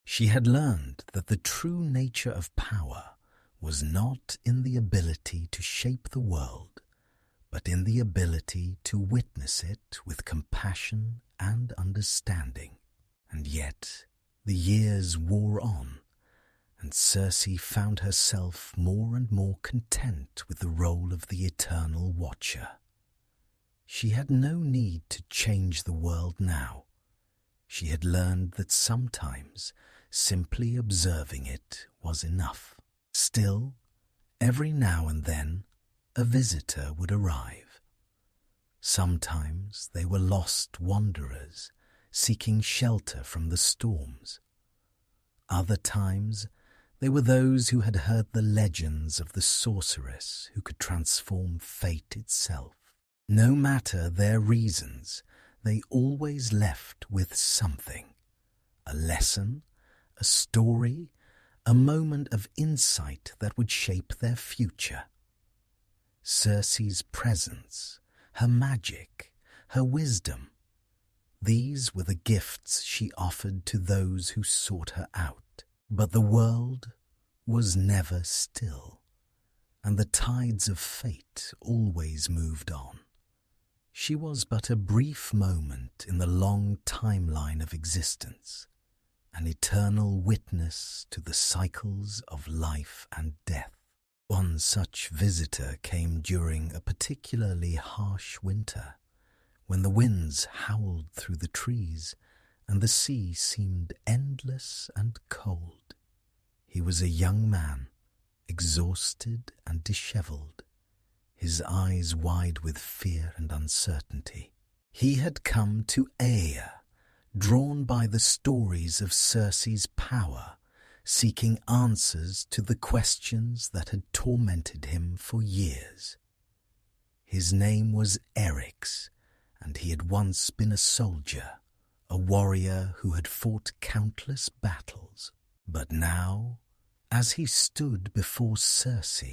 [SPEAKER 1] She had learned that the true nature of power was not in the ability to shape the world, but in the ability to witness it with compassion and understanding. And yet the years wore on, and Circe found herself more and more content with the role of the eternal watcher. She had no need to change the world now. She had learned that sometimes simply observing it was enough. Still, every now and then, a visitor would arrive. Sometimes they were lost wanderers seeking shelter from the storms. Other times they were those who had heard the legends of the sorceress who could transform fate itself. No matter their reasons, they always left with something: a lesson, a story, a moment of insight that would shape their future. Circe's presence, her magic, her wisdom, these were the gifts she offered to those who sought her out. But the world was never still, and the tides of fate always moved on. She was but a brief moment in the long timeline of existence, an eternal witness to the cycles of life and death. One such visitor came during a particularly harsh winter, when the winds howled through the trees and the sea seemed endless and cold. He was a young man, exhausted and dishevelled, his eyes wide with fear and uncertainty. He had come to Aea, drawn by the stories of Circe's power, seeking answers to the questions that had tormented him for years. His name was Eryx, and he had once been a soldier, a warrior who had fought countless battles. But now, as he stood before Circe,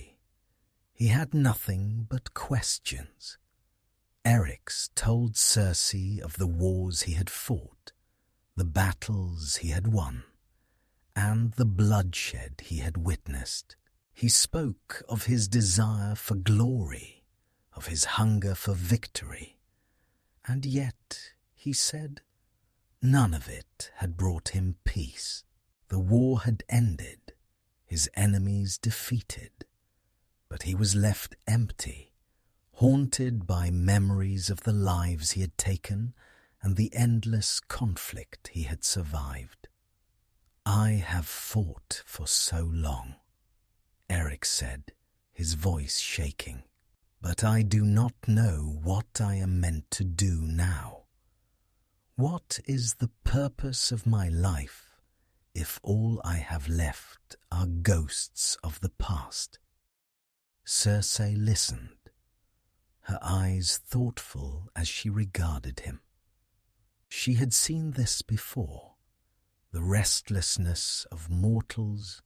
[SPEAKER 1] he had nothing but questions. Eryx told Circe of the wars he had fought, the battles he had won, and the bloodshed he had witnessed. He spoke of his desire for glory, of his hunger for victory, and yet, he said, none of it had brought him peace. The war had ended, his enemies defeated, but he was left empty, haunted by memories of the lives he had taken and the endless conflict he had survived. "I have fought for so long," Eryx said, his voice shaking, "but I do not know what I am meant to do now. What is the purpose of my life if all I have left are ghosts of the past?" Circe listened, her eyes thoughtful as she regarded him. She had seen this before, the restlessness of mortals,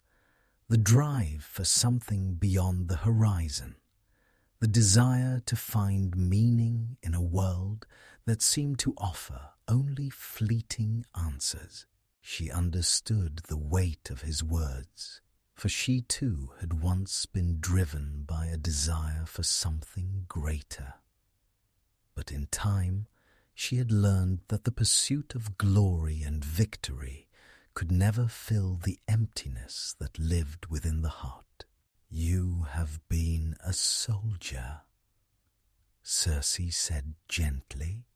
[SPEAKER 1] the drive for something beyond the horizon, the desire to find meaning in a world that seemed to offer only fleeting answers. She understood the weight of his words, for she too had once been driven by a desire for something greater. But in time, she had learned that the pursuit of glory and victory could never fill the emptiness that lived within the heart. "You have been a soldier," Circe said gently,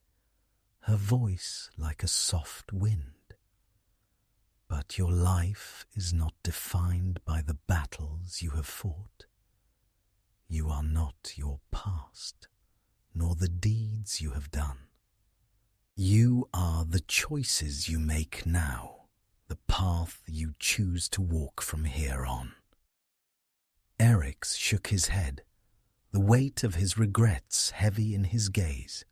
[SPEAKER 1] her voice like a soft wind. "But your life is not defined by the battles you have fought. You are not your past, nor the deeds you have done. You are are the choices you make now, the path you choose to walk from here on. Eryx shook his head, the weight of his regrets heavy in his gaze.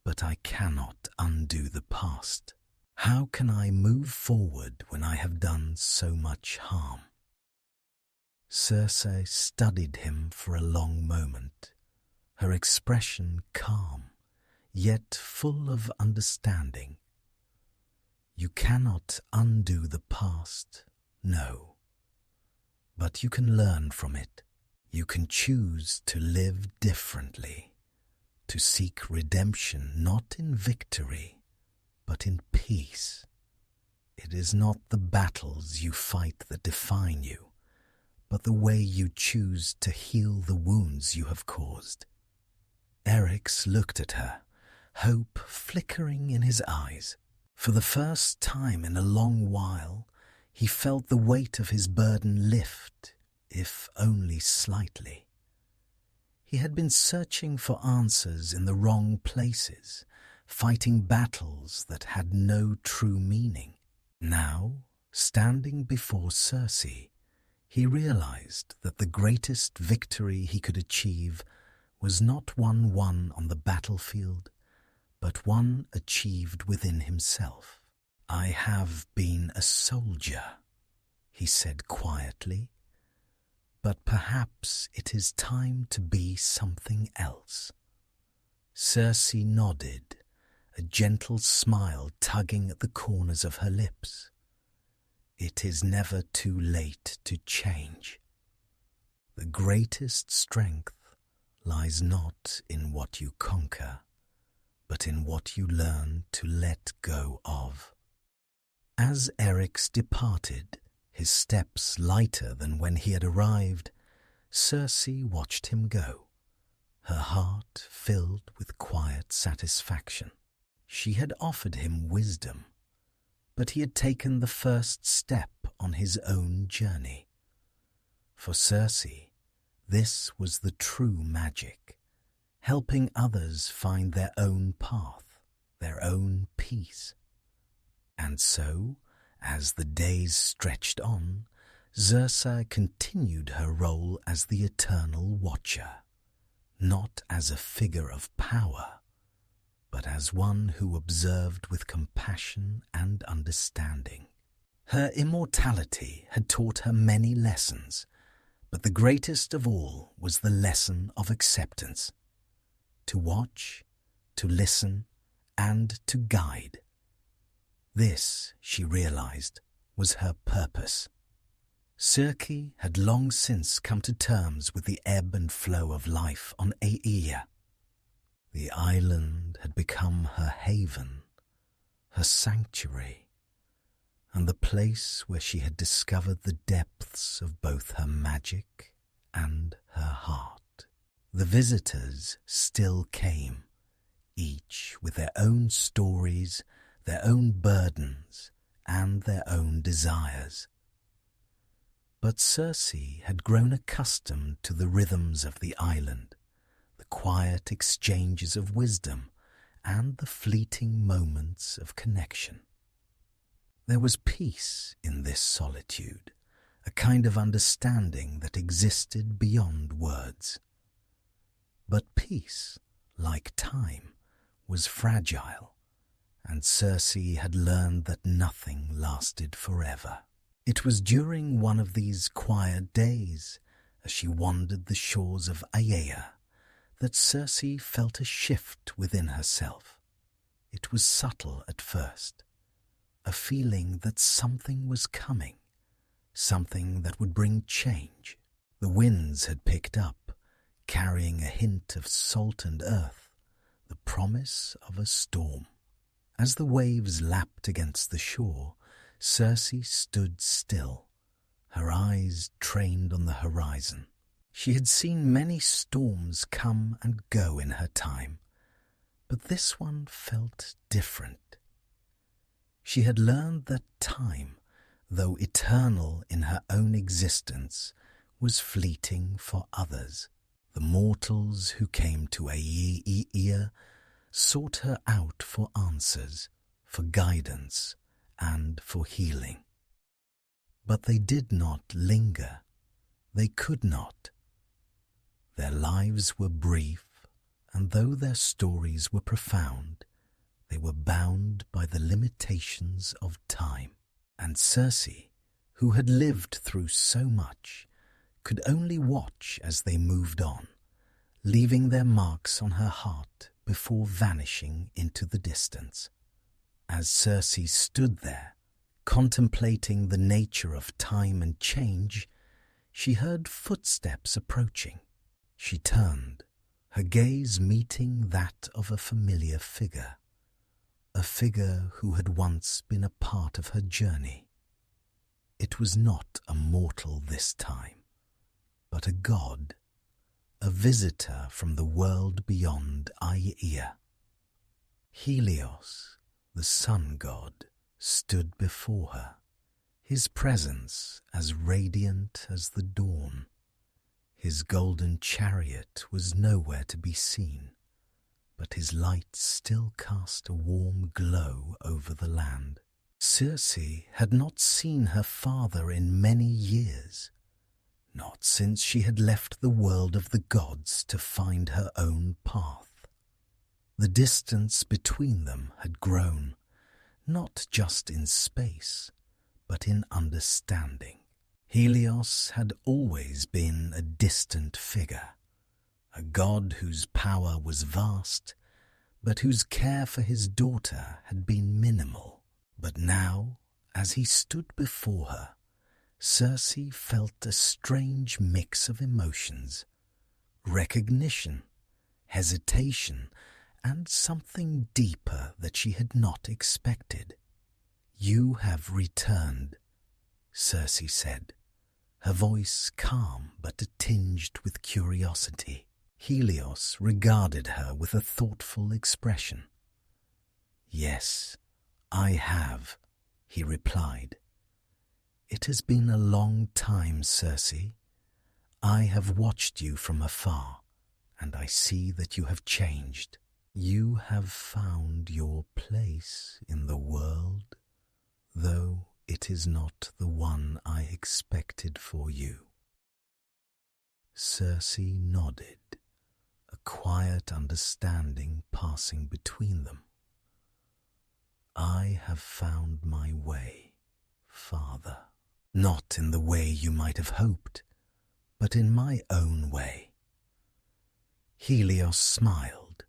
[SPEAKER 1] But I cannot undo the past. How can I move forward when I have done so much harm? Circe studied him for a long moment, her expression calm, yet full of understanding. You cannot undo the past, no. But you can learn from it. You can choose to live differently, to seek redemption not in victory, but in peace. It is not the battles you fight that define you, but the way you choose to heal the wounds you have caused. Eryx looked at her, hope flickering in his eyes. For the first time in a long while, he felt the weight of his burden lift, if only slightly. He had been searching for answers in the wrong places, fighting battles that had no true meaning. Now, standing before Circe, he realized that the greatest victory he could achieve was not one won on the battlefield, but one achieved within himself. I have been a soldier, he said quietly, but perhaps it is time to be something else. Circe nodded, a gentle smile tugging at the corners of her lips. It is never too late to change. The greatest strength lies not in what you conquer, but in what you learn to let go of. As Eryx departed, his steps lighter than when he had arrived, Circe watched him go, her heart filled with quiet satisfaction. She had offered him wisdom, but he had taken the first step on his own journey. For Circe, this was the true magic, helping others find their own path, their own peace. And so, as the days stretched on, Circe continued her role as the eternal watcher, not as a figure of power, but as one who observed with compassion and understanding. Her immortality had taught her many lessons, but the greatest of all was the lesson of acceptance. To watch, to listen, and to guide. This, she realized, was her purpose. Circe had long since come to terms with the ebb and flow of life on Aeaea. The island had become her haven, her sanctuary, and the place where she had discovered the depths of both her magic and her heart. The visitors still came, each with their own stories, their own burdens, and their own desires. But Circe had grown accustomed to the rhythms of the island, the quiet exchanges of wisdom, and the fleeting moments of connection. There was peace in this solitude, a kind of understanding that existed beyond words. But peace, like time, was fragile, and Circe had learned that nothing lasted forever. It was during one of these quiet days, as she wandered the shores of Aeaea, that Circe felt a shift within herself. It was subtle at first, a feeling that something was coming, something that would bring change. The winds had picked up, carrying a hint of salt and earth, the promise of a storm. As the waves lapped against the shore, Circe stood still, her eyes trained on the horizon. She had seen many storms come and go in her time, but this one felt different. She had learned that time, though eternal in her own existence, was fleeting for others. The mortals who came to Aeaea sought her out for answers, for guidance, and for healing. But they did not linger. They could not. Their lives were brief, and though their stories were profound, they were bound by the limitations of time. And Circe, who had lived through so much, could only watch as they moved on, leaving their marks on her heart before vanishing into the distance. As Circe stood there, contemplating the nature of time and change, she heard footsteps approaching. She turned, her gaze meeting that of a familiar figure, a figure who had once been a part of her journey. It was not a mortal this time, but a god, a visitor from the world beyond Aeia. Helios, the sun god, stood before her, his presence as radiant as the dawn. His golden chariot was nowhere to be seen, but his light still cast a warm glow over the land. Circe had not seen her father in many years, not since she had left the world of the gods to find her own path. The distance between them had grown, not just in space, but in understanding. Helios had always been a distant figure, a god whose power was vast, but whose care for his daughter had been minimal. But now, as he stood before her, Circe felt a strange mix of emotions: recognition, hesitation, and something deeper that she had not expected. "You have returned," Circe said, her voice calm but tinged with curiosity. Helios regarded her with a thoughtful expression. "Yes, I have," he replied. "It has been a long time, Circe. I have watched you from afar, and I see that you have changed. You have found your place in the world, though it is not the one I expected for you." Circe nodded, a quiet understanding passing between them. "I have found my way, Father. Not in the way you might have hoped, but in my own way." Helios smiled,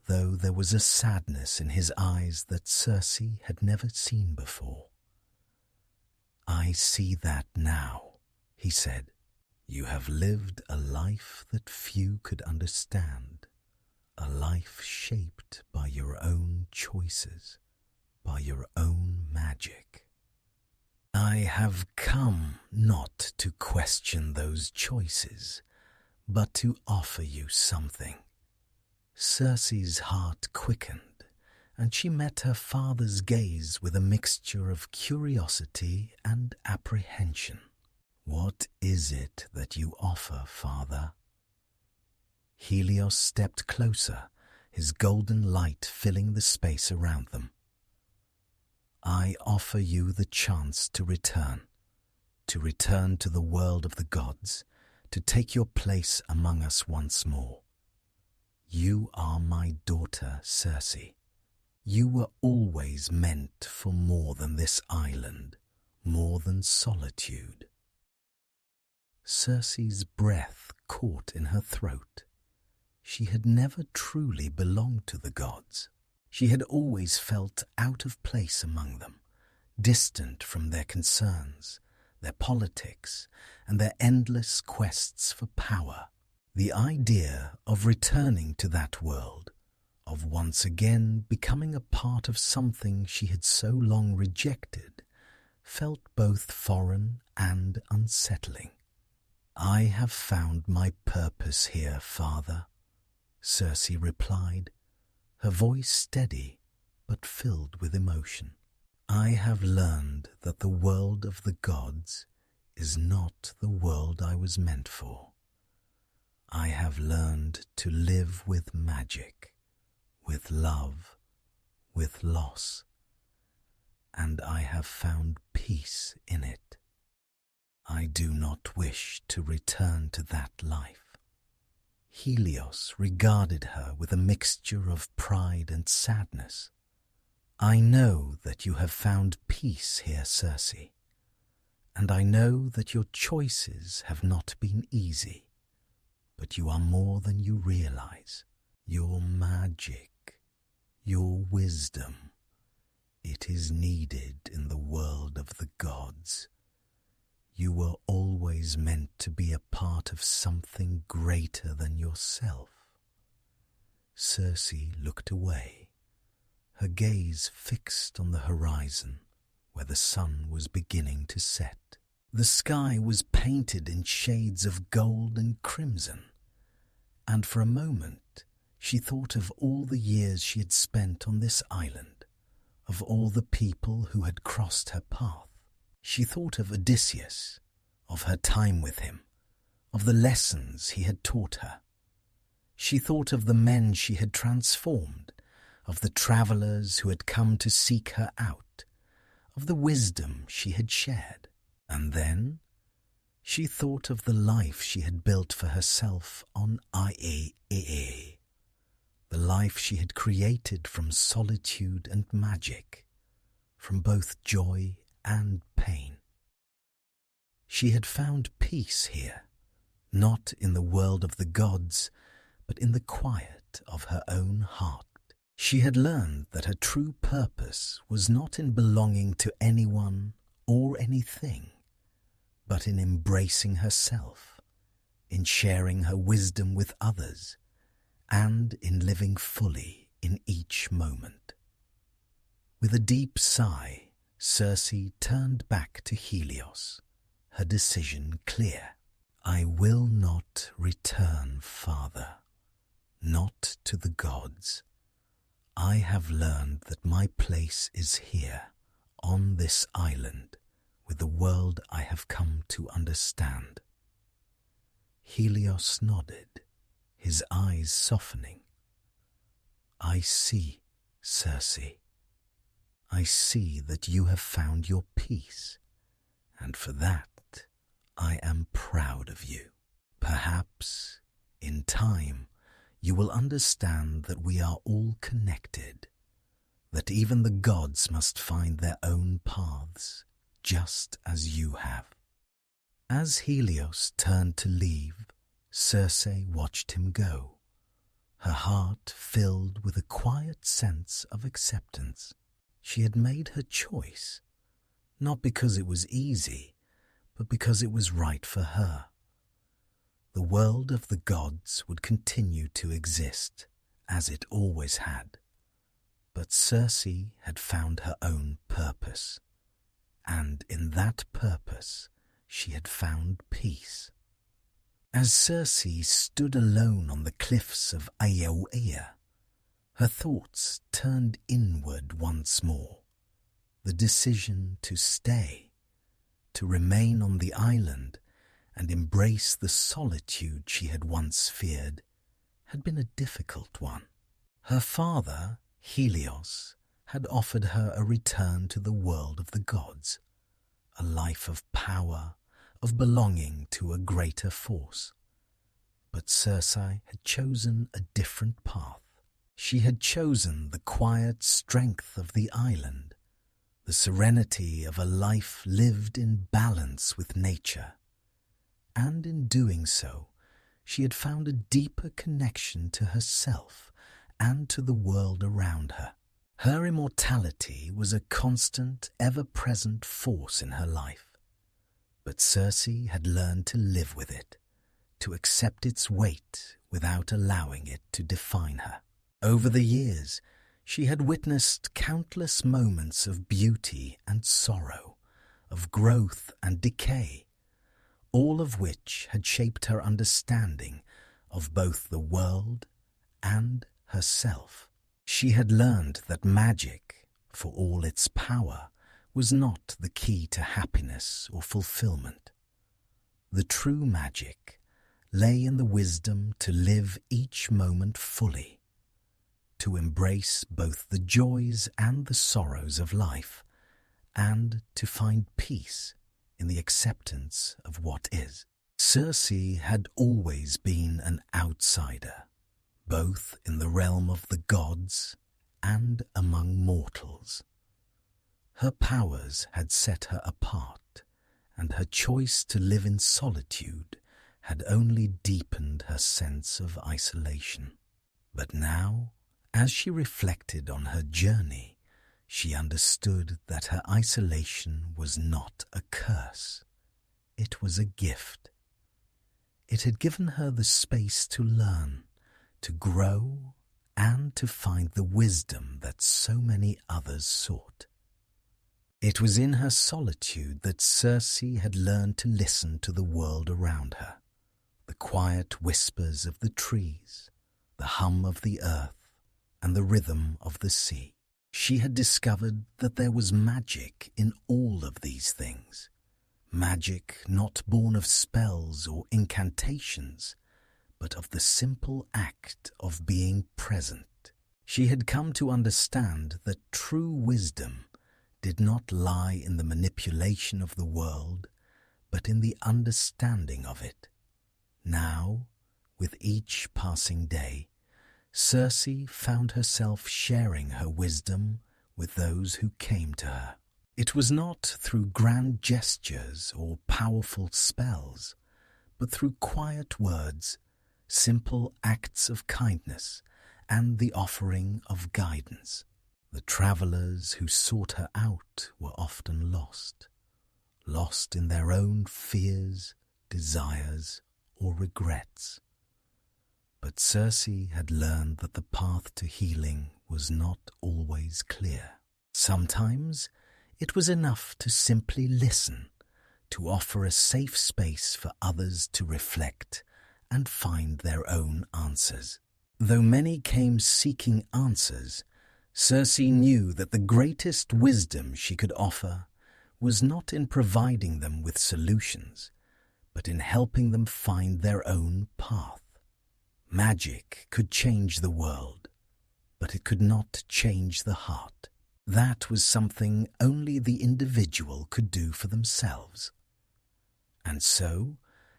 [SPEAKER 1] though there was a sadness in his eyes that Circe had never seen before. "I see that now," he said. "You have lived a life that few could understand, a life shaped by your own choices, by your own magic. I have come not to question those choices, but to offer you something." Circe's heart quickened, and she met her father's gaze with a mixture of curiosity and apprehension. "What is it that you offer, Father?" Helios stepped closer, his golden light filling the space around them. "I offer you the chance to return to the world of the gods, to take your place among us once more. You are my daughter, Circe. You were always meant for more than this island, more than solitude." Circe's breath caught in her throat. She had never truly belonged to the gods. She had always felt out of place among them, distant from their concerns, their politics, and their endless quests for power. The idea of returning to that world, of once again becoming a part of something she had so long rejected, felt both foreign and unsettling. "I have found my purpose here, Father," Circe replied, her voice steady but filled with emotion. "I have learned that the world of the gods is not the world I was meant for. I have learned to live with magic, with love, with loss, and I have found peace in it. I do not wish to return to that life." Helios regarded her with a mixture of pride and sadness. "I know that you have found peace here, Circe, and I know that your choices have not been easy, but you are more than you realize. Your magic, your wisdom, it is needed in the world of the gods. You were always meant to be a part of something greater than yourself." Circe looked away, her gaze fixed on the horizon where the sun was beginning to set. The sky was painted in shades of gold and crimson, and for a moment she thought of all the years she had spent on this island, of all the people who had crossed her path. She thought of Odysseus, of her time with him, of the lessons he had taught her. She thought of the men she had transformed, of the travelers who had come to seek her out, of the wisdom she had shared. And then she thought of the life she had built for herself on Ia, the life she had created from solitude and magic, from both joy and pain. She had found peace here, not in the world of the gods, but in the quiet of her own heart. She had learned that her true purpose was not in belonging to anyone or anything, but in embracing herself, in sharing her wisdom with others, and in living fully in each moment. With a deep sigh, Circe turned back to Helios, her decision clear. "I will not return, Father, not to the gods. I have learned that my place is here, on this island, with the world I have come to understand." Helios nodded, his eyes softening. "I see, Circe. I see that you have found your peace, and for that I am proud of you. Perhaps, in time, you will understand that we are all connected, that even the gods must find their own paths, just as you have." As Helios turned to leave, Circe watched him go, her heart filled with a quiet sense of acceptance. She had made her choice, not because it was easy, but because it was right for her. The world of the gods would continue to exist, as it always had. But Circe had found her own purpose, and in that purpose she had found peace. As Circe stood alone on the cliffs of Aeoea, her thoughts turned inward once more. The decision to stay, to remain on the island and embrace the solitude she had once feared, had been a difficult one. Her father, Helios, had offered her a return to the world of the gods, a life of power, of belonging to a greater force. But Circe had chosen a different path. She had chosen the quiet strength of the island, the serenity of a life lived in balance with nature. And in doing so, she had found a deeper connection to herself and to the world around her. Her immortality was a constant, ever-present force in her life. But Circe had learned to live with it, to accept its weight without allowing it to define her. Over the years, she had witnessed countless moments of beauty and sorrow, of growth and decay, all of which had shaped her understanding of both the world and herself. She had learned that magic, for all its power, was not the key to happiness or fulfillment. The true magic lay in the wisdom to live each moment fully, to embrace both the joys and the sorrows of life, and to find peace in the acceptance of what is. Circe had always been an outsider, both in the realm of the gods and among mortals. Her powers had set her apart, and her choice to live in solitude had only deepened her sense of isolation. But now, as she reflected on her journey, she understood that her isolation was not a curse. It was a gift. It had given her the space to learn, to grow, and to find the wisdom that so many others sought. It was in her solitude that Circe had learned to listen to the world around her, the quiet whispers of the trees, the hum of the earth, and the rhythm of the sea. She had discovered that there was magic in all of these things, magic not born of spells or incantations, but of the simple act of being present. She had come to understand that true wisdom did not lie in the manipulation of the world, but in the understanding of it. Now, with each passing day, Circe found herself sharing her wisdom with those who came to her. It was not through grand gestures or powerful spells, but through quiet words, simple acts of kindness, and the offering of guidance. The travelers who sought her out were often lost in their own fears, desires, or regrets. But Circe had learned that the path to healing was not always clear. Sometimes it was enough to simply listen, to offer a safe space for others to reflect and find their own answers. Though many came seeking answers, Circe knew that the greatest wisdom she could offer was not in providing them with solutions, but in helping them find their own path. Magic could change the world, but it could not change the heart. That was something only the individual could do for themselves. And so,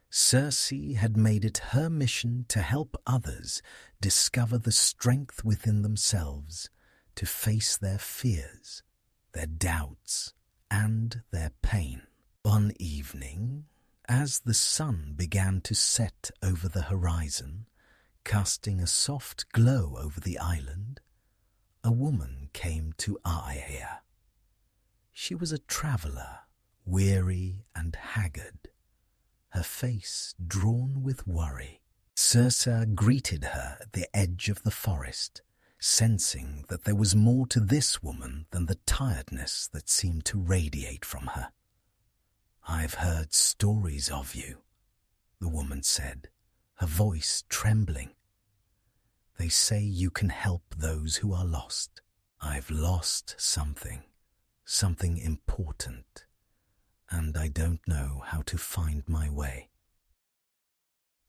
[SPEAKER 1] Circe had made it her mission to help others discover the strength within themselves to face their fears, their doubts, and their pain. One evening, as the sun began to set over the horizon, casting a soft glow over the island, a woman came to Aia. She was a traveller, weary and haggard, her face drawn with worry. Circe greeted her at the edge of the forest, sensing that there was more to this woman than the tiredness that seemed to radiate from her. "I've heard stories of you," the woman said, her voice trembling. "They say you can help those who are lost. I've lost something important, and I don't know how to find my way."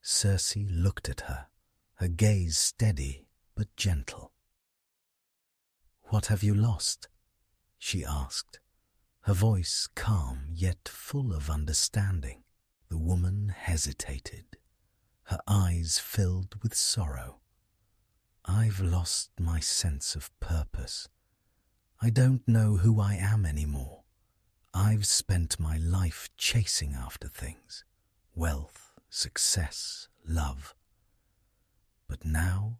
[SPEAKER 1] Circe looked at her, her gaze steady but gentle. "What have you lost?" she asked, her voice calm yet full of understanding. The woman hesitated, her eyes filled with sorrow. "I've lost my sense of purpose. I don't know who I am anymore. I've spent my life chasing after things, wealth, success, love. But now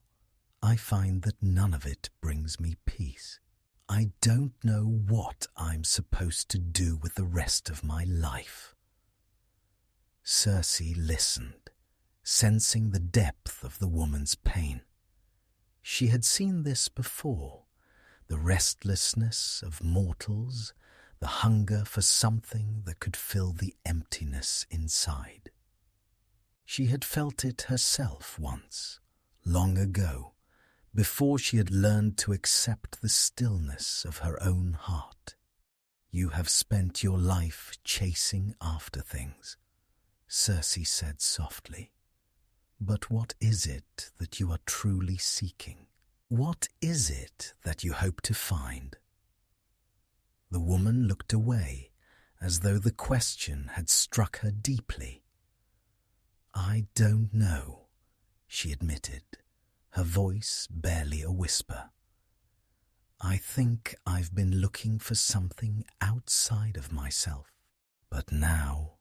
[SPEAKER 1] I find that none of it brings me peace. I don't know what I'm supposed to do with the rest of my life." Circe listened, sensing the depth of the woman's pain. She had seen this before, the restlessness of mortals, the hunger for something that could fill the emptiness inside. She had felt it herself once, long ago, before she had learned to accept the stillness of her own heart. "You have spent your life chasing after things," Circe said softly. "But what is it that you are truly seeking? What is it that you hope to find?" The woman looked away, as though the question had struck her deeply. "I don't know," she admitted, her voice barely a whisper. "I think I've been looking for something outside of myself. But now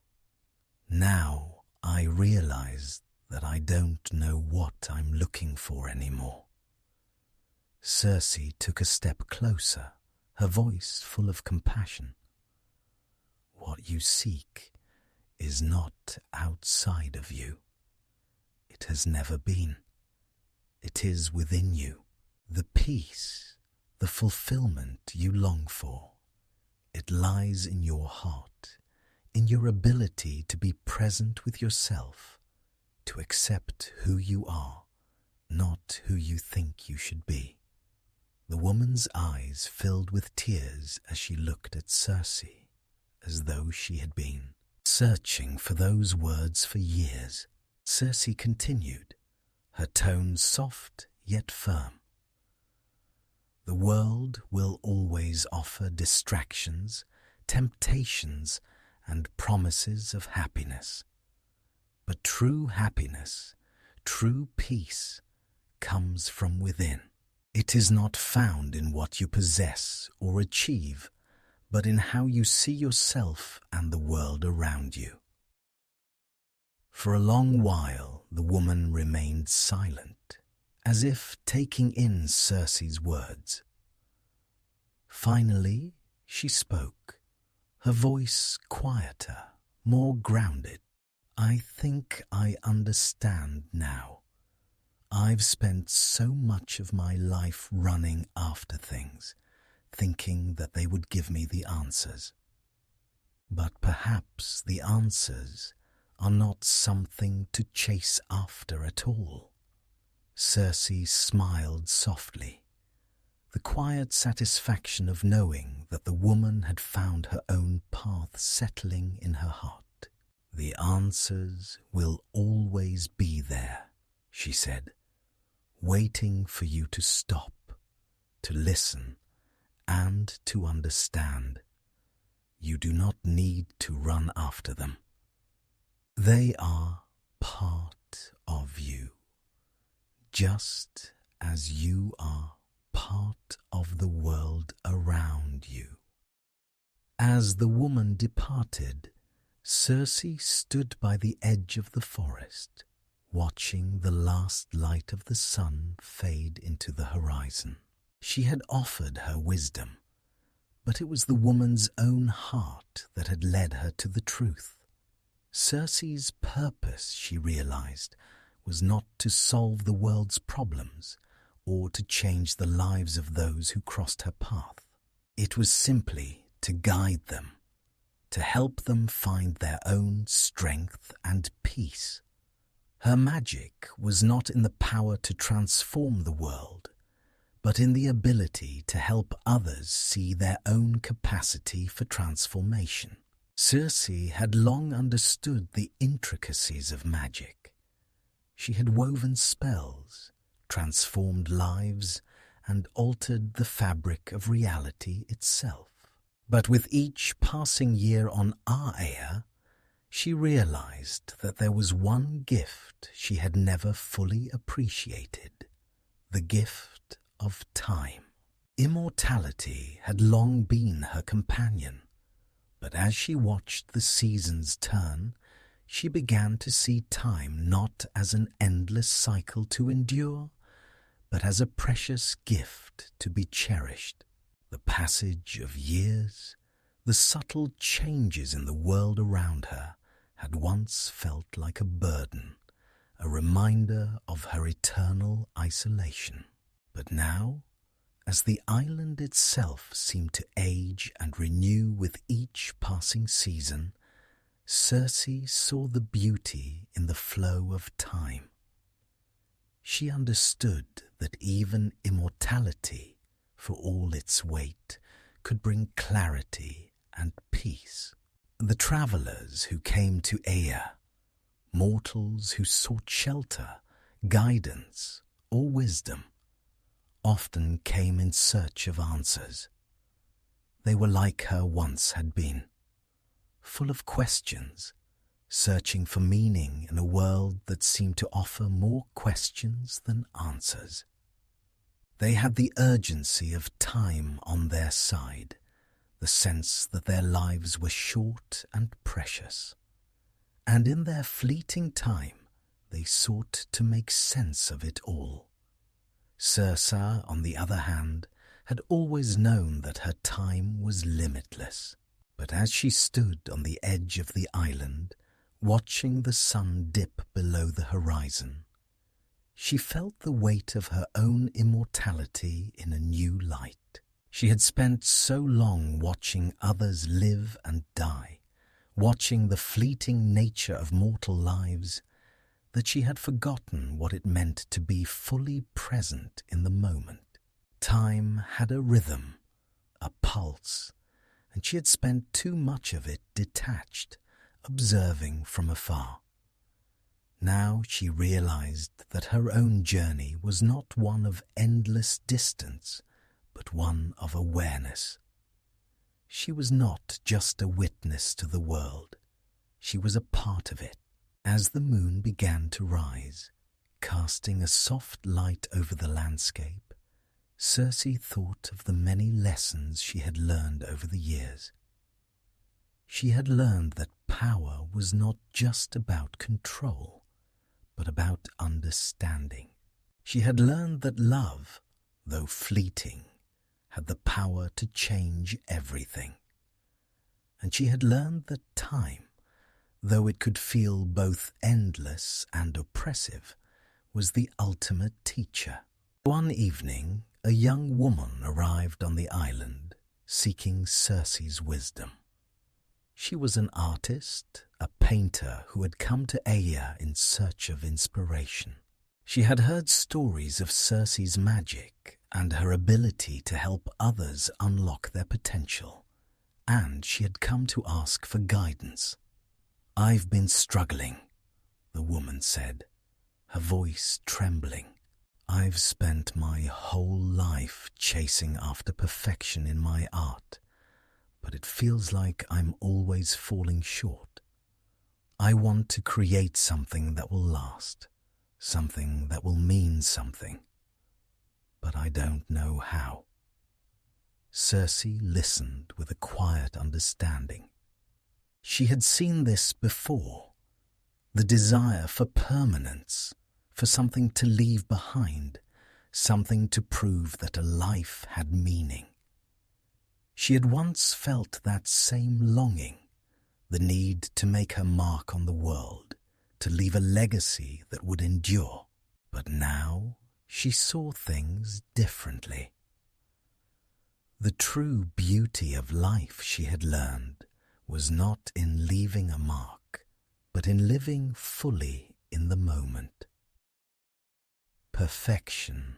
[SPEAKER 1] I realize that I don't know what I'm looking for anymore." Circe took a step closer, her voice full of compassion. "What you seek is not outside of you. It has never been. It is within you. The peace, the fulfillment you long for. It lies in your heart, in your ability to be present with yourself, to accept who you are, not who you think you should be." The woman's eyes filled with tears as she looked at Circe, as though she had been searching for those words for years. Circe continued, her tone soft yet firm. "The world will always offer distractions, temptations, and promises of happiness. But true happiness, true peace, comes from within. It is not found in what you possess or achieve, but in how you see yourself and the world around you." For a long while the woman remained silent, as if taking in Circe's words. Finally she spoke, her voice quieter, more grounded. "I think I understand now. I've spent so much of my life running after things, thinking that they would give me the answers. But perhaps the answers are not something to chase after at all." Circe smiled softly, the quiet satisfaction of knowing that the woman had found her own path settling in her heart. "The answers will always be there," she said, "waiting for you to stop, to listen, and to understand. You do not need to run after them. They are part of you, just as you are part of the world around you." As the woman departed, Circe stood by the edge of the forest, watching the last light of the sun fade into the horizon. She had offered her wisdom, but it was the woman's own heart that had led her to the truth. Circe's purpose, she realized, was not to solve the world's problems or to change the lives of those who crossed her path. It was simply to guide them, to help them find their own strength and peace. Her magic was not in the power to transform the world, but in the ability to help others see their own capacity for transformation. Circe had long understood the intricacies of magic. She had woven spells, transformed lives, and altered the fabric of reality itself. But with each passing year on Aya, she realized that there was one gift she had never fully appreciated, the gift of time. Immortality had long been her companion, but as she watched the seasons turn, she began to see time not as an endless cycle to endure, but as a precious gift to be cherished. The passage of years, the subtle changes in the world around her, had once felt like a burden, a reminder of her eternal isolation. But now, as the island itself seemed to age and renew with each passing season, Circe saw the beauty in the flow of time. She understood that even immortality, for all its weight, could bring clarity and peace. The travelers who came to Aya, mortals who sought shelter, guidance, or wisdom, often came in search of answers. They were like her once had been, full of questions, searching for meaning in a world that seemed to offer more questions than answers. They had the urgency of time on their side, the sense that their lives were short and precious. And in their fleeting time, they sought to make sense of it all. Circe, on the other hand, had always known that her time was limitless. But as she stood on the edge of the island, watching the sun dip below the horizon, she felt the weight of her own immortality in a new light. She had spent so long watching others live and die, watching the fleeting nature of mortal lives, that she had forgotten what it meant to be fully present in the moment. Time had a rhythm, a pulse, and she had spent too much of it detached, observing from afar. Now she realized that her own journey was not one of endless distance, but one of awareness. She was not just a witness to the world, she was a part of it. As the moon began to rise, casting a soft light over the landscape, Circe thought of the many lessons she had learned over the years. She had learned that power was not just about control, but about understanding. She had learned that love, though fleeting, had the power to change everything. And she had learned that time, though it could feel both endless and oppressive, was the ultimate teacher. One evening, a young woman arrived on the island, seeking Circe's wisdom. She was an artist, a painter who had come to Aea in search of inspiration. She had heard stories of Circe's magic and her ability to help others unlock their potential, and she had come to ask for guidance. "I've been struggling," the woman said, her voice trembling. "I've spent my whole life chasing after perfection in my art, but it feels like I'm always falling short. I want to create something that will last, something that will mean something, but I don't know how." Circe listened with a quiet understanding. She had seen this before, the desire for permanence, for something to leave behind, something to prove that a life had meaning. She had once felt that same longing, the need to make her mark on the world, to leave a legacy that would endure. But now she saw things differently. The true beauty of life, she had learned, was not in leaving a mark, but in living fully in the moment. "Perfection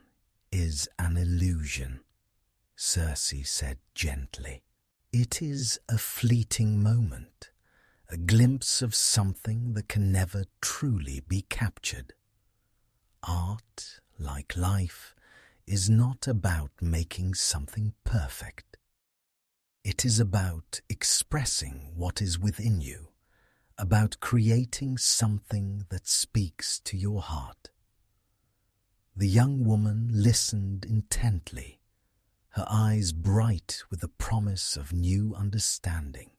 [SPEAKER 1] is an illusion," Circe said gently. "It is a fleeting moment, a glimpse of something that can never truly be captured. Art, like life, is not about making something perfect. It is about expressing what is within you, about creating something that speaks to your heart." The young woman listened intently, her eyes bright with the promise of new understanding.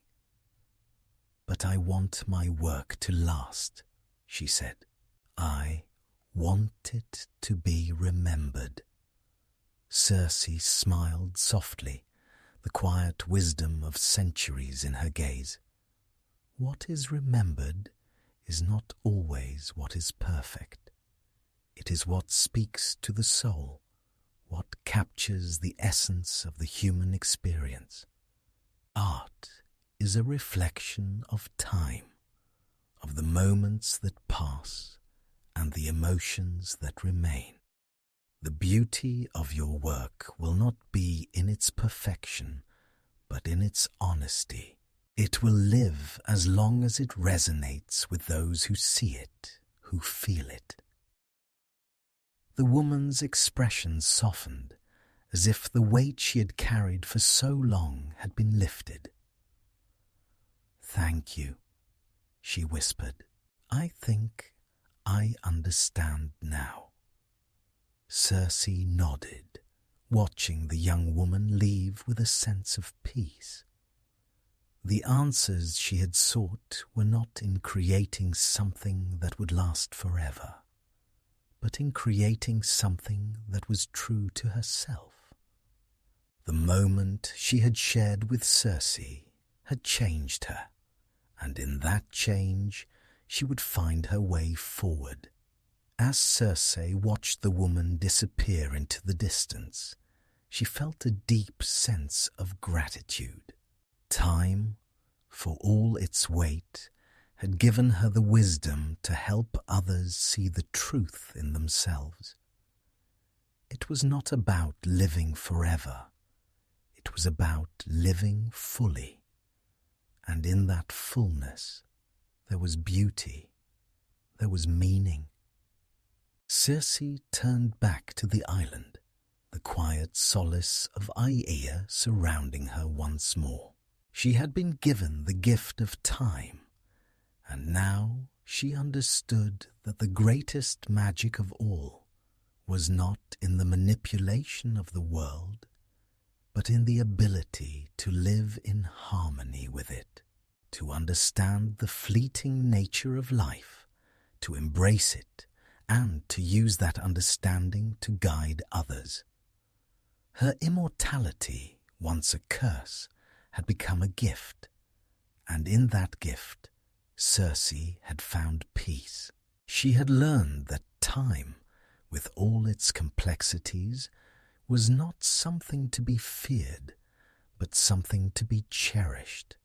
[SPEAKER 1] "But I want my work to last," she said. "I want it to be remembered." Circe smiled softly, the quiet wisdom of centuries in her gaze. What is remembered is not always what is perfect. It is what speaks to the soul, what captures the essence of the human experience. Art is a reflection of time, of the moments that pass and the emotions that remain. The beauty of your work will not be in its perfection, but in its honesty. It will live as long as it resonates with those who see it, who feel it. The woman's expression softened as if the weight she had carried for so long had been lifted. "Thank you," she whispered. "I think I understand now." Circe nodded, watching the young woman leave with a sense of peace. The answers she had sought were not in creating something that would last forever, but in creating something that was true to herself. The moment she had shared with Circe had changed her, and in that change she would find her way forward. As Circe watched the woman disappear into the distance, she felt a deep sense of gratitude. Time, for all its weight, had given her the wisdom to help others see the truth in themselves. It was not about living forever. It was about living fully. And in that fullness, there was beauty, there was meaning. Circe turned back to the island, the quiet solace of Aeaea surrounding her once more. She had been given the gift of time, and now she understood that the greatest magic of all was not in the manipulation of the world, but in the ability to live in harmony with it, to understand the fleeting nature of life, to embrace it, and to use that understanding to guide others. Her immortality, once a curse, had become a gift, and in that gift, Circe had found peace. She had learned that time, with all its complexities, was not something to be feared, but something to be cherished.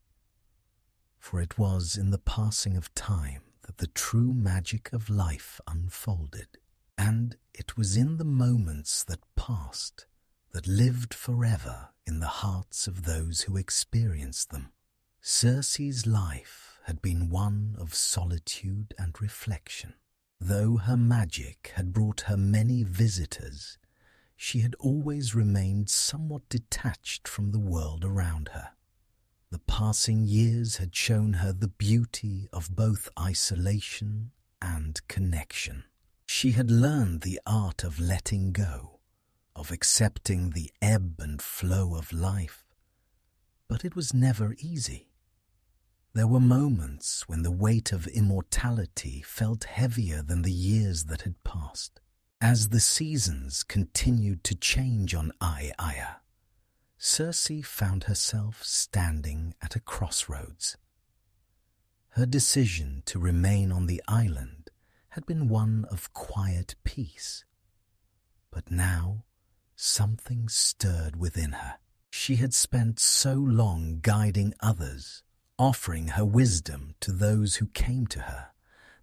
[SPEAKER 1] For it was in the passing of time that the true magic of life unfolded, and it was in the moments that passed that lived forever in the hearts of those who experienced them. Circe's life had been one of solitude and reflection. Though her magic had brought her many visitors, she had always remained somewhat detached from the world around her. The passing years had shown her the beauty of both isolation and connection. She had learned the art of letting go, of accepting the ebb and flow of life. But it was never easy. There were moments when the weight of immortality felt heavier than the years that had passed. As the seasons continued to change on Aeaea, Circe found herself standing at a crossroads. Her decision to remain on the island had been one of quiet peace. But now, something stirred within her. She had spent so long guiding others, offering her wisdom to those who came to her,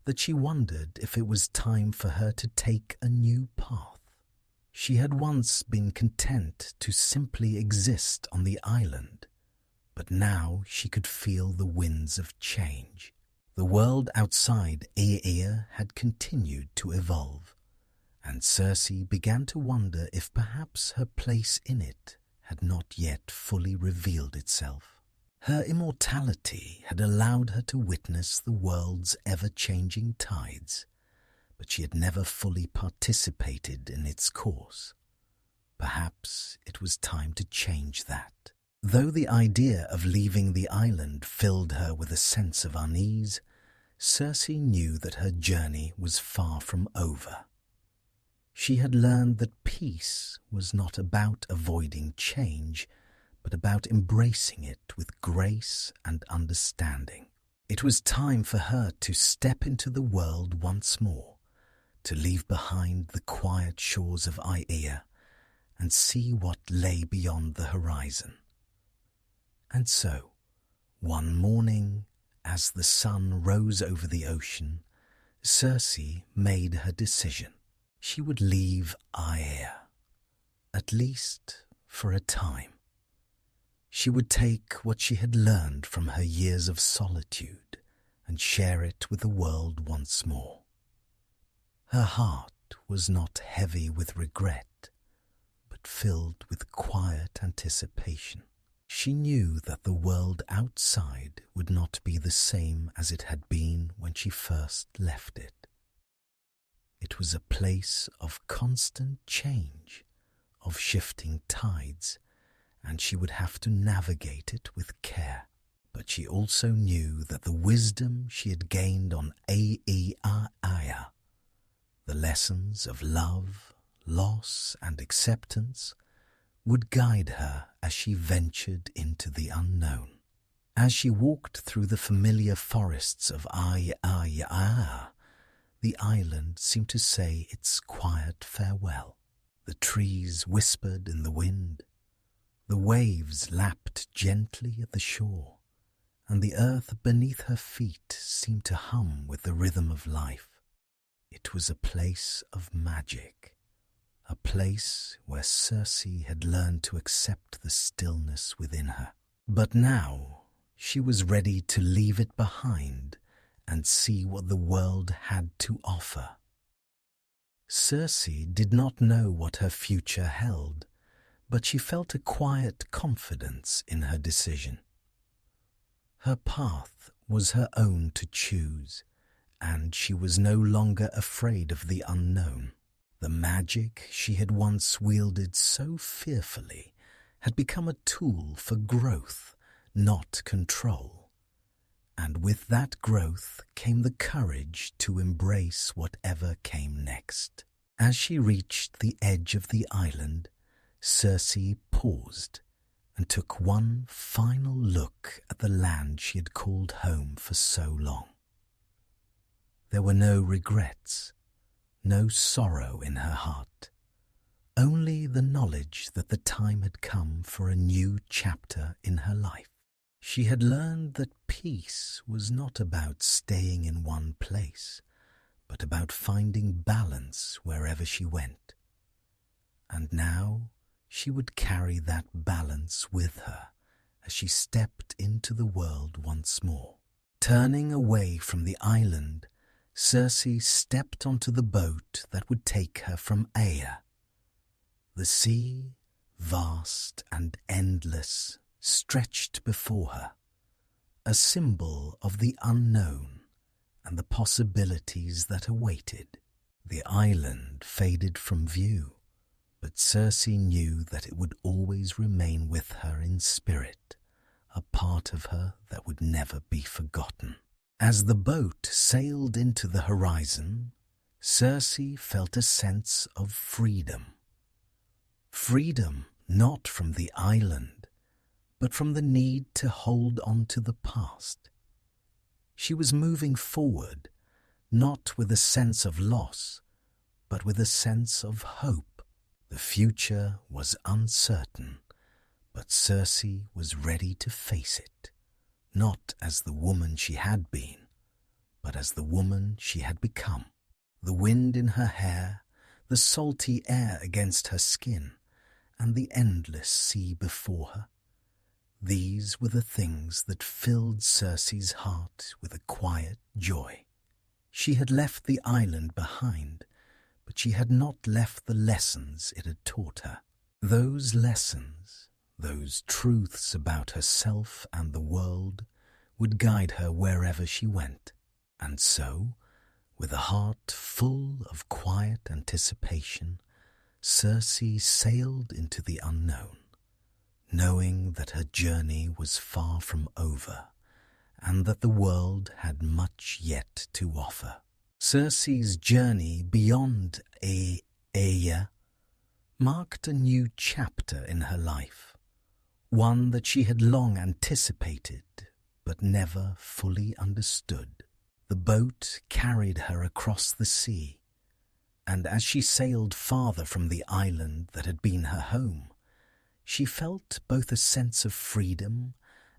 [SPEAKER 1] that she wondered if it was time for her to take a new path. She had once been content to simply exist on the island, but now she could feel the winds of change. The world outside Aeaea had continued to evolve, and Circe began to wonder if perhaps her place in it had not yet fully revealed itself. Her immortality had allowed her to witness the world's ever-changing tides, but she had never fully participated in its course. Perhaps it was time to change that. Though the idea of leaving the island filled her with a sense of unease, Circe knew that her journey was far from over. She had learned that peace was not about avoiding change, but about embracing it with grace and understanding. It was time for her to step into the world once more, to leave behind the quiet shores of Aeaea and see what lay beyond the horizon. And so, one morning, as the sun rose over the ocean, Circe made her decision. She would leave Aeaea, at least for a time. She would take what she had learned from her years of solitude and share it with the world once more. Her heart was not heavy with regret, but heart filled with quiet anticipation. She knew that the world outside would not be the same as it had been when she first left it. It was a place of constant change, of shifting tides, and she would have to navigate it with care. But she also knew that the wisdom she had gained on Aya, the lessons of love, loss, and acceptance, would guide her as she ventured into the unknown. As she walked through the familiar forests of Aya, the island seemed to say its quiet farewell. The trees whispered in the wind, the waves lapped gently at the shore, and the earth beneath her feet seemed to hum with the rhythm of life. It was a place of magic, a place where Circe had learned to accept the stillness within her. But now she was ready to leave it behind and see what the world had to offer. Circe did not know what her future held, but she felt a quiet confidence in her decision. Her path was her own to choose, and she was no longer afraid of the unknown. The magic she had once wielded so fearfully had become a tool for growth, not control. And with that growth came the courage to embrace whatever came next. As she reached the edge of the island, Circe paused and took one final look at the land she had called home for so long. There were no regrets, no sorrow in her heart, only the knowledge that the time had come for a new chapter in her life. She had learned that peace was not about staying in one place, but about finding balance wherever she went. And now she would carry that balance with her as she stepped into the world once more. Turning away from the island, Circe stepped onto the boat that would take her from Aya. The sea, vast and endless, stretched before her, a symbol of the unknown and the possibilities that awaited. The island faded from view, but Circe knew that it would always remain with her in spirit, a part of her that would never be forgotten. As the boat sailed into the horizon, Circe felt a sense of freedom. Freedom not from the island, but from the need to hold on to the past. She was moving forward, not with a sense of loss, but with a sense of hope. The future was uncertain, but Circe was ready to face it, not as the woman she had been, but as the woman she had become. The wind in her hair, the salty air against her skin, and the endless sea before her. These were the things that filled Circe's heart with a quiet joy. She had left the island behind, but she had not left the lessons it had taught her. Those lessons, those truths about herself and the world, would guide her wherever she went. And so, with a heart full of quiet anticipation, Circe sailed into the unknown, knowing that her journey was far from over and that the world had much yet to offer. Circe's journey beyond Aya marked a new chapter in her life, one that she had long anticipated but never fully understood. The boat carried her across the sea, and as she sailed farther from the island that had been her home, she felt both a sense of freedom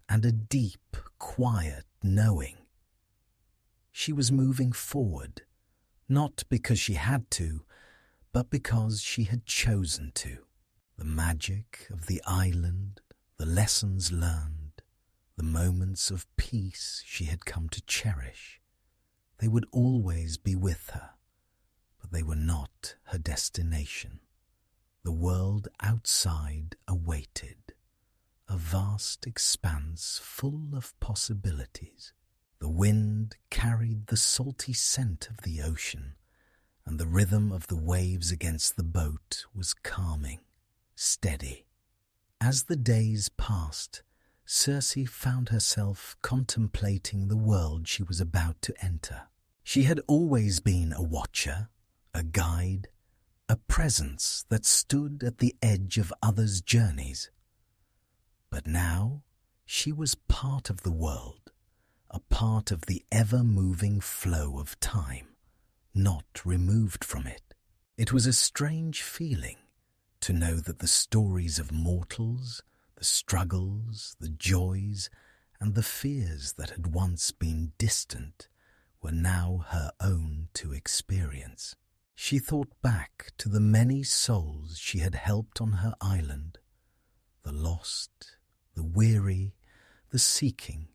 [SPEAKER 1] and a deep, quiet knowing. She was moving forward, not because she had to, but because she had chosen to. The magic of the island, the lessons learned, the moments of peace she had come to cherish, they would always be with her, but they were not her destination. The world outside awaited, a vast expanse full of possibilities. The wind carried the salty scent of the ocean, and the rhythm of the waves against the boat was calming, steady. As the days passed, Circe found herself contemplating the world she was about to enter. She had always been a watcher, a guide, a presence that stood at the edge of others' journeys. But now she was part of the world, a part of the ever-moving flow of time, not removed from it. It was a strange feeling to know that the stories of mortals, the struggles, the joys, and the fears that had once been distant were now her own to experience. She thought back to the many souls she had helped on her island, the lost, the weary, the seeking,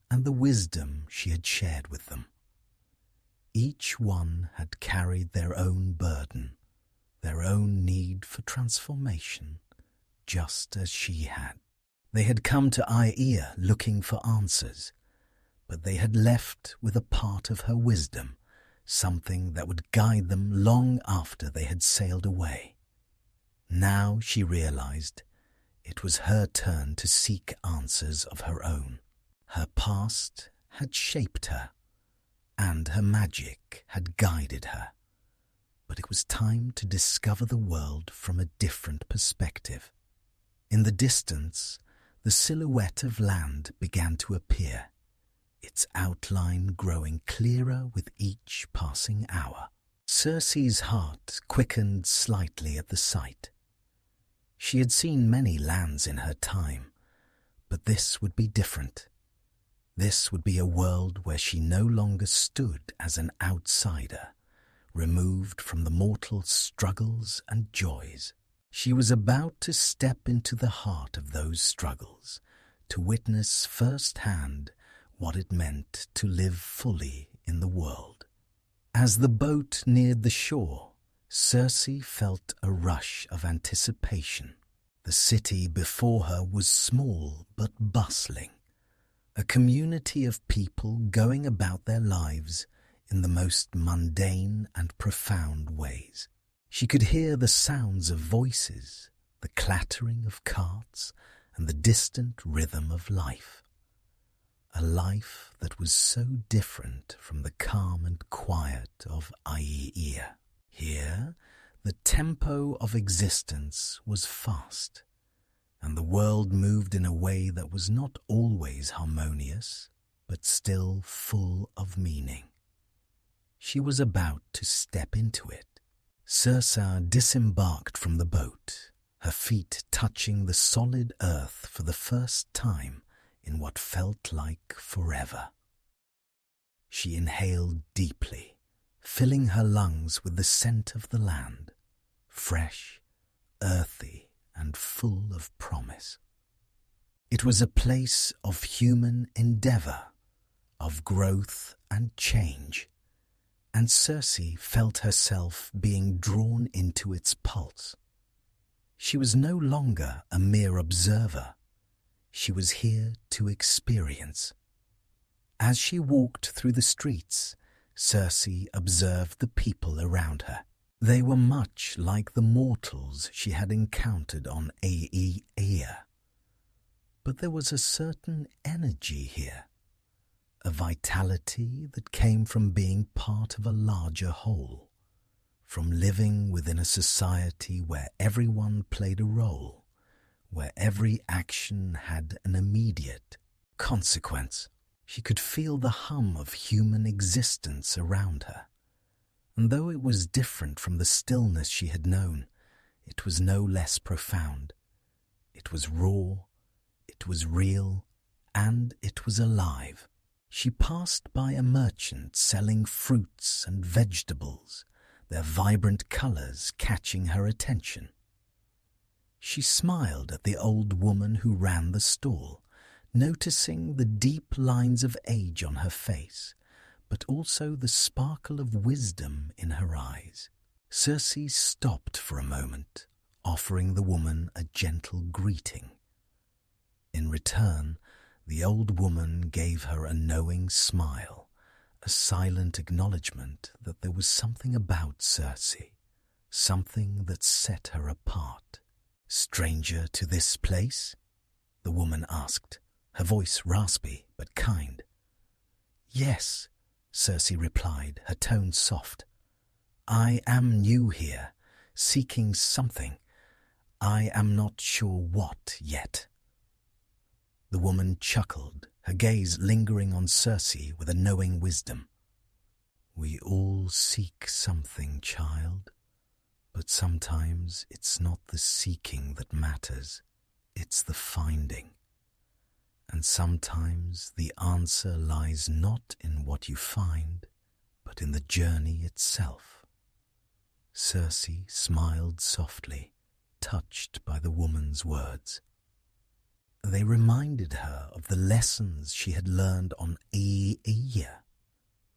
[SPEAKER 1] and the wisdom she had shared with them. Each one had carried their own burden, their own need for transformation, just as she had. They had come to Aia looking for answers, but they had left with a part of her wisdom, something that would guide them long after they had sailed away. Now she realized it was her turn to seek answers of her own. Her past had shaped her, and her magic had guided her. But it was time to discover the world from a different perspective. In the distance, the silhouette of land began to appear, its outline growing clearer with each passing hour. Circe's heart quickened slightly at the sight. She had seen many lands in her time, but this would be different. This would be a world where she no longer stood as an outsider, removed from the mortal struggles and joys. She was about to step into the heart of those struggles, to witness firsthand what it meant to live fully in the world. As the boat neared the shore, Circe felt a rush of anticipation. The city before her was small but bustling, a community of people going about their lives in the most mundane and profound ways. She could hear the sounds of voices, the clattering of carts, and the distant rhythm of life. A life that was so different from the calm and quiet of Aia. Here, the tempo of existence was fast, and the world moved in a way that was not always harmonious, but still full of meaning. She was about to step into it. Circe disembarked from the boat, her feet touching the solid earth for the first time in what felt like forever. She inhaled deeply, filling her lungs with the scent of the land, fresh, earthy, and full of promise. It was a place of human endeavor, of growth and change, and Circe felt herself being drawn into its pulse. She was no longer a mere observer. She was here to experience. As she walked through the streets, Circe observed the people around her. They were much like the mortals she had encountered on Aia. But there was a certain energy here, a vitality that came from being part of a larger whole, from living within a society where everyone played a role, where every action had an immediate consequence. She could feel the hum of human existence around her, and though it was different from the stillness she had known, it was no less profound. It was raw, it was real, and it was alive. She passed by a merchant selling fruits and vegetables, their vibrant colors catching her attention. She smiled at the old woman who ran the stall, noticing the deep lines of age on her face, but also the sparkle of wisdom in her eyes. Circe stopped for a moment, offering the woman a gentle greeting. In return, the old woman gave her a knowing smile, a silent acknowledgement that there was something about Circe, something that set her apart. "Stranger to this place?" the woman asked, her voice raspy but kind. "Yes," Circe replied, her tone soft. "I am new here, seeking something. I am not sure what yet." The woman chuckled, her gaze lingering on Circe with a knowing wisdom. "We all seek something, child, but sometimes it's not the seeking that matters, it's the finding. And sometimes the answer lies not in what you find, but in the journey itself." Circe smiled softly, touched by the woman's words. They reminded her of the lessons she had learned on Aeaea,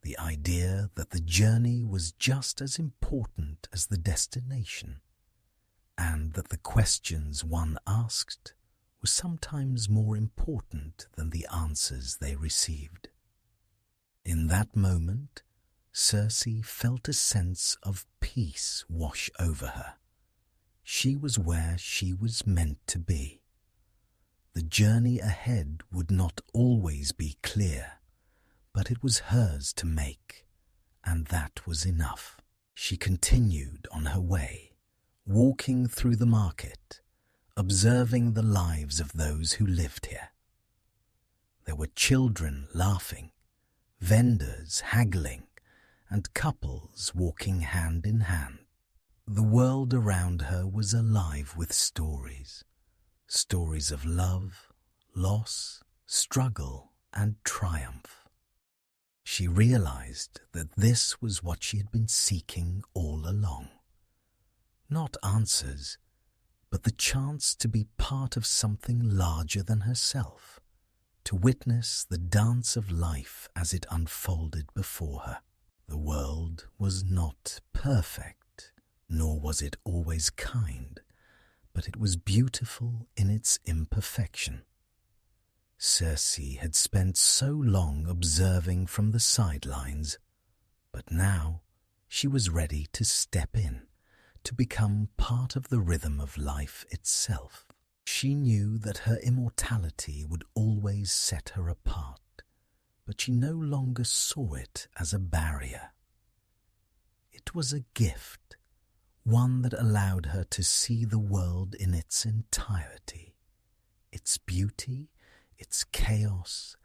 [SPEAKER 1] the idea that the journey was just as important as the destination, and that the questions one asked were sometimes more important than the answers they received. In that moment, Circe felt a sense of peace wash over her. She was where she was meant to be. The journey ahead would not always be clear, but it was hers to make, and that was enough. She continued on her way, walking through the market, observing the lives of those who lived here. There were children laughing, vendors haggling, and couples walking hand in hand. The world around her was alive with stories. Stories of love, loss, struggle, and triumph. She realized that this was what she had been seeking all along. Not answers, but the chance to be part of something larger than herself, to witness the dance of life as it unfolded before her. The world was not perfect, nor was it always kind, but it was beautiful in its imperfection. Circe had spent so long observing from the sidelines, but now she was ready to step in, to become part of the rhythm of life itself. She knew that her immortality would always set her apart, but she no longer saw it as a barrier. It was a gift, one that allowed her to see the world in its entirety, its beauty, its chaos,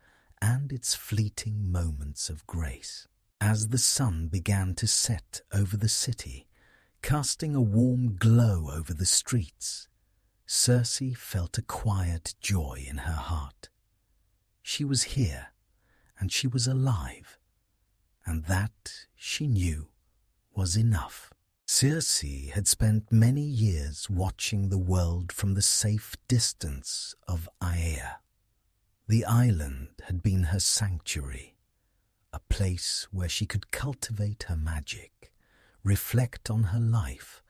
[SPEAKER 1] and its fleeting moments of grace. As the sun began to set over the city, casting a warm glow over the streets, Circe felt a quiet joy in her heart. She was here, and she was alive, and that, she knew, was enough. Circe had spent many years watching the world from the safe distance of Aeaea. The island had been her sanctuary, a place where she could cultivate her magic, reflect on her life,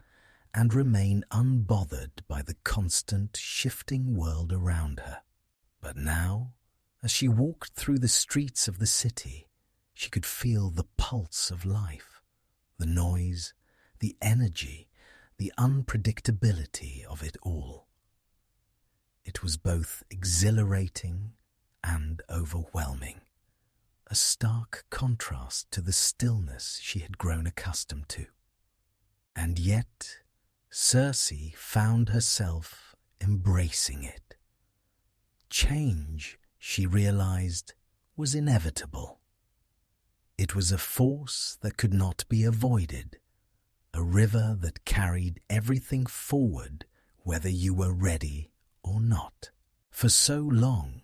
[SPEAKER 1] and remain unbothered by the constant shifting world around her. But now, as she walked through the streets of the city, she could feel the pulse of life, the noise, the energy, the unpredictability of it all. It was both exhilarating and overwhelming, a stark contrast to the stillness she had grown accustomed to. And yet, Circe found herself embracing it. Change, she realized, was inevitable. It was a force that could not be avoided, a river that carried everything forward whether you were ready or not. For so long,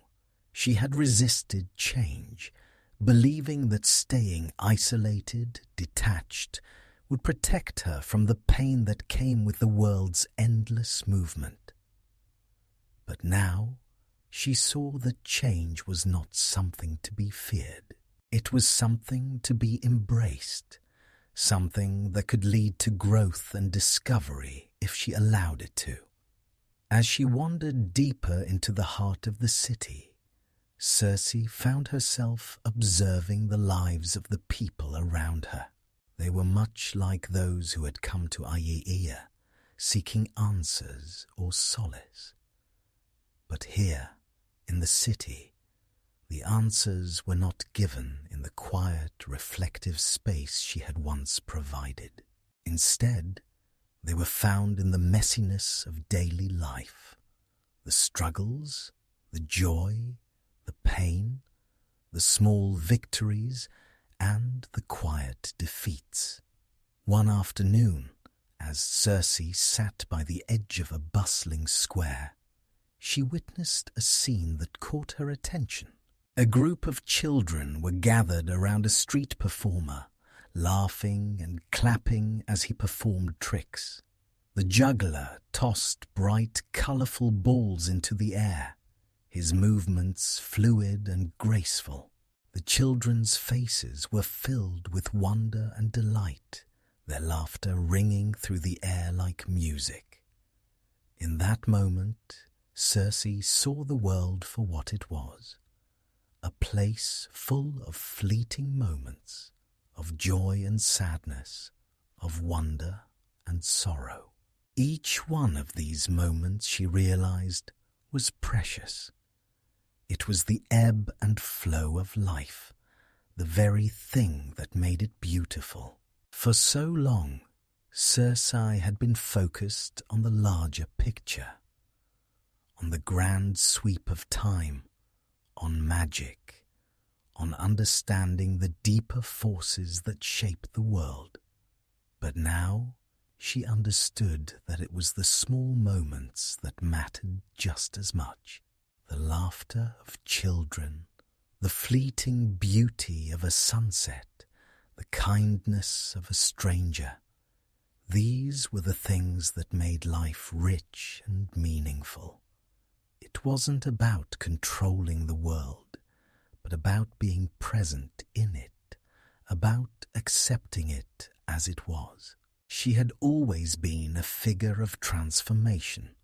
[SPEAKER 1] she had resisted change, believing that staying isolated, detached, would protect her from the pain that came with the world's endless movement. But now, she saw that change was not something to be feared. It was something to be embraced, something that could lead to growth and discovery if she allowed it to. As she wandered deeper into the heart of the city, Circe found herself observing the lives of the people around her. They were much like those who had come to Aiaia, seeking answers or solace. But here, in the city, the answers were not given in the quiet, reflective space she had once provided. Instead, they were found in the messiness of daily life, the struggles, the joy, the pain, the small victories, and the quiet defeats. One afternoon, as Circe sat by the edge of a bustling square, she witnessed a scene that caught her attention. A group of children were gathered around a street performer, laughing and clapping as he performed tricks. The juggler tossed bright, colourful balls into the air, his movements fluid and graceful. The children's faces were filled with wonder and delight, their laughter ringing through the air like music. In that moment, Circe saw the world for what it was, a place full of fleeting moments, of joy and sadness, of wonder and sorrow. Each one of these moments, she realized, was precious. It was the ebb and flow of life, the very thing that made it beautiful. For so long, Circe had been focused on the larger picture, on the grand sweep of time, on magic, on understanding the deeper forces that shape the world. But now she understood that it was the small moments that mattered just as much. The laughter of children, the fleeting beauty of a sunset, the kindness of a stranger. These were the things that made life rich and meaningful. It wasn't about controlling the world, but about being present in it, about accepting it as it was. She had always been a figure of transformation,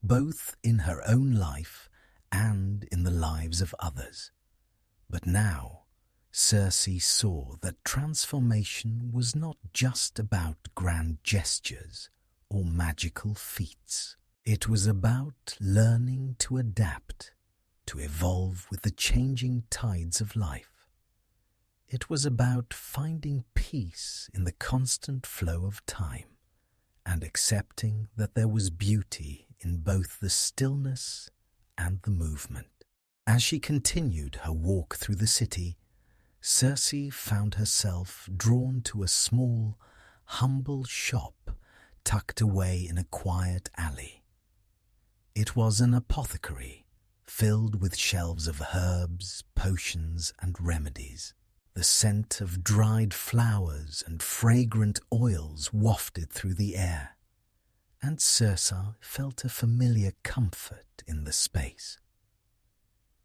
[SPEAKER 1] both in her own life and in the lives of others. But now, Circe saw that transformation was not just about grand gestures or magical feats. It was about learning to adapt, to evolve with the changing tides of life. It was about finding peace in the constant flow of time and accepting that there was beauty in both the stillness and the movement. As she continued her walk through the city, Circe found herself drawn to a small, humble shop tucked away in a quiet alley. It was an apothecary filled with shelves of herbs, potions, and remedies. The scent of dried flowers and fragrant oils wafted through the air, and Circe felt a familiar comfort in the space.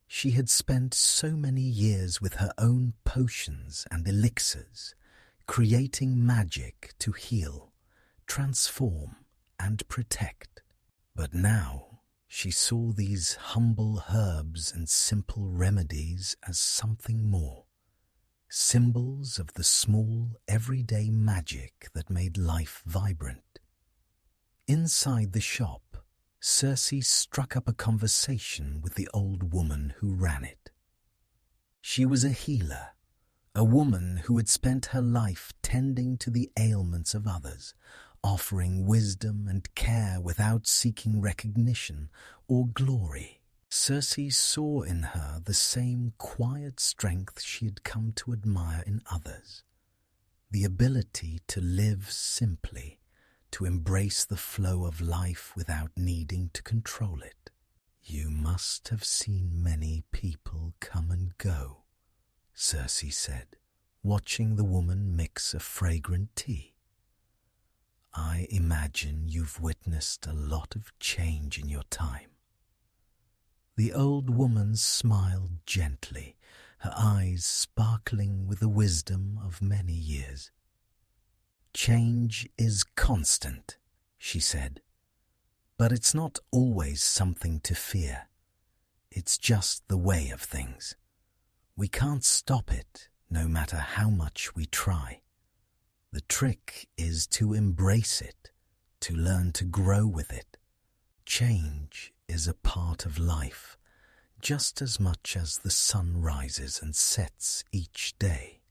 [SPEAKER 1] She had spent so many years with her own potions and elixirs, creating magic to heal, transform, and protect. But now she saw these humble herbs and simple remedies as something more, symbols of the small, everyday magic that made life vibrant. Inside the shop, Circe struck up a conversation with the old woman who ran it. She was a healer, a woman who had spent her life tending to the ailments of others, offering wisdom and care without seeking recognition or glory. Circe saw in her the same quiet strength she had come to admire in others, the ability to live simply, to embrace the flow of life without needing to control it. "You must have seen many people come and go," Circe said, watching the woman mix a fragrant tea. "I imagine you've witnessed a lot of change in your time." The old woman smiled gently, her eyes sparkling with the wisdom of many years. "Change is constant," she said. But it's not always something to fear. It's just the way of things. We can't stop it, no matter how much we try. The trick is to embrace it, to learn to grow with it. Change is a part of life, just as much as the sun rises and sets each day.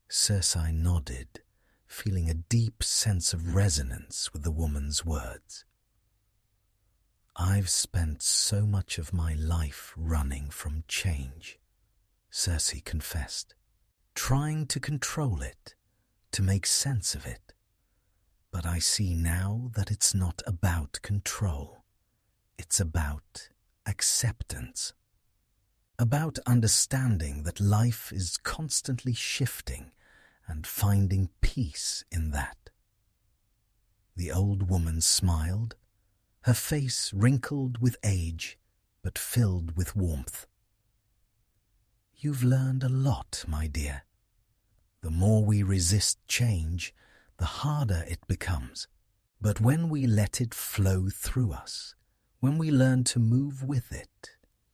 [SPEAKER 1] Circe nodded, feeling a deep sense of resonance with the woman's words. I've spent so much of my life running from change, Circe confessed, trying to control it, to make sense of it. But I see now that it's not about control. It's about acceptance. About understanding that life is constantly shifting and finding peace in that. The old woman smiled, her face wrinkled with age but filled with warmth. You've learned a lot, my dear. The more we resist change, the harder it becomes. But when we let it flow through us, when we learn to move with it,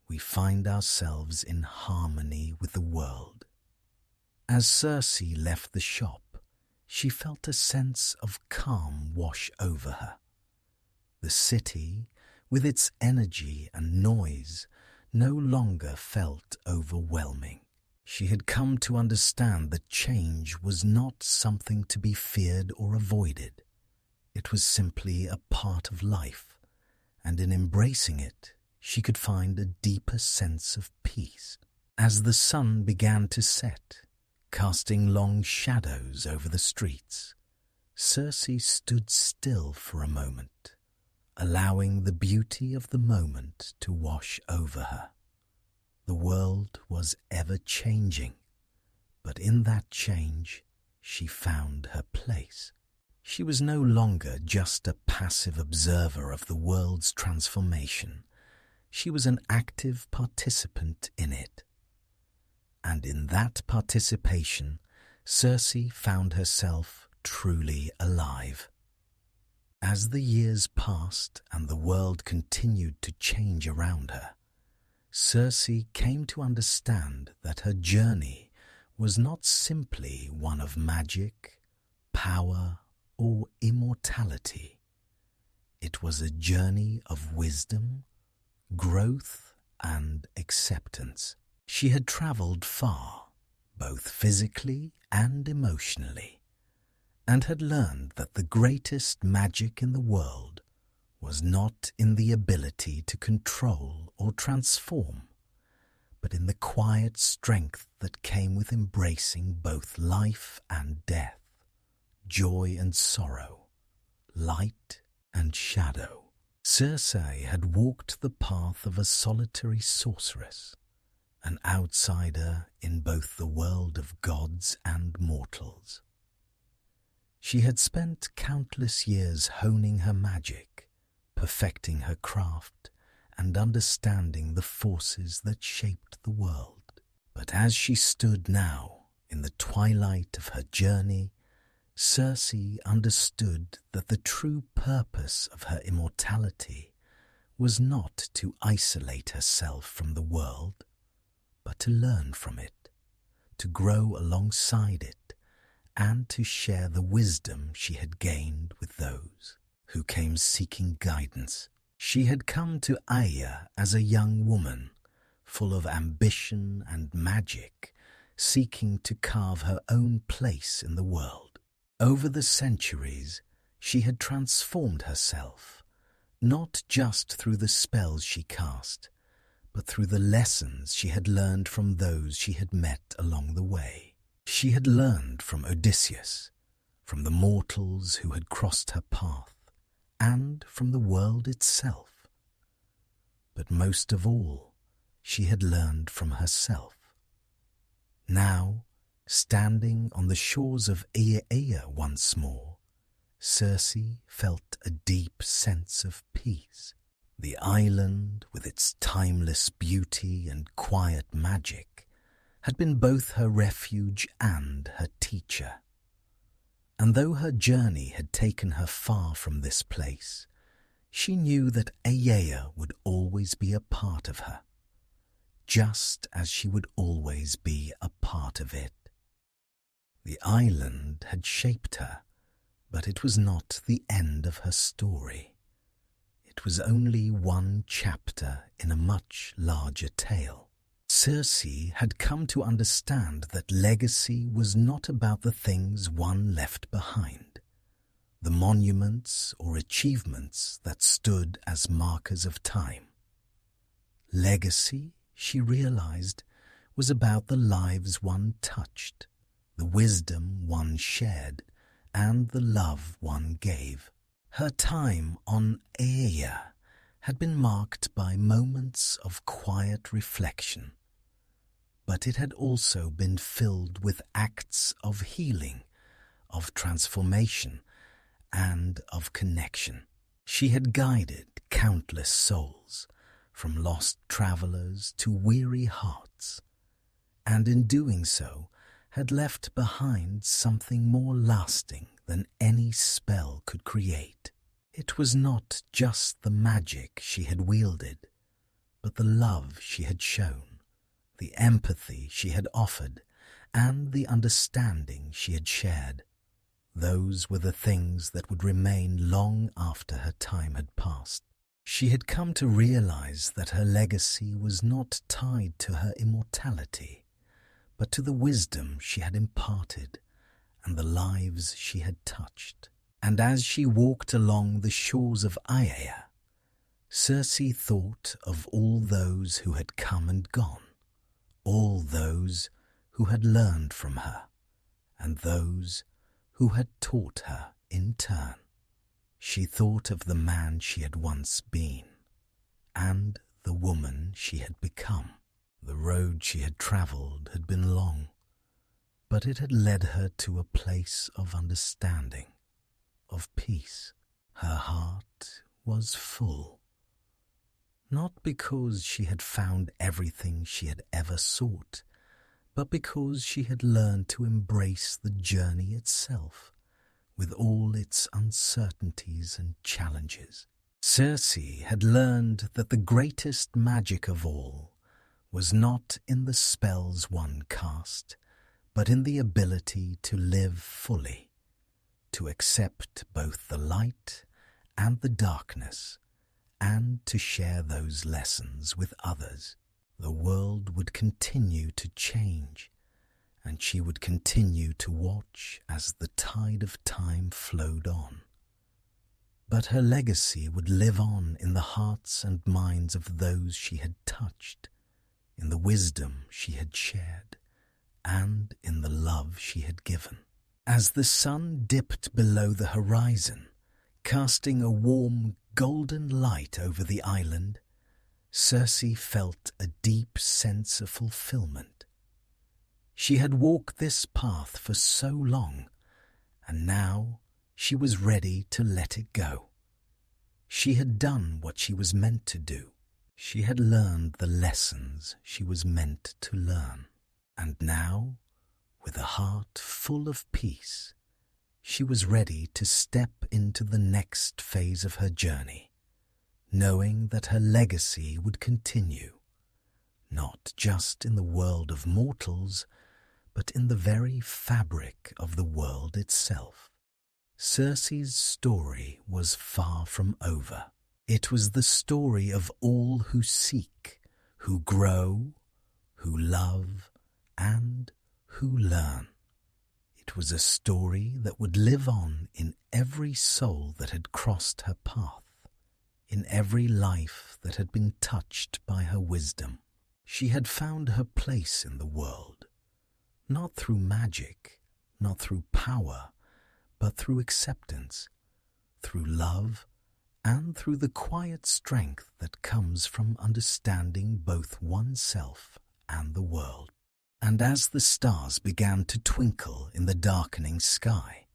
[SPEAKER 1] we find ourselves in harmony with the world. As Circe left the shop, she felt a sense of calm wash over her. The city, with its energy and noise, no longer felt overwhelming. She had come to understand that change was not something to be feared or avoided. It was simply a part of life, and in embracing it, she could find a deeper sense of peace. As the sun began to set, casting long shadows over the streets, Circe stood still for a moment, allowing the beauty of the moment to wash over her. The world was ever changing, but in that change she found her place. She was no longer just a passive observer of the world's transformation. She was an active participant in it. And in that participation, Circe found herself truly alive. As the years passed and the world continued to change around her, Circe came to understand that her journey was not simply one of magic, power, or immortality. It was a journey of wisdom, growth, and acceptance. She had traveled far, both physically and emotionally, and had learned that the greatest magic in the world was not in the ability to control or transform, but in the quiet strength that came with embracing both life and death, joy and sorrow, light and shadow. Circe had walked the path of a solitary sorceress, an outsider in both the world of gods and mortals. She had spent countless years honing her magic, perfecting her craft, and understanding the forces that shaped the world. But as she stood now, in the twilight of her journey, Circe understood that the true purpose of her immortality was not to isolate herself from the world, but to learn from it, to grow alongside it, and to share the wisdom she had gained with those who came seeking guidance. She had come to Aya as a young woman, full of ambition and magic, seeking to carve her own place in the world. Over the centuries, she had transformed herself, not just through the spells she cast, but through the lessons she had learned from those she had met along the way. She had learned from Odysseus, from the mortals who had crossed her path, and from the world itself. But most of all, she had learned from herself. Now, standing on the shores of Aya once more, Circe felt a deep sense of peace. The island, with its timeless beauty and quiet magic, had been both her refuge and her teacher. And though her journey had taken her far from this place, she knew that Aeaea would always be a part of her, just as she would always be a part of it. The island had shaped her, but it was not the end of her story. It was only one chapter in a much larger tale. Circe had come to understand that legacy was not about the things one left behind, the monuments or achievements that stood as markers of time. Legacy, she realized, was about the lives one touched, the wisdom one shared, and the love one gave. Her time on Aeaea had been marked by moments of quiet reflection, but it had also been filled with acts of healing, of transformation, and of connection. She had guided countless souls, from lost travelers to weary hearts, and in doing so had left behind something more lasting than any spell could create. It was not just the magic she had wielded, but the love she had shown, the empathy she had offered, and the understanding she had shared. Those were the things that would remain long after her time had passed. She had come to realize that her legacy was not tied to her immortality, but to the wisdom she had imparted and the lives she had touched. And as she walked along the shores of Aeaea, Circe thought of all those who had come and gone, all those who had learned from her, and those who had taught her in turn. She thought of the man she had once been, and the woman she had become. The road she had travelled had been long, but it had led her to a place of understanding, of peace. Her heart was full, not because she had found everything she had ever sought, but because she had learned to embrace the journey itself, with all its uncertainties and challenges. Circe had learned that the greatest magic of all was not in the spells one cast, but in the ability to live fully, to accept both the light and the darkness, and to share those lessons with others. The world would continue to change, and she would continue to watch as the tide of time flowed on. But her legacy would live on in the hearts and minds of those she had touched, in the wisdom she had shared, and in the love she had given. As the sun dipped below the horizon, casting a warm golden light over the island, Circe felt a deep sense of fulfillment. She had walked this path for so long, and now she was ready to let it go. She had done what she was meant to do. She had learned the lessons she was meant to learn. And now, with a heart full of peace, she was ready to step into the next phase of her journey, knowing that her legacy would continue, not just in the world of mortals, but in the very fabric of the world itself. Circe's story was far from over. It was the story of all who seek, who grow, who love, and who learn. It was a story that would live on in every soul that had crossed her path, in every life that had been touched by her wisdom. She had found her place in the world, not through magic, not through power, but through acceptance, through love, and through the quiet strength that comes from understanding both oneself and the world. And as the stars began to twinkle in the darkening sky,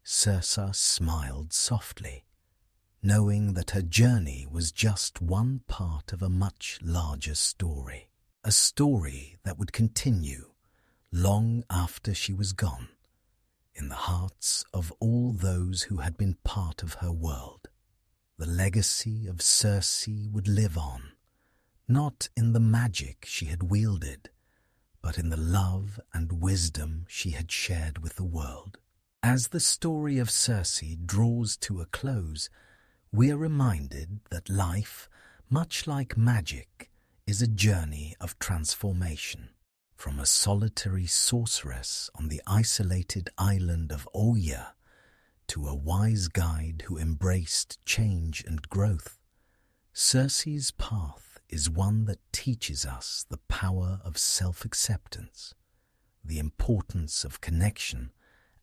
[SPEAKER 1] Circe smiled softly, knowing that her journey was just one part of a much larger story, a story that would continue long after she was gone, in the hearts of all those who had been part of her world. The legacy of Circe would live on, not in the magic she had wielded, but in the love and wisdom she had shared with the world. As the story of Circe draws to a close, we are reminded that life, much like magic, is a journey of transformation. From a solitary sorceress on the isolated island of Oya to a wise guide who embraced change and growth, Circe's path is one that teaches us the power of self-acceptance, the importance of connection,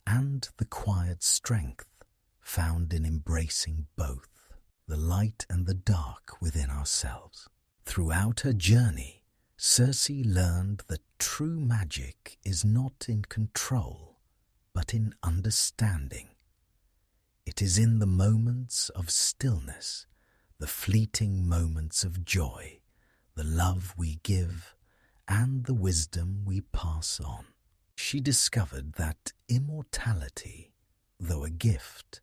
[SPEAKER 1] and the quiet strength found in embracing both the light and the dark within ourselves. Throughout her journey, Circe learned that true magic is not in control, but in understanding. It is in the moments of stillness, the fleeting moments of joy, the love we give, and the wisdom we pass on. She discovered that immortality, though a gift,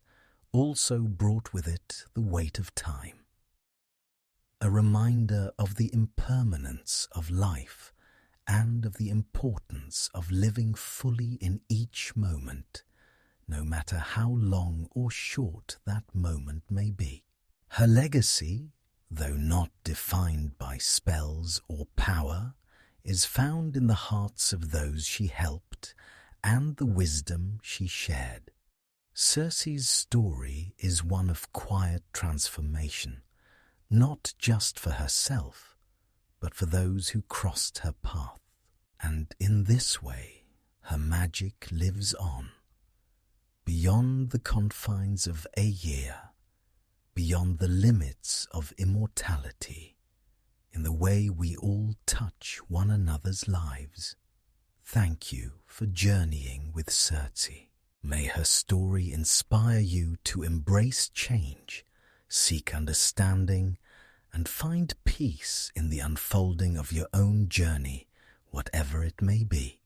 [SPEAKER 1] also brought with it the weight of time. A reminder of the impermanence of life and of the importance of living fully in each moment, no matter how long or short that moment may be. Her legacy, though not defined by spells or power, is found in the hearts of those she helped and the wisdom she shared. Circe's story is one of quiet transformation, not just for herself, but for those who crossed her path. And in this way, her magic lives on, beyond the confines of a year, beyond the limits of immortality, in the way we all touch one another's lives. Thank you for journeying with Circe. May her story inspire you to embrace change, seek understanding, and find peace in the unfolding of your own journey, whatever it may be.